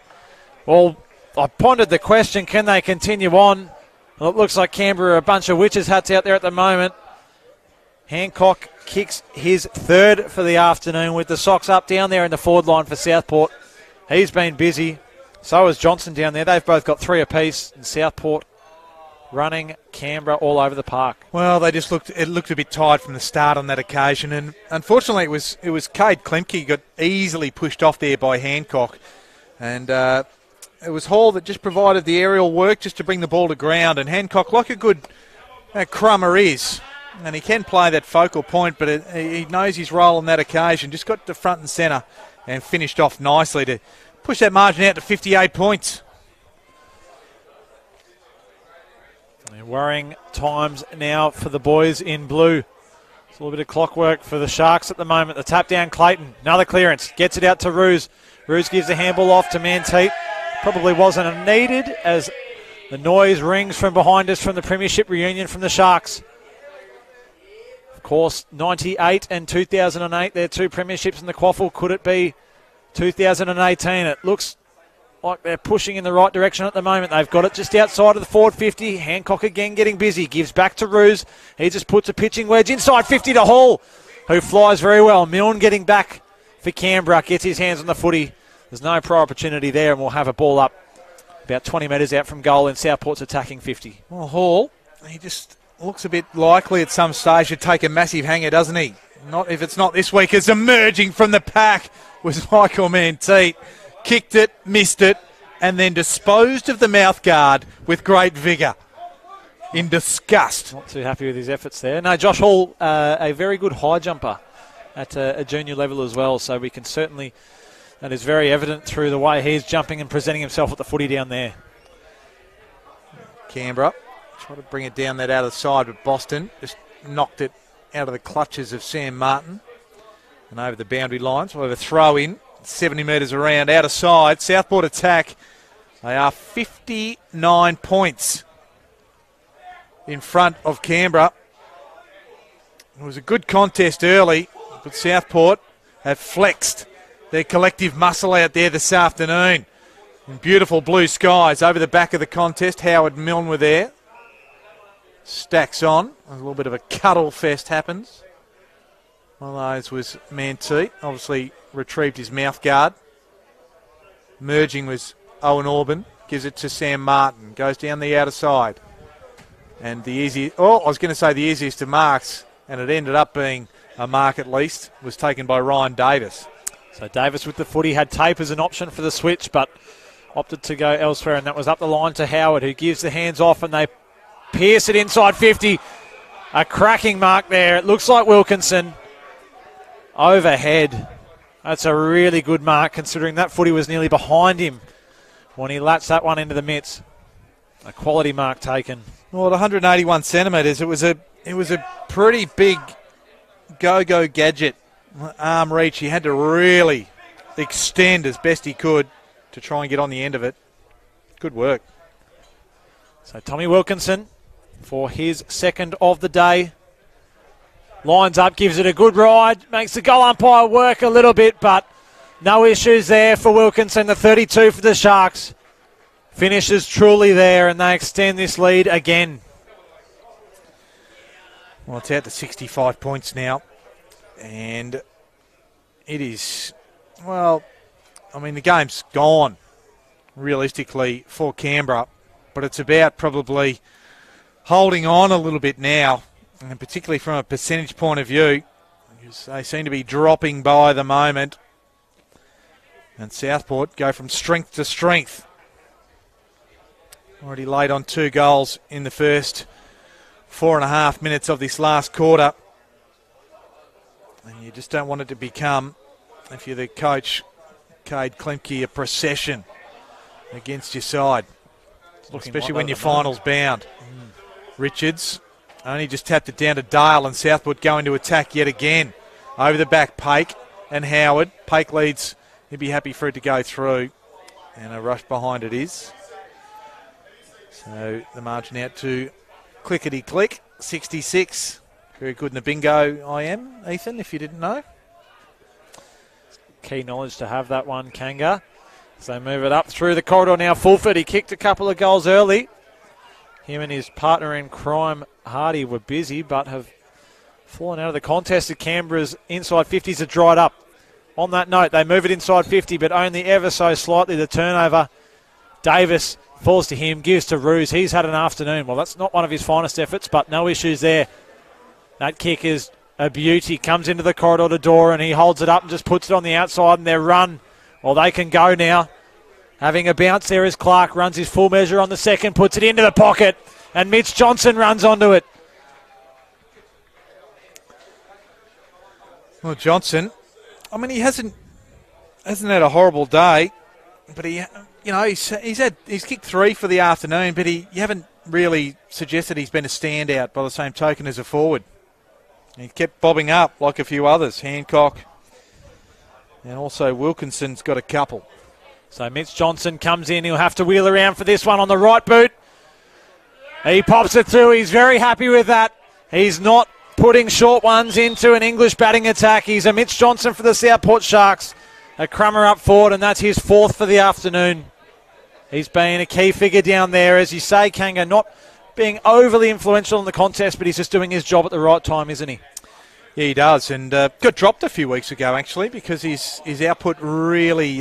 Well, I pondered the question, can they continue on? Well, it looks like Canberra are a bunch of witches' hats out there at the moment. Hancock kicks his third for the afternoon with the socks up down there in the forward line for Southport. He's been busy. So is Johnson down there. They've both got three apiece. And Southport running Canberra all over the park. Well, it looked a bit tired from the start on that occasion, and unfortunately it was Cade Klemke got easily pushed off there by Hancock, and it was Hall that just provided the aerial work just to bring the ball to ground, and Hancock, like a good crummer is, and he can play that focal point, but he knows his role on that occasion, just got to front and centre and finished off nicely to push that margin out to 58 points. Worrying times now for the boys in blue. It's a little bit of clockwork for the Sharks at the moment. The tap down Clayton. Another clearance. Gets it out to Roos. Roos gives the handball off to Manteet. Probably wasn't needed as the noise rings from behind us from the Premiership reunion from the Sharks. Of course, 98 and 2008, they're two Premierships in the quaffle. Could it be 2018? It looks like they're pushing in the right direction at the moment. They've got it just outside of the forward 50. Hancock again getting busy. Gives back to Roos. He just puts a pitching wedge inside 50 to Hall, who flies very well. Milne getting back for Canberra. Gets his hands on the footy. There's no prior opportunity there, and we'll have a ball up about 20 metres out from goal in Southport's attacking 50. Well, Hall, he just looks a bit likely at some stage to take a massive hanger, doesn't he? Not if it's not this week. It's emerging from the pack was Michael Manteet. Kicked it, missed it, and then disposed of the mouth guard with great vigour. In disgust. Not too happy with his efforts there. No, Josh Hall, a very good high jumper at a junior level as well, so we can certainly... That is very evident through the way he's jumping and presenting himself at the footy down there. Canberra try to bring it down that outer side, but Boston just knocked it out of the clutches of Sam Martin and over the boundary lines. We'll have a throw in, 70 metres around, outer side. Southport attack. They are 59 points in front of Canberra. It was a good contest early, but Southport have flexed their collective muscle out there this afternoon. In beautiful blue skies over the back of the contest. Howard and Milne were there. Stacks on. A little bit of a cuddle fest happens. One of those was Manteet. Obviously retrieved his mouth guard. Merging was Owen Orban. Gives it to Sam Martin. Goes down the outer side. And the easiest of marks, and it ended up being a mark at least, was taken by Ryan Davis. So Davis with the footy had tape as an option for the switch, but opted to go elsewhere, and that was up the line to Howard, who gives the hands off, and they pierce it inside 50. A cracking mark there. It looks like Wilkinson overhead. That's a really good mark, considering that footy was nearly behind him when he latched that one into the mitts. A quality mark taken. Well, at 181 centimetres, it was a pretty big go-go gadget. Arm reach, he had to really extend as best he could to try and get on the end of it. Good work. So Tommy Wilkinson for his second of the day. Lines up, gives it a good ride, makes the goal umpire work a little bit, but no issues there for Wilkinson. The 32 for the Sharks finishes truly there, and they extend this lead again. Well, it's out to 65 points now. And it is, well, I mean, the game's gone, realistically, for Canberra. But it's about probably holding on a little bit now, and particularly from a percentage point of view, because they seem to be dropping by the moment. And Southport go from strength to strength. Already laid on 2 goals in the first 4.5 minutes of this last quarter. And you just don't want it to become, if you're the coach, Cade Klemke, a procession against your side. Especially when you're finals bound. Richards only just tapped it down to Dale, and Southport going to attack yet again. Over the back, Pake and Howard. Pake leads. He'd be happy for it to go through. And a rush behind it is. So the margin out to clickety-click, 66. Very good in the bingo I am, Ethan, if you didn't know. Key knowledge to have that one, Kanga. So they move it up through the corridor now. Fulford, he kicked a couple of goals early. Him and his partner in crime, Hardy, were busy but have fallen out of the contest. At Canberra's inside 50s are dried up. On that note, they move it inside 50, but only ever so slightly. The turnover, Davis falls to him, gives to Roos. He's had an afternoon. Well, that's not one of his finest efforts, but no issues there. That kick is a beauty. Comes into the corridor to Dora, and he holds it up and just puts it on the outside, and their run. Well, they can go now. Having a bounce there is Clark. Runs his full measure on the second, puts it into the pocket, and Mitch Johnson runs onto it. Well, Johnson, I mean, he hasn't had a horrible day, but he's kicked 3 for the afternoon, but you haven't really suggested he's been a standout by the same token as a forward. He kept bobbing up like a few others. Hancock and also Wilkinson's got a couple. So Mitch Johnson comes in. He'll have to wheel around for this one on the right boot. He pops it through. He's very happy with that. He's not putting short ones into an English batting attack. He's a Mitch Johnson for the Southport Sharks. A crummer up forward, and that's his 4th for the afternoon. He's been a key figure down there. As you say, Kanga, not being overly influential in the contest, but he's just doing his job at the right time, isn't he? Yeah, he does, and got dropped a few weeks ago, actually, because his output really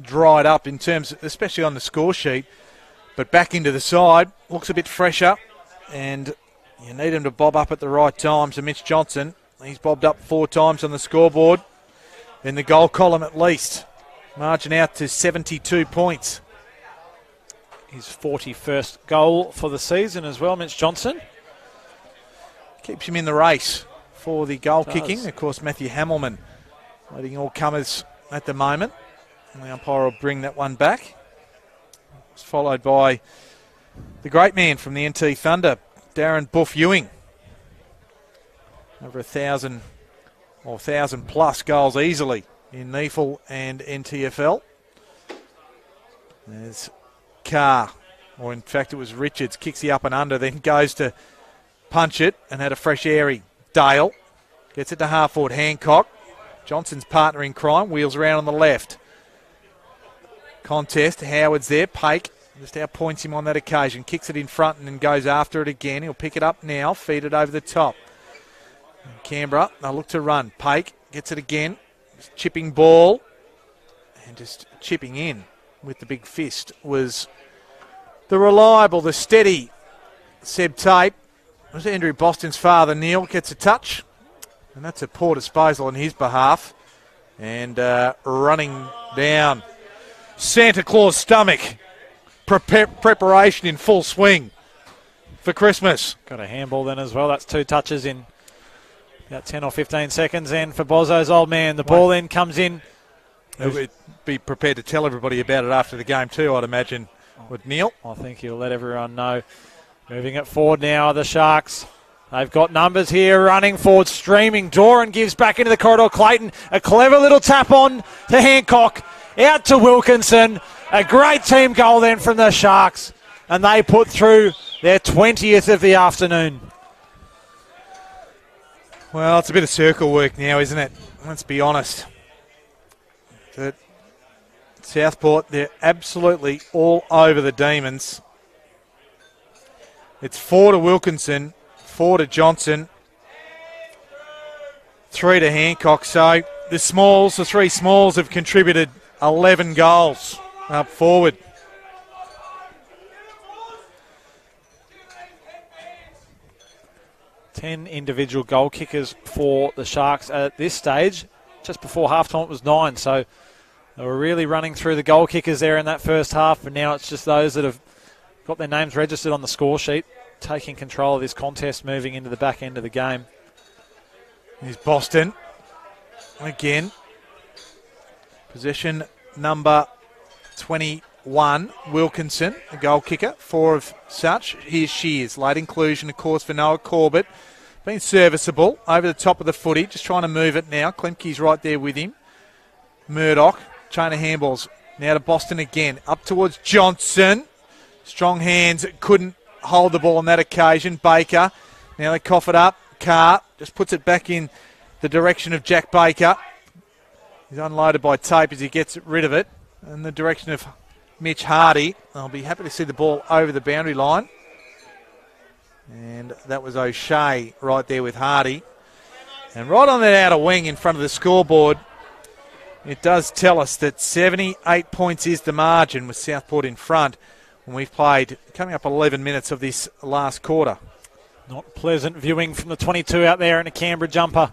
dried up in terms, especially on the score sheet. But back into the side, looks a bit fresher, and you need him to bob up at the right time. So Mitch Johnson, he's bobbed up 4 times on the scoreboard, in the goal column at least. Margin out to 72 points. His 41st goal for the season as well, Mitch Johnson. Keeps him in the race for the goal kicking. Of course, Matthew Hamilman leading all comers at the moment. And the umpire will bring that one back. It's followed by the great man from the NT Thunder, Darren Buff Ewing. Over 1,000 or 1,000 plus goals easily in NEFL and NTFL. There's Carr, or in fact it was Richards, kicks the up and under, then goes to punch it and had a fresh airy. Dale gets it to half forward. Hancock, Johnson's partner in crime, wheels around on the left. Contest, Howard's there, Pake just outpoints him on that occasion, kicks it in front and then goes after it again. He'll pick it up now, feed it over the top. And Canberra, they'll look to run. Pake gets it again, just chipping ball and just chipping in with the big fist was the reliable, the steady Seb Tape. It was Andrew Boston's father, Neil, gets a touch. And that's a poor disposal on his behalf. And running down Santa Claus stomach. Preparation in full swing for Christmas. Got a handball then as well. That's 2 touches in about 10 or 15 seconds in for Bozzo's old man. The ball then comes in. He'll be prepared to tell everybody about it after the game too, I'd imagine, with Neil. I think he'll let everyone know. Moving it forward now are the Sharks. They've got numbers here, running forward, streaming. Doran gives back into the corridor. Clayton, a clever little tap on to Hancock. Out to Wilkinson. A great team goal then from the Sharks. And they put through their 20th of the afternoon. Well, it's a bit of circle work now, isn't it? Let's be honest. That Southport, they're absolutely all over the Demons. It's 4 to Wilkinson, 4 to Johnson, 3 to Hancock. So the three smalls have contributed 11 goals up forward. Ten individual goal kickers for the Sharks at this stage. Just before halftime it was 9, so they were really running through the goal kickers there in that first half, and now it's just those that have got their names registered on the score sheet, taking control of this contest moving into the back end of the game. Here's Boston again. Possession number 21, Wilkinson, a goal kicker, 4 of such. Here's Shears, late inclusion, of course, for Noah Corbett. Been serviceable over the top of the footy, just trying to move it now. Klemke's right there with him. Murdoch, chain of handballs, now to Boston again, up towards Johnson. Strong hands, couldn't hold the ball on that occasion. Baker, now they cough it up. Carr just puts it back in the direction of Jack Baker. He's unloaded by Tape as he gets rid of it. In the direction of Mitch Hardy. I'll be happy to see the ball over the boundary line. And that was O'Shea right there with Hardy. And right on that outer wing in front of the scoreboard, it does tell us that 78 points is the margin with Southport in front when we've played coming up 11 minutes of this last quarter. Not pleasant viewing from the 22 out there in a Canberra jumper.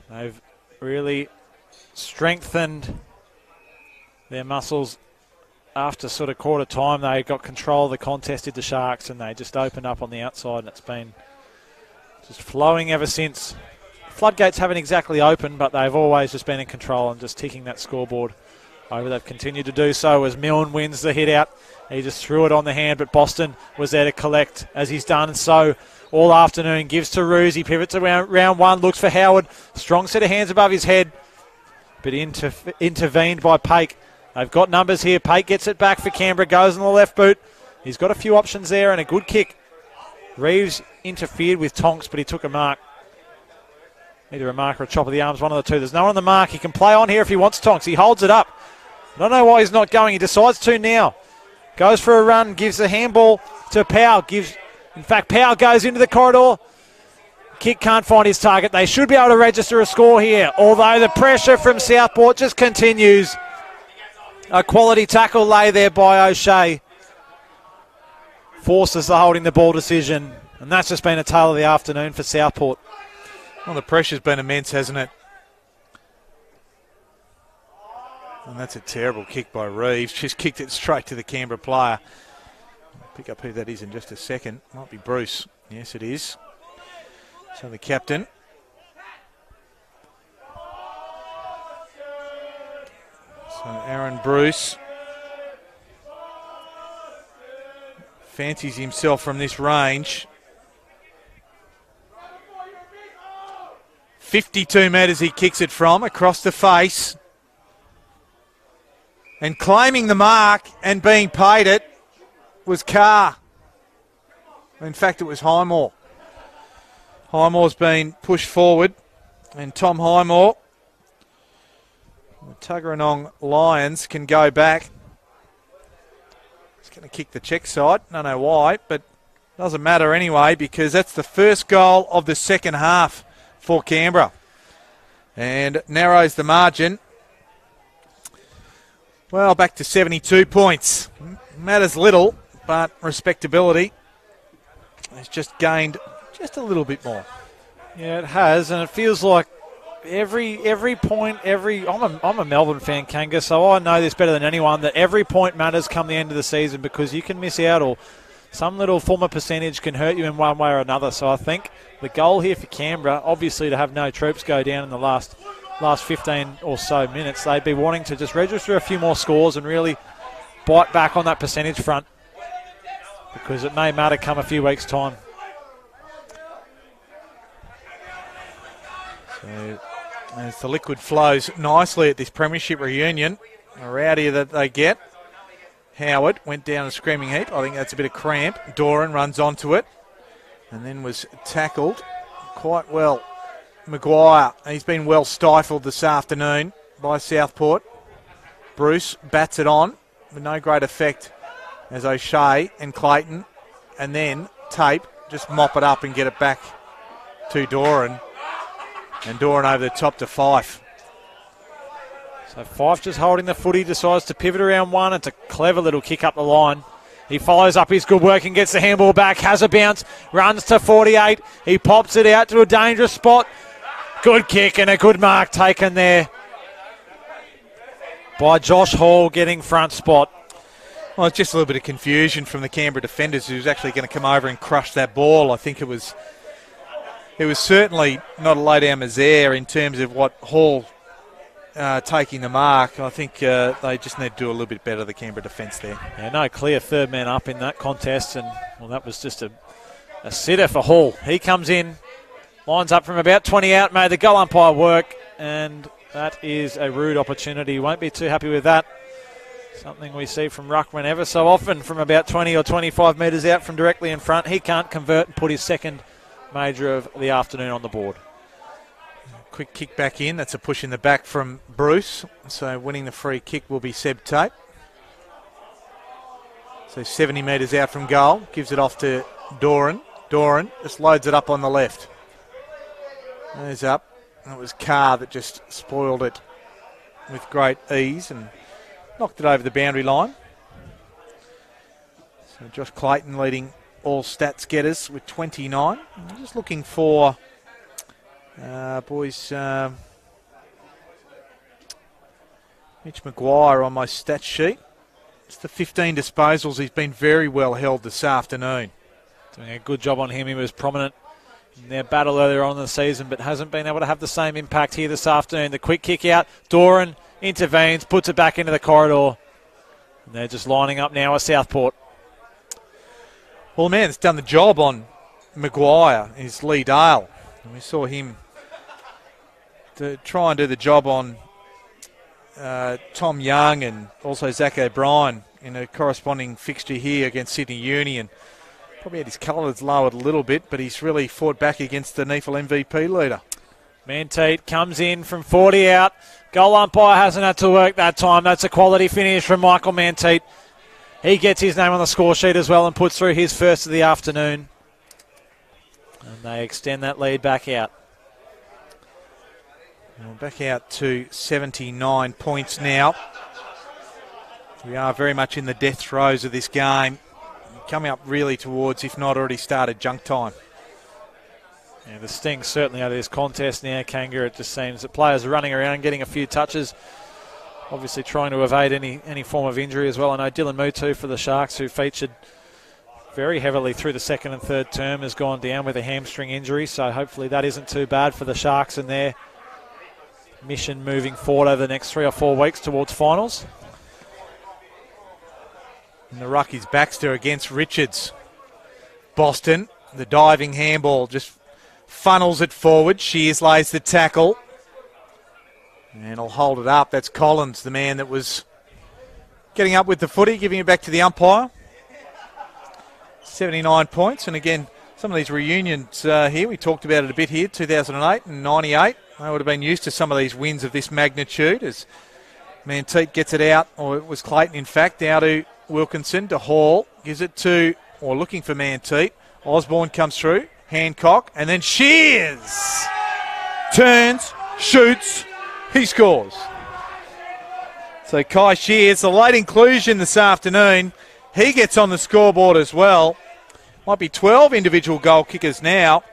They've really strengthened their muscles after sort of quarter time. They got control of the contest, did the Sharks, and they just opened up on the outside, and it's been just flowing ever since. Floodgates haven't exactly opened, but they've always just been in control and just ticking that scoreboard over. They've continued to do so as Milne wins the hit out. He just threw it on the hand, but Boston was there to collect, as he's done so all afternoon. Gives to Roos. He pivots around round one, looks for Howard. Strong set of hands above his head, but intervened by Pake. They've got numbers here. Pate gets it back for Canberra, goes on the left boot. He's got a few options there and a good kick. Reeves interfered with Tonks, but he took a mark. Either a mark or a chop of the arms, one of the two. There's no one on the mark. He can play on here if he wants Tonks. He holds it up. I don't know why he's not going. He decides to now. Goes for a run, gives the handball to Powell. In fact, Powell goes into the corridor. Kick can't find his target. They should be able to register a score here, although the pressure from Southport just continues. A quality tackle lay there by O'Shea. Forces the holding the ball decision. And that's just been a tale of the afternoon for Southport. Well, the pressure's been immense, hasn't it? And that's a terrible kick by Reeves. Just kicked it straight to the Canberra player. I'll pick up who that is in just a second. Might be Bruce. Yes, it is. So the captain. So Aaron Bruce fancies himself from this range. 52 metres he kicks it from, across the face. And claiming the mark and being paid it was Carr. In fact, it was Highmore. Highmore's been pushed forward, and Tom Highmore, the Tuggeranong Lions, can go back. He's going to kick the check side. Don't know why, but doesn't matter anyway, because that's the first goal of the second half for Canberra. And narrows the margin. Well, back to 72 points. Matters little, but respectability has just gained just a little bit more. Yeah, it has, and it feels like every point, I'm a Melbourne fan, Kanga, so I know this better than anyone, that every point matters come the end of the season, because you can miss out or some little form of percentage can hurt you in one way or another. So I think the goal here for Canberra, obviously to have no troops go down in the last 15 or so minutes, they'd be wanting to just register a few more scores and really bite back on that percentage front, because it may matter come a few weeks' time. So as the liquid flows nicely at this premiership reunion, a rowdy that they get. Howard went down a screaming heap. I think that's a bit of cramp. Doran runs onto it and then was tackled quite well. Maguire, he's been well stifled this afternoon by Southport. Bruce bats it on with no great effect as O'Shea and Clayton and then Tape just mop it up and get it back to Doran. And Doran over the top to Fife. So Fife just holding the footy, decides to pivot around one. It's a clever little kick up the line. He follows up his good work and gets the handball back, has a bounce, runs to 48. He pops it out to a dangerous spot. Good kick and a good mark taken there by Josh Hall, getting front spot. Well, it's just a little bit of confusion from the Canberra defenders who's actually going to come over and crush that ball. I think it was certainly not a low-down misere in terms of what Hall taking the mark. I think they just need to do a little bit better, the Canberra defence there. Yeah, no clear third man up in that contest, and well, that was just a sitter for Hall. He comes in, lines up from about 20 out, made the goal umpire work, and that is a rude opportunity. Won't be too happy with that. Something we see from Ruckman ever so often from about 20 or 25 metres out from directly in front. He can't convert and put his second major of the afternoon on the board. Quick kick back in. That's a push in the back from Bruce. So winning the free kick will be Seb Tate. So 70 metres out from goal. Gives it off to Doran. Doran just loads it up on the left. There's up. And it was Carr that just spoiled it with great ease and knocked it over the boundary line. So Josh Clayton leading all stats getters with 29. I'm just looking for boys, Mitch Maguire on my stats sheet. It's the 15 disposals. He's been very well held this afternoon. Doing a good job on him. He was prominent in their battle earlier on in the season, but hasn't been able to have the same impact here this afternoon. The quick kick out. Doran intervenes, puts it back into the corridor. And they're just lining up now at Southport. Well, the man that's done the job on Maguire is Lee Dale. And we saw him to try and do the job on Tom Young and also Zach O'Brien in a corresponding fixture here against Sydney Uni, and probably had his colours lowered a little bit, but he's really fought back against the NEFL MVP leader. Manteet comes in from 40 out. Goal umpire hasn't had to work that time. That's a quality finish from Michael Manteet. He gets his name on the score sheet as well and puts through his first of the afternoon. And they extend that lead back out. Well, back out to 79 points now. We are very much in the death throes of this game. Coming up really towards, if not already started, junk time. Yeah, the sting certainly out of this contest now, Kanga. It just seems that players are running around, getting a few touches, obviously trying to evade any form of injury as well. I know Dylan Mutu for the Sharks, who featured very heavily through the second and third term, has gone down with a hamstring injury, so hopefully that isn't too bad for the Sharks and their mission moving forward over the next 3 or 4 weeks towards finals. And the ruck is Baxter against Richards. Boston, the diving handball, just funnels it forward. Shears lays the tackle. And he'll hold it up. That's Collins, the man that was getting up with the footy, giving it back to the umpire. 79 points. And again, some of these reunions here, we talked about it a bit here, 2008 and 98. They would have been used to some of these wins of this magnitude as Manteet gets it out, or it was Clayton in fact, out to Wilkinson, to Hall, gives it to, or looking for Manteet. Osborne comes through, Hancock, and then Shears turns, shoots, he scores. So Kai Shears, the late inclusion this afternoon, he gets on the scoreboard as well. Might be 12 individual goal kickers now,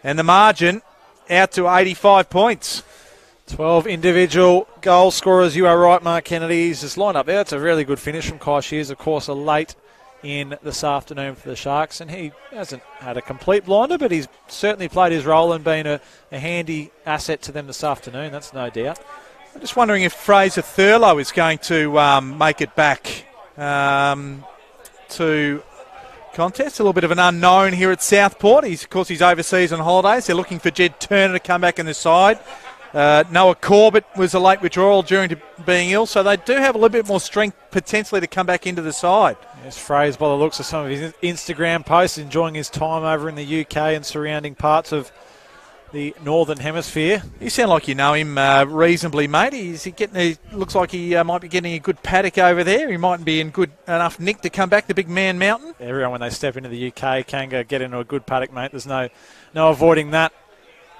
and the margin out to 85 points. 12 individual goal scorers. You are right, Mark Kennedy. He's just lined up there. It's a really good finish from Kai Shears, of course, a late in this afternoon for the Sharks, and he hasn't had a complete blinder, but he's certainly played his role and been a handy asset to them this afternoon, that's no doubt. I'm just wondering if Fraser Thurlow is going to make it back to contest. A little bit of an unknown here at Southport. Of course, he's overseas on holidays. They're looking for Jed Turner to come back in the side. Noah Corbett was a late withdrawal during being ill, so they do have a little bit more strength potentially to come back into the side. Yes, Fraser, by the looks of some of his Instagram posts, enjoying his time over in the UK and surrounding parts of the Northern Hemisphere. You sound like you know him reasonably, mate. He looks like he might be getting a good paddock over there. He mightn't be in good enough nick to come back to Big Man Mountain. Everyone, when they step into the UK, can get into a good paddock, mate. There's no avoiding that.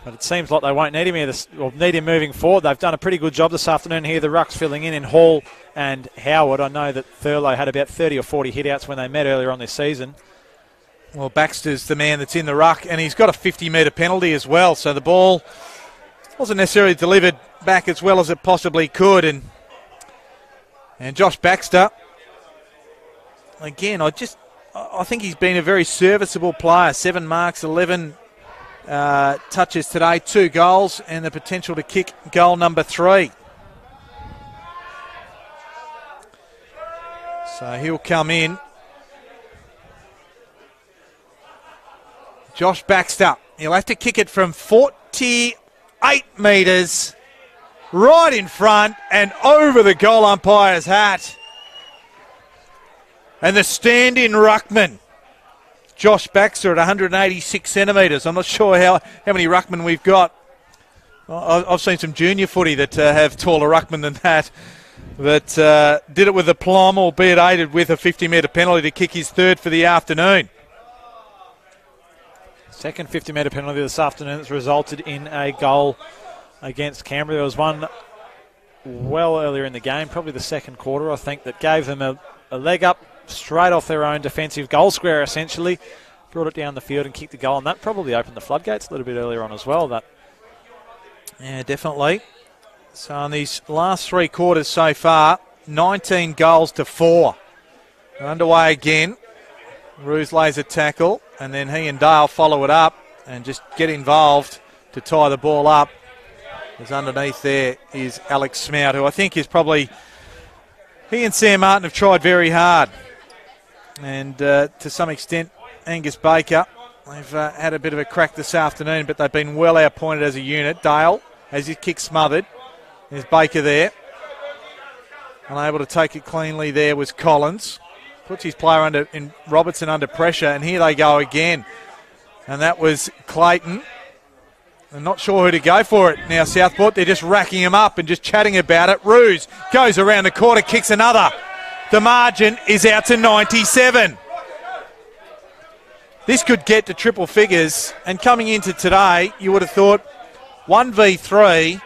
But it seems like they won't need him here, or need him moving forward. They've done a pretty good job this afternoon here. The rucks filling in Hall and Howard. I know that Thurlow had about 30 or 40 hit-outs when they met earlier on this season. Well, Baxter's the man that's in the ruck, and he's got a 50-metre penalty as well, so the ball wasn't necessarily delivered back as well as it possibly could. And Josh Baxter, again, I think he's been a very serviceable player. 7 marks, 11 touches today, 2 goals, and the potential to kick goal number 3. So he'll come in. Josh Baxter, he'll have to kick it from 48 metres, right in front and over the goal umpire's hat. And the stand-in ruckman, Josh Baxter, at 186 centimetres. I'm not sure how many ruckmen we've got. I've seen some junior footy that have taller ruckmen than that. But did it with aplomb, albeit aided with a 50-metre penalty to kick his 3rd for the afternoon. Second 50-metre penalty this afternoon that's resulted in a goal against Canberra. There was one well earlier in the game, probably the second quarter, I think, that gave them a leg up straight off their own defensive goal square, essentially. Brought it down the field and kicked the goal, and that probably opened the floodgates a little bit earlier on as well. Yeah, definitely. So in these last 3 quarters so far, 19 goals to 4. They're underway again. Ruse lays a tackle, and then he and Dale follow it up and just get involved to tie the ball up. As underneath there is Alex Smout, who I think is probably... He and Sam Martin have tried very hard. And to some extent, Angus Baker, they've had a bit of a crack this afternoon, but they've been well outpointed as a unit. Dale has his kick smothered. There's Baker there. Unable to take it cleanly there was Collins. Puts his player in Robertson under pressure, and here they go again. And that was Clayton. I'm not sure who to go for it now, Southport. They're just racking him up and just chatting about it. Ruse goes around the corner, kicks another. The margin is out to 97. This could get to triple figures, and coming into today, you would have thought 1v3,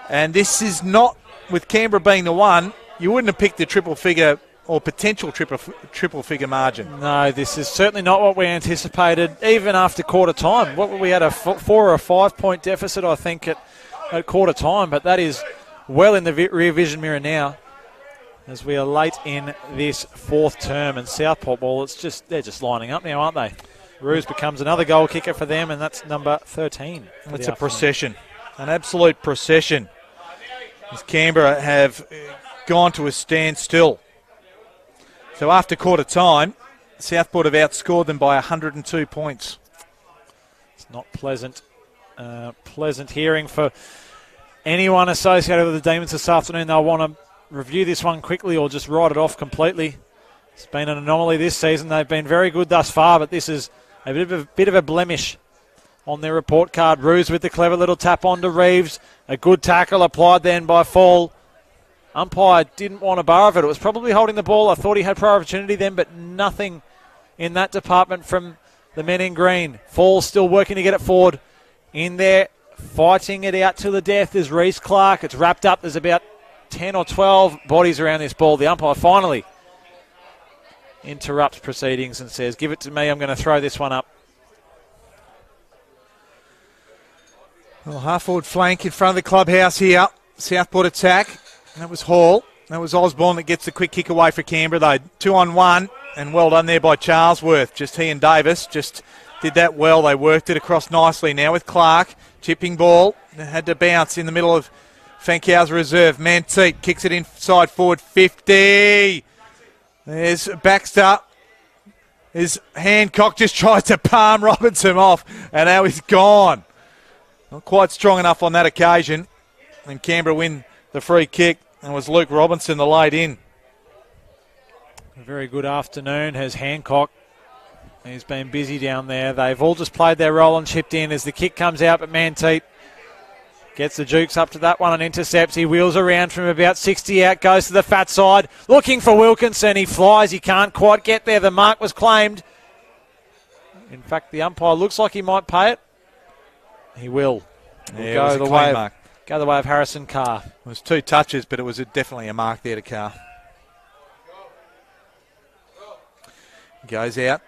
and this is not, with Canberra being the one, you wouldn't have picked the triple figure or potential triple figure margin. No, this is certainly not what we anticipated, even after quarter time. We had a 4 or a 5 point deficit, I think, at quarter time, but that is well in the rear vision mirror now, as we are late in this 4th term. And Southport, well, they're just lining up now, aren't they? Ruse becomes another goal kicker for them, and that's number 13. It's a procession, an absolute procession, as Canberra have gone to a standstill. So after quarter time, Southport have outscored them by 102 points. It's not pleasant hearing for anyone associated with the Demons this afternoon. They'll want to review this one quickly or just write it off completely. It's been an anomaly this season. They've been very good thus far, but this is a bit of a blemish on their report card. Ruse with the clever little tap onto Reeves. A good tackle applied then by Fall. Umpire didn't want a bar of it. It was probably holding the ball. I thought he had prior opportunity then, but nothing in that department from the men in green. Fall still working to get it forward. In there, fighting it out to the death is Reece Clark. It's wrapped up. There's about 10 or 12 bodies around this ball. The umpire finally interrupts proceedings and says, give it to me, I'm going to throw this one up. Well, half-forward flank in front of the clubhouse here. Southport attack. That was Hall. That was Osborne that gets the quick kick away for Canberra, though. 2-on-1, and well done there by Charlesworth. Just he and Davis just did that well. They worked it across nicely now with Clark. Chipping ball. It had to bounce in the middle of Fankau's reserve. Manteet kicks it inside forward 50. There's Baxter. His Hancock just tries to palm Robinson off, and now he's gone. Not quite strong enough on that occasion. And Canberra win the free kick, and it was Luke Robinson the laid in. A very good afternoon has Hancock. He's been busy down there. They've all just played their role and chipped in as the kick comes out, but Manteet gets the Jukes up to that one and intercepts. He wheels around from about 60 out, goes to the fat side, looking for Wilkinson. He flies. He can't quite get there. The mark was claimed. In fact, the umpire looks like he might pay it. He will. Yeah, go the way mark. Go the way of Harrison Carr. It was 2 touches, but it was definitely a mark there to Carr. Goes out.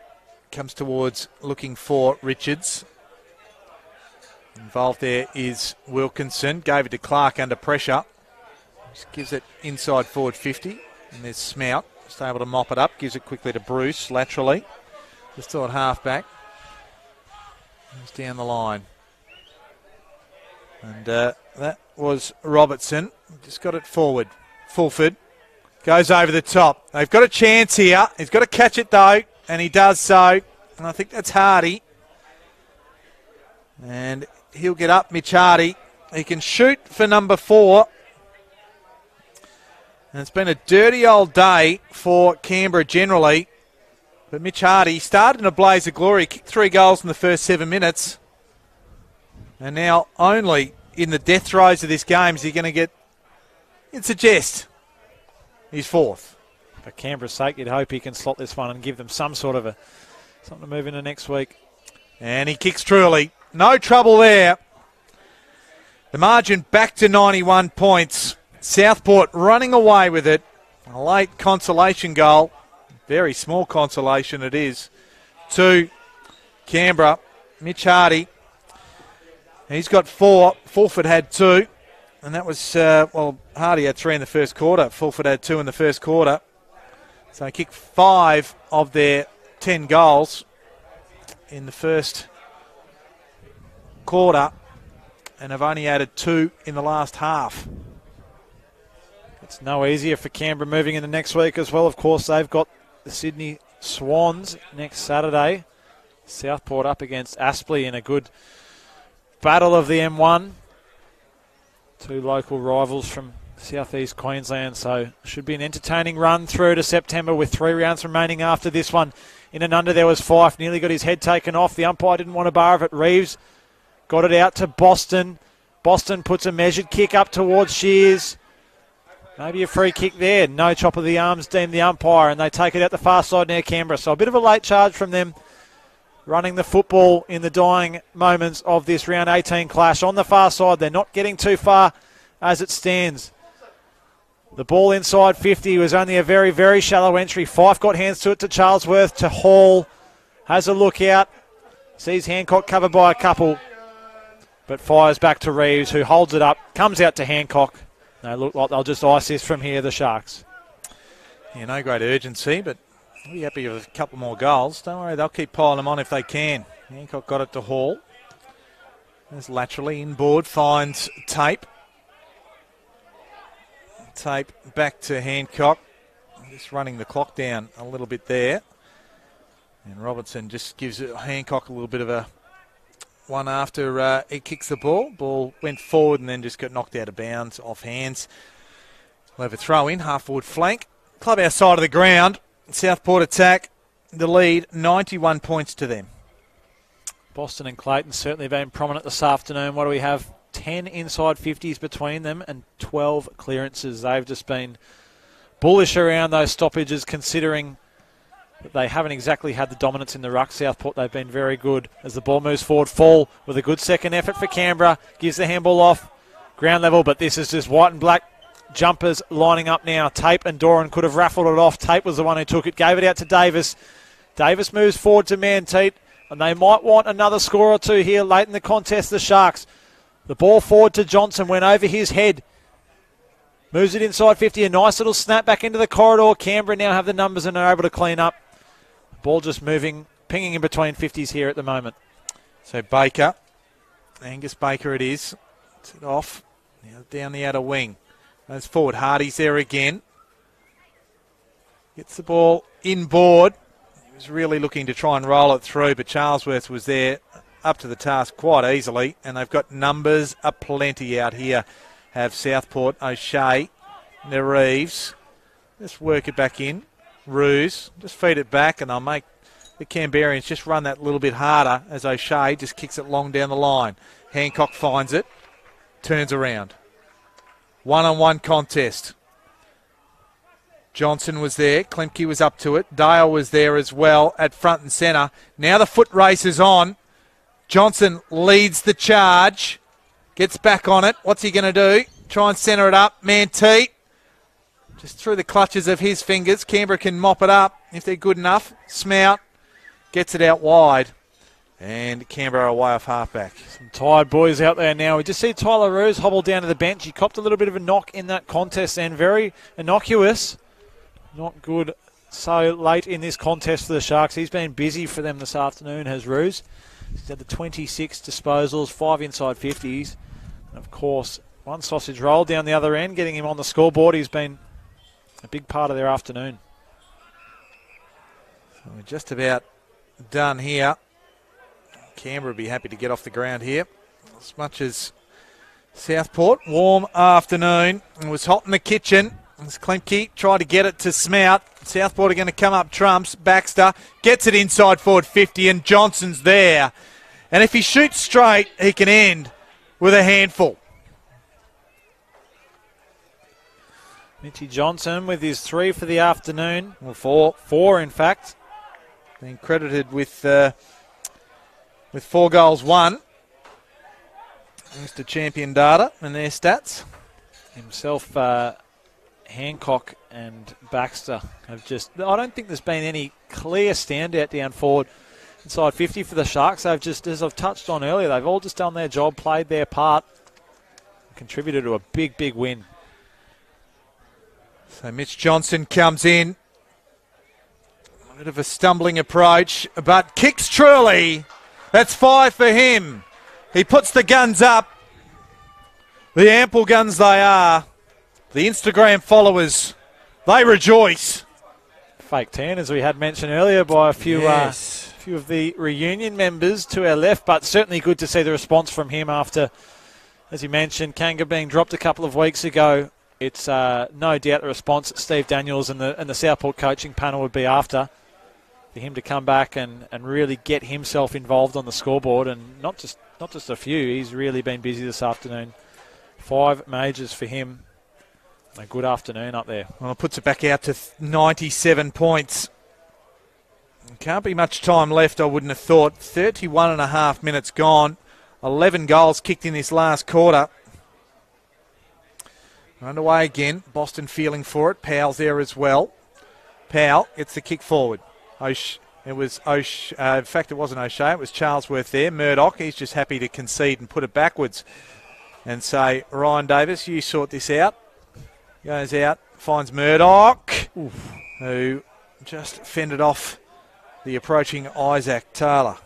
Comes towards looking for Richards. Involved there is Wilkinson. Gave it to Clark under pressure. Just gives it inside forward 50. And there's Smout. Just able to mop it up. Gives it quickly to Bruce laterally. Just still at half-back. He's down the line. And that was Robertson. Just got it forward. Fulford goes over the top. They've got a chance here. He's got to catch it though. And he does so. And I think that's Hardy. And he'll get up, Mitch Hardy. He can shoot for number 4. And it's been a dirty old day for Canberra generally. But Mitch Hardy started in a blaze of glory. Kicked 3 goals in the first 7 minutes. And now only in the death throes of this game is he going to get, you'd suggest, he's 4th. For Canberra's sake, you'd hope he can slot this one and give them some sort of something to move into next week. And he kicks truly. No trouble there. The margin back to 91 points. Southport running away with it. A late consolation goal. Very small consolation it is. To Canberra. Mitch Hardy. He's got 4. Fulford had 2. And that was, Hardy had 3 in the first quarter. Fulford had 2 in the first quarter. So they kicked 5 of their 10 goals in the first quarter and have only added 2 in the last half. It's no easier for Canberra moving into next week as well. Of course, they've got the Sydney Swans next Saturday. Southport up against Aspley in a good battle of the M1. 2 local rivals from southeast Queensland, so should be an entertaining run through to September with 3 rounds remaining after this one. In and under there was Fife, nearly got his head taken off. The umpire didn't want a bar of it. Reeves got it out to Boston. Boston puts a measured kick up towards Shears. Maybe a free kick there. No chop of the arms deemed the umpire, and they take it out the far side near Canberra. So a bit of a late charge from them, running the football in the dying moments of this round 18 clash. On the far side, they're not getting too far as it stands. The ball inside 50 was only a very, very shallow entry. Fife got hands to it to Charlesworth, to Hall. Has a look out. Sees Hancock covered by a couple. But fires back to Reeves, who holds it up. Comes out to Hancock. They look like they'll just ice this from here, the Sharks. Yeah, no great urgency, but I'll be happy with a couple more goals. Don't worry, they'll keep piling them on if they can. Hancock got it to Hall. There's laterally inboard, finds Tape. Tape back to Hancock. Just running the clock down a little bit there. And Robertson just gives Hancock a little bit of a one after he kicks the ball. Ball went forward and then just got knocked out of bounds off hands. We'll have a throw in, half forward flank. Clubhouse side of the ground. Southport attack. The lead, 91 points to them. Boston and Clayton certainly been prominent this afternoon. What do we have? 10 inside 50s between them and 12 clearances. They've just been bullish around those stoppages, considering that they haven't exactly had the dominance in the ruck. Southport, they've been very good as the ball moves forward. Fall with a good second effort for Canberra. Gives the handball off ground level, but this is just white and black jumpers lining up now. Tape and Doran could have raffled it off. Tape was the one who took it, gave it out to Davis. Davis moves forward to Manteet, and they might want another score or two here late in the contest, the Sharks. The ball forward to Johnson, went over his head. Moves it inside 50, a nice little snap back into the corridor. Canberra now have the numbers and are able to clean up. Ball just moving, pinging in between 50s here at the moment. So Baker, Angus Baker it is. It's it off, now down the outer wing. Goes forward, Hardy's there again. Gets the ball inboard. He was really looking to try and roll it through, but Charlesworth was there up to the task quite easily, and they've got numbers aplenty out here. Have Southport, O'Shea, Reeves. Just work it back in. Ruse, just feed it back, and they'll make the Canberrians just run that little bit harder as O'Shea just kicks it long down the line. Hancock finds it, turns around. One-on-one contest. Johnson was there. Klemke was up to it. Dale was there as well at front and centre. Now the foot race is on. Johnson leads the charge. Gets back on it. What's he going to do? Try and centre it up. Mantee. Just through the clutches of his fingers. Canberra can mop it up if they're good enough. Smout gets it out wide. And Canberra away off halfback. Some tired boys out there now. We just see Tyler Roos hobble down to the bench. He copped a little bit of a knock in that contest and very innocuous. Not good so late in this contest for the Sharks. He's been busy for them this afternoon, has Roos. He's had the 26 disposals, 5 inside 50s. And of course, one sausage roll down the other end, getting him on the scoreboard. He's been a big part of their afternoon. So we're just about done here. Canberra would be happy to get off the ground here. As much as Southport, warm afternoon. It was hot in the kitchen. As Klemke tried to get it to Smout. Southport are going to come up trumps. Baxter gets it inside forward 50 and Johnson's there. And if he shoots straight, he can end with a handful. Mitchie Johnson with his 3 for the afternoon. Well, 4. 4, in fact. Being credited with 4 goals, 1. Mr. Champion Data and their stats. Himself, Hancock and Baxter have just... I don't think there's been any clear standout down forward inside 50 for the Sharks. They've just, as I've touched on earlier, they've all just done their job, played their part, contributed to a big, big win. So Mitch Johnson comes in. A bit of a stumbling approach, but kicks truly. That's 5 for him. He puts the guns up. The ample guns they are. The Instagram followers, they rejoice. Fake tan, as we had mentioned earlier, by a few, yes. Few of the reunion members to our left, but certainly good to see the response from him after, as you mentioned, Kanga being dropped a couple of weeks ago. It's no doubt the response that Steve Daniels and the Southport coaching panel would be after, for him to come back and really get himself involved on the scoreboard, and not just a few. He's really been busy this afternoon. 5 majors for him. A good afternoon up there. Well, it puts it back out to 97 points. Can't be much time left, I wouldn't have thought. 31 and a half minutes gone. 11 goals kicked in this last quarter. Underway again. Boston feeling for it. Powell's there as well. Powell gets the kick forward. In fact, it wasn't O'Shea. It was Charlesworth there. Murdoch, he's just happy to concede and put it backwards and say, Ryan Davis, you sort this out. Goes out, finds Murdoch, who just fended off the approaching Isaac Taylor.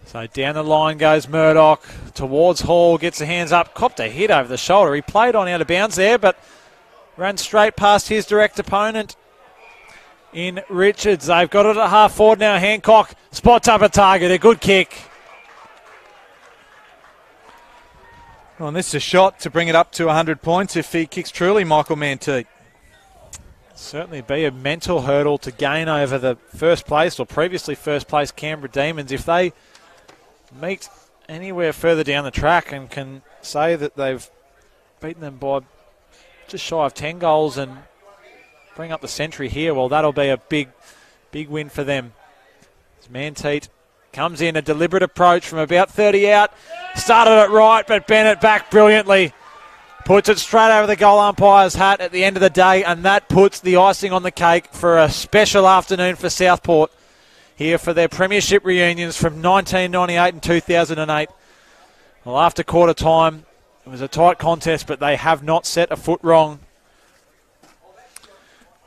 So down the line goes Murdoch towards Hall, gets the hands up, copped a hit over the shoulder. He played on out of bounds there, but ran straight past his direct opponent in Richards. They've got it at half forward now. Hancock spots up a target, a good kick. Well, and this is a shot to bring it up to 100 points if he kicks truly, Michael Mantee. Certainly be a mental hurdle to gain over the first place or previously first place Canberra Demons if they meet anywhere further down the track and can say that they've beaten them by just shy of 10 goals and bring up the century here. Well, that'll be a big, big win for them. As Manteet comes in, a deliberate approach from about 30 out. Started it right, but Bennett back brilliantly. Puts it straight over the goal umpire's hat at the end of the day, and that puts the icing on the cake for a special afternoon for Southport here for their premiership reunions from 1998 and 2008. Well, after quarter time, it was a tight contest, but they have not set a foot wrong.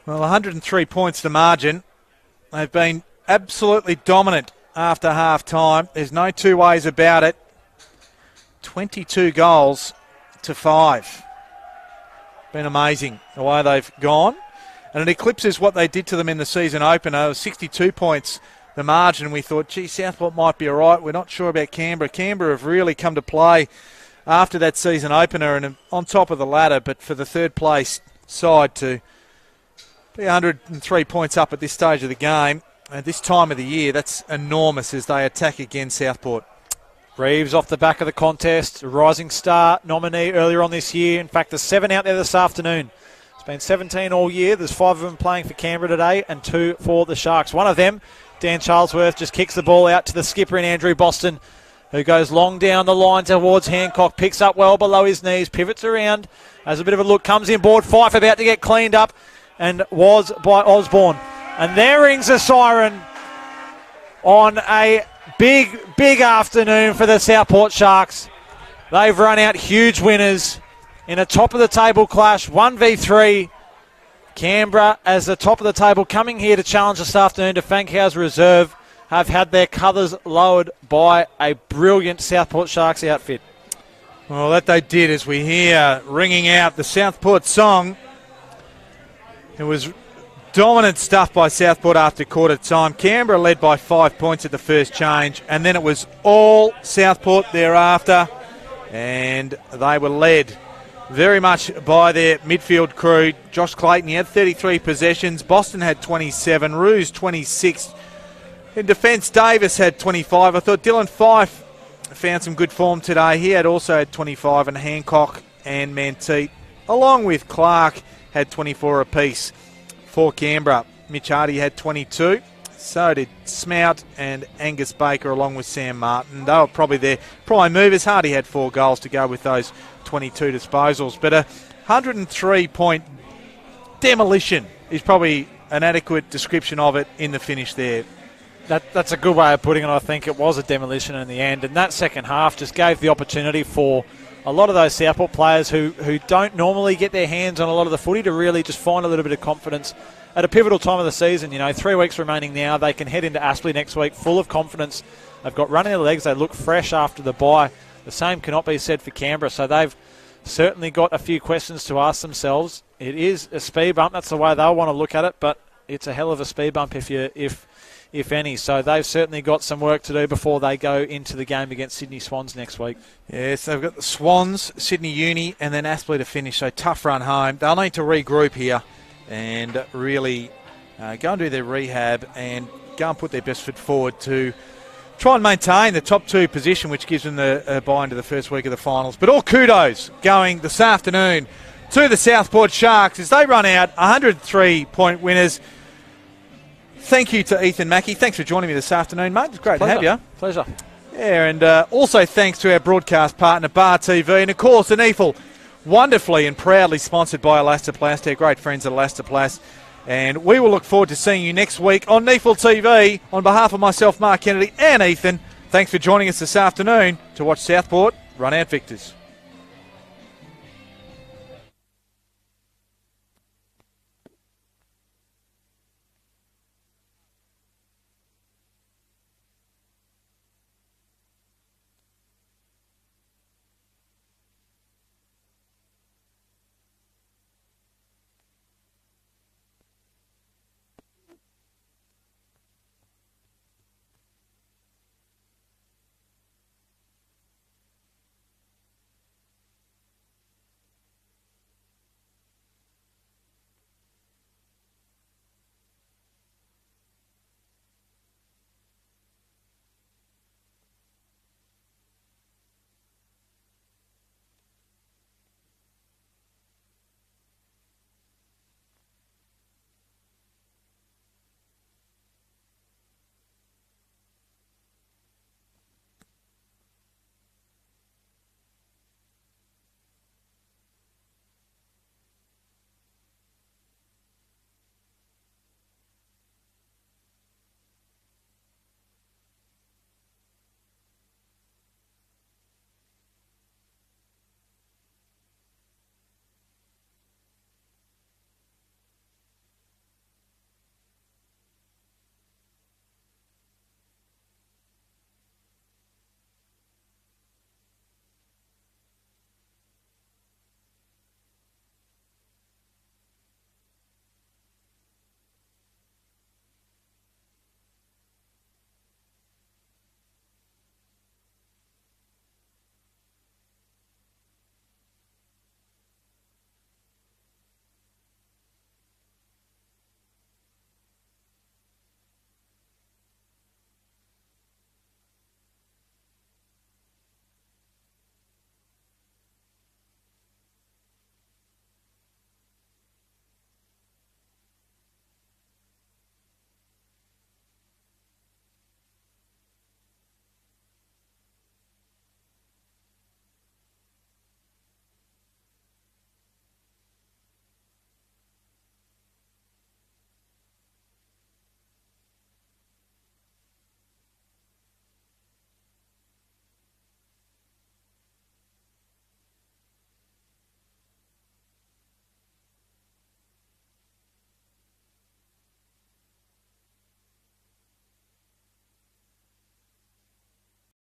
Well, 103 points to margin. They've been absolutely dominant after half time. There's no two ways about it. 22 goals to 5. Been amazing the way they've gone. And it eclipses what they did to them in the season opener. It was 62 points the margin. We thought, gee, Southport might be all right. We're not sure about Canberra. Canberra have really come to play after that season opener and on top of the ladder. But for the third place side to be 103 points up at this stage of the game, at this time of the year, that's enormous as they attack again Southport. Reeves off the back of the contest, rising star nominee earlier on this year. In fact, there's 7 out there this afternoon. It's been 17 all year. There's 5 of them playing for Canberra today and 2 for the Sharks. One of them Dan Charlesworth just kicks the ball out to the skipper in Andrew Boston, who goes long down the line towards Hancock, picks up well below his knees, pivots around, has a bit of a look, comes in board. Fife about to get cleaned up, and was by Osborne. And there rings a siren on a big afternoon for the Southport Sharks. They've run out huge winners in a top-of-the-table clash, 1v3. Canberra, as the top of the table, coming here to challenge this afternoon to Fankhau's reserve, have had their colours lowered by a brilliant Southport Sharks outfit. Well, that they did, as we hear ringing out the Southport song. It was dominant stuff by Southport after quarter time. Canberra led by 5 points at the first change, and then it was all Southport thereafter, and they were led very much by their midfield crew. Josh Clayton, he had 33 possessions. Boston had 27. Roos, 26. In defence, Davis had 25. I thought Dylan Fife found some good form today. He had also had 25, and Hancock and Manteet, along with Clark, had 24 apiece for Canberra. Mitch Hardy had 22. So did Smout and Angus Baker, along with Sam Martin. They were probably their prime movers. Hardy had 4 goals to go with those 22 disposals. But a 103-point demolition is probably an adequate description of it in the finish there. That's a good way of putting it. I think it was a demolition in the end. And that second half just gave the opportunity for a lot of those Southport players who don't normally get their hands on a lot of the footy to really just find a little bit of confidence at a pivotal time of the season. 3 weeks remaining now. They can head into Aspley next week full of confidence. They've got running their legs. They look fresh after the bye. The same cannot be said for Canberra. So they've certainly got a few questions to ask themselves. It is a speed bump. That's the way they'll want to look at it. But it's a hell of a speed bump if any. So they've certainly got some work to do before they go into the game against Sydney Swans next week. Yes, they've got the Swans, Sydney Uni, and then Aspley to finish. So tough run home. They'll need to regroup here and really go and do their rehab and go and put their best foot forward to try and maintain the top 2 position, which gives them the bye into the first week of the finals. But all kudos going this afternoon to the Southport Sharks as they run out 103-point winners. Thank you to Ethan Mackey. Thanks for joining me this afternoon, mate. It's great to have you. Pleasure. Yeah, and also thanks to our broadcast partner, Bar TV. And, of course, the NEFL, wonderfully and proudly sponsored by Elastoplast, our great friends at Elastoplast. And we will look forward to seeing you next week on NEFL TV. On behalf of myself, Mark Kennedy, and Ethan, thanks for joining us this afternoon to watch Southport run out victors.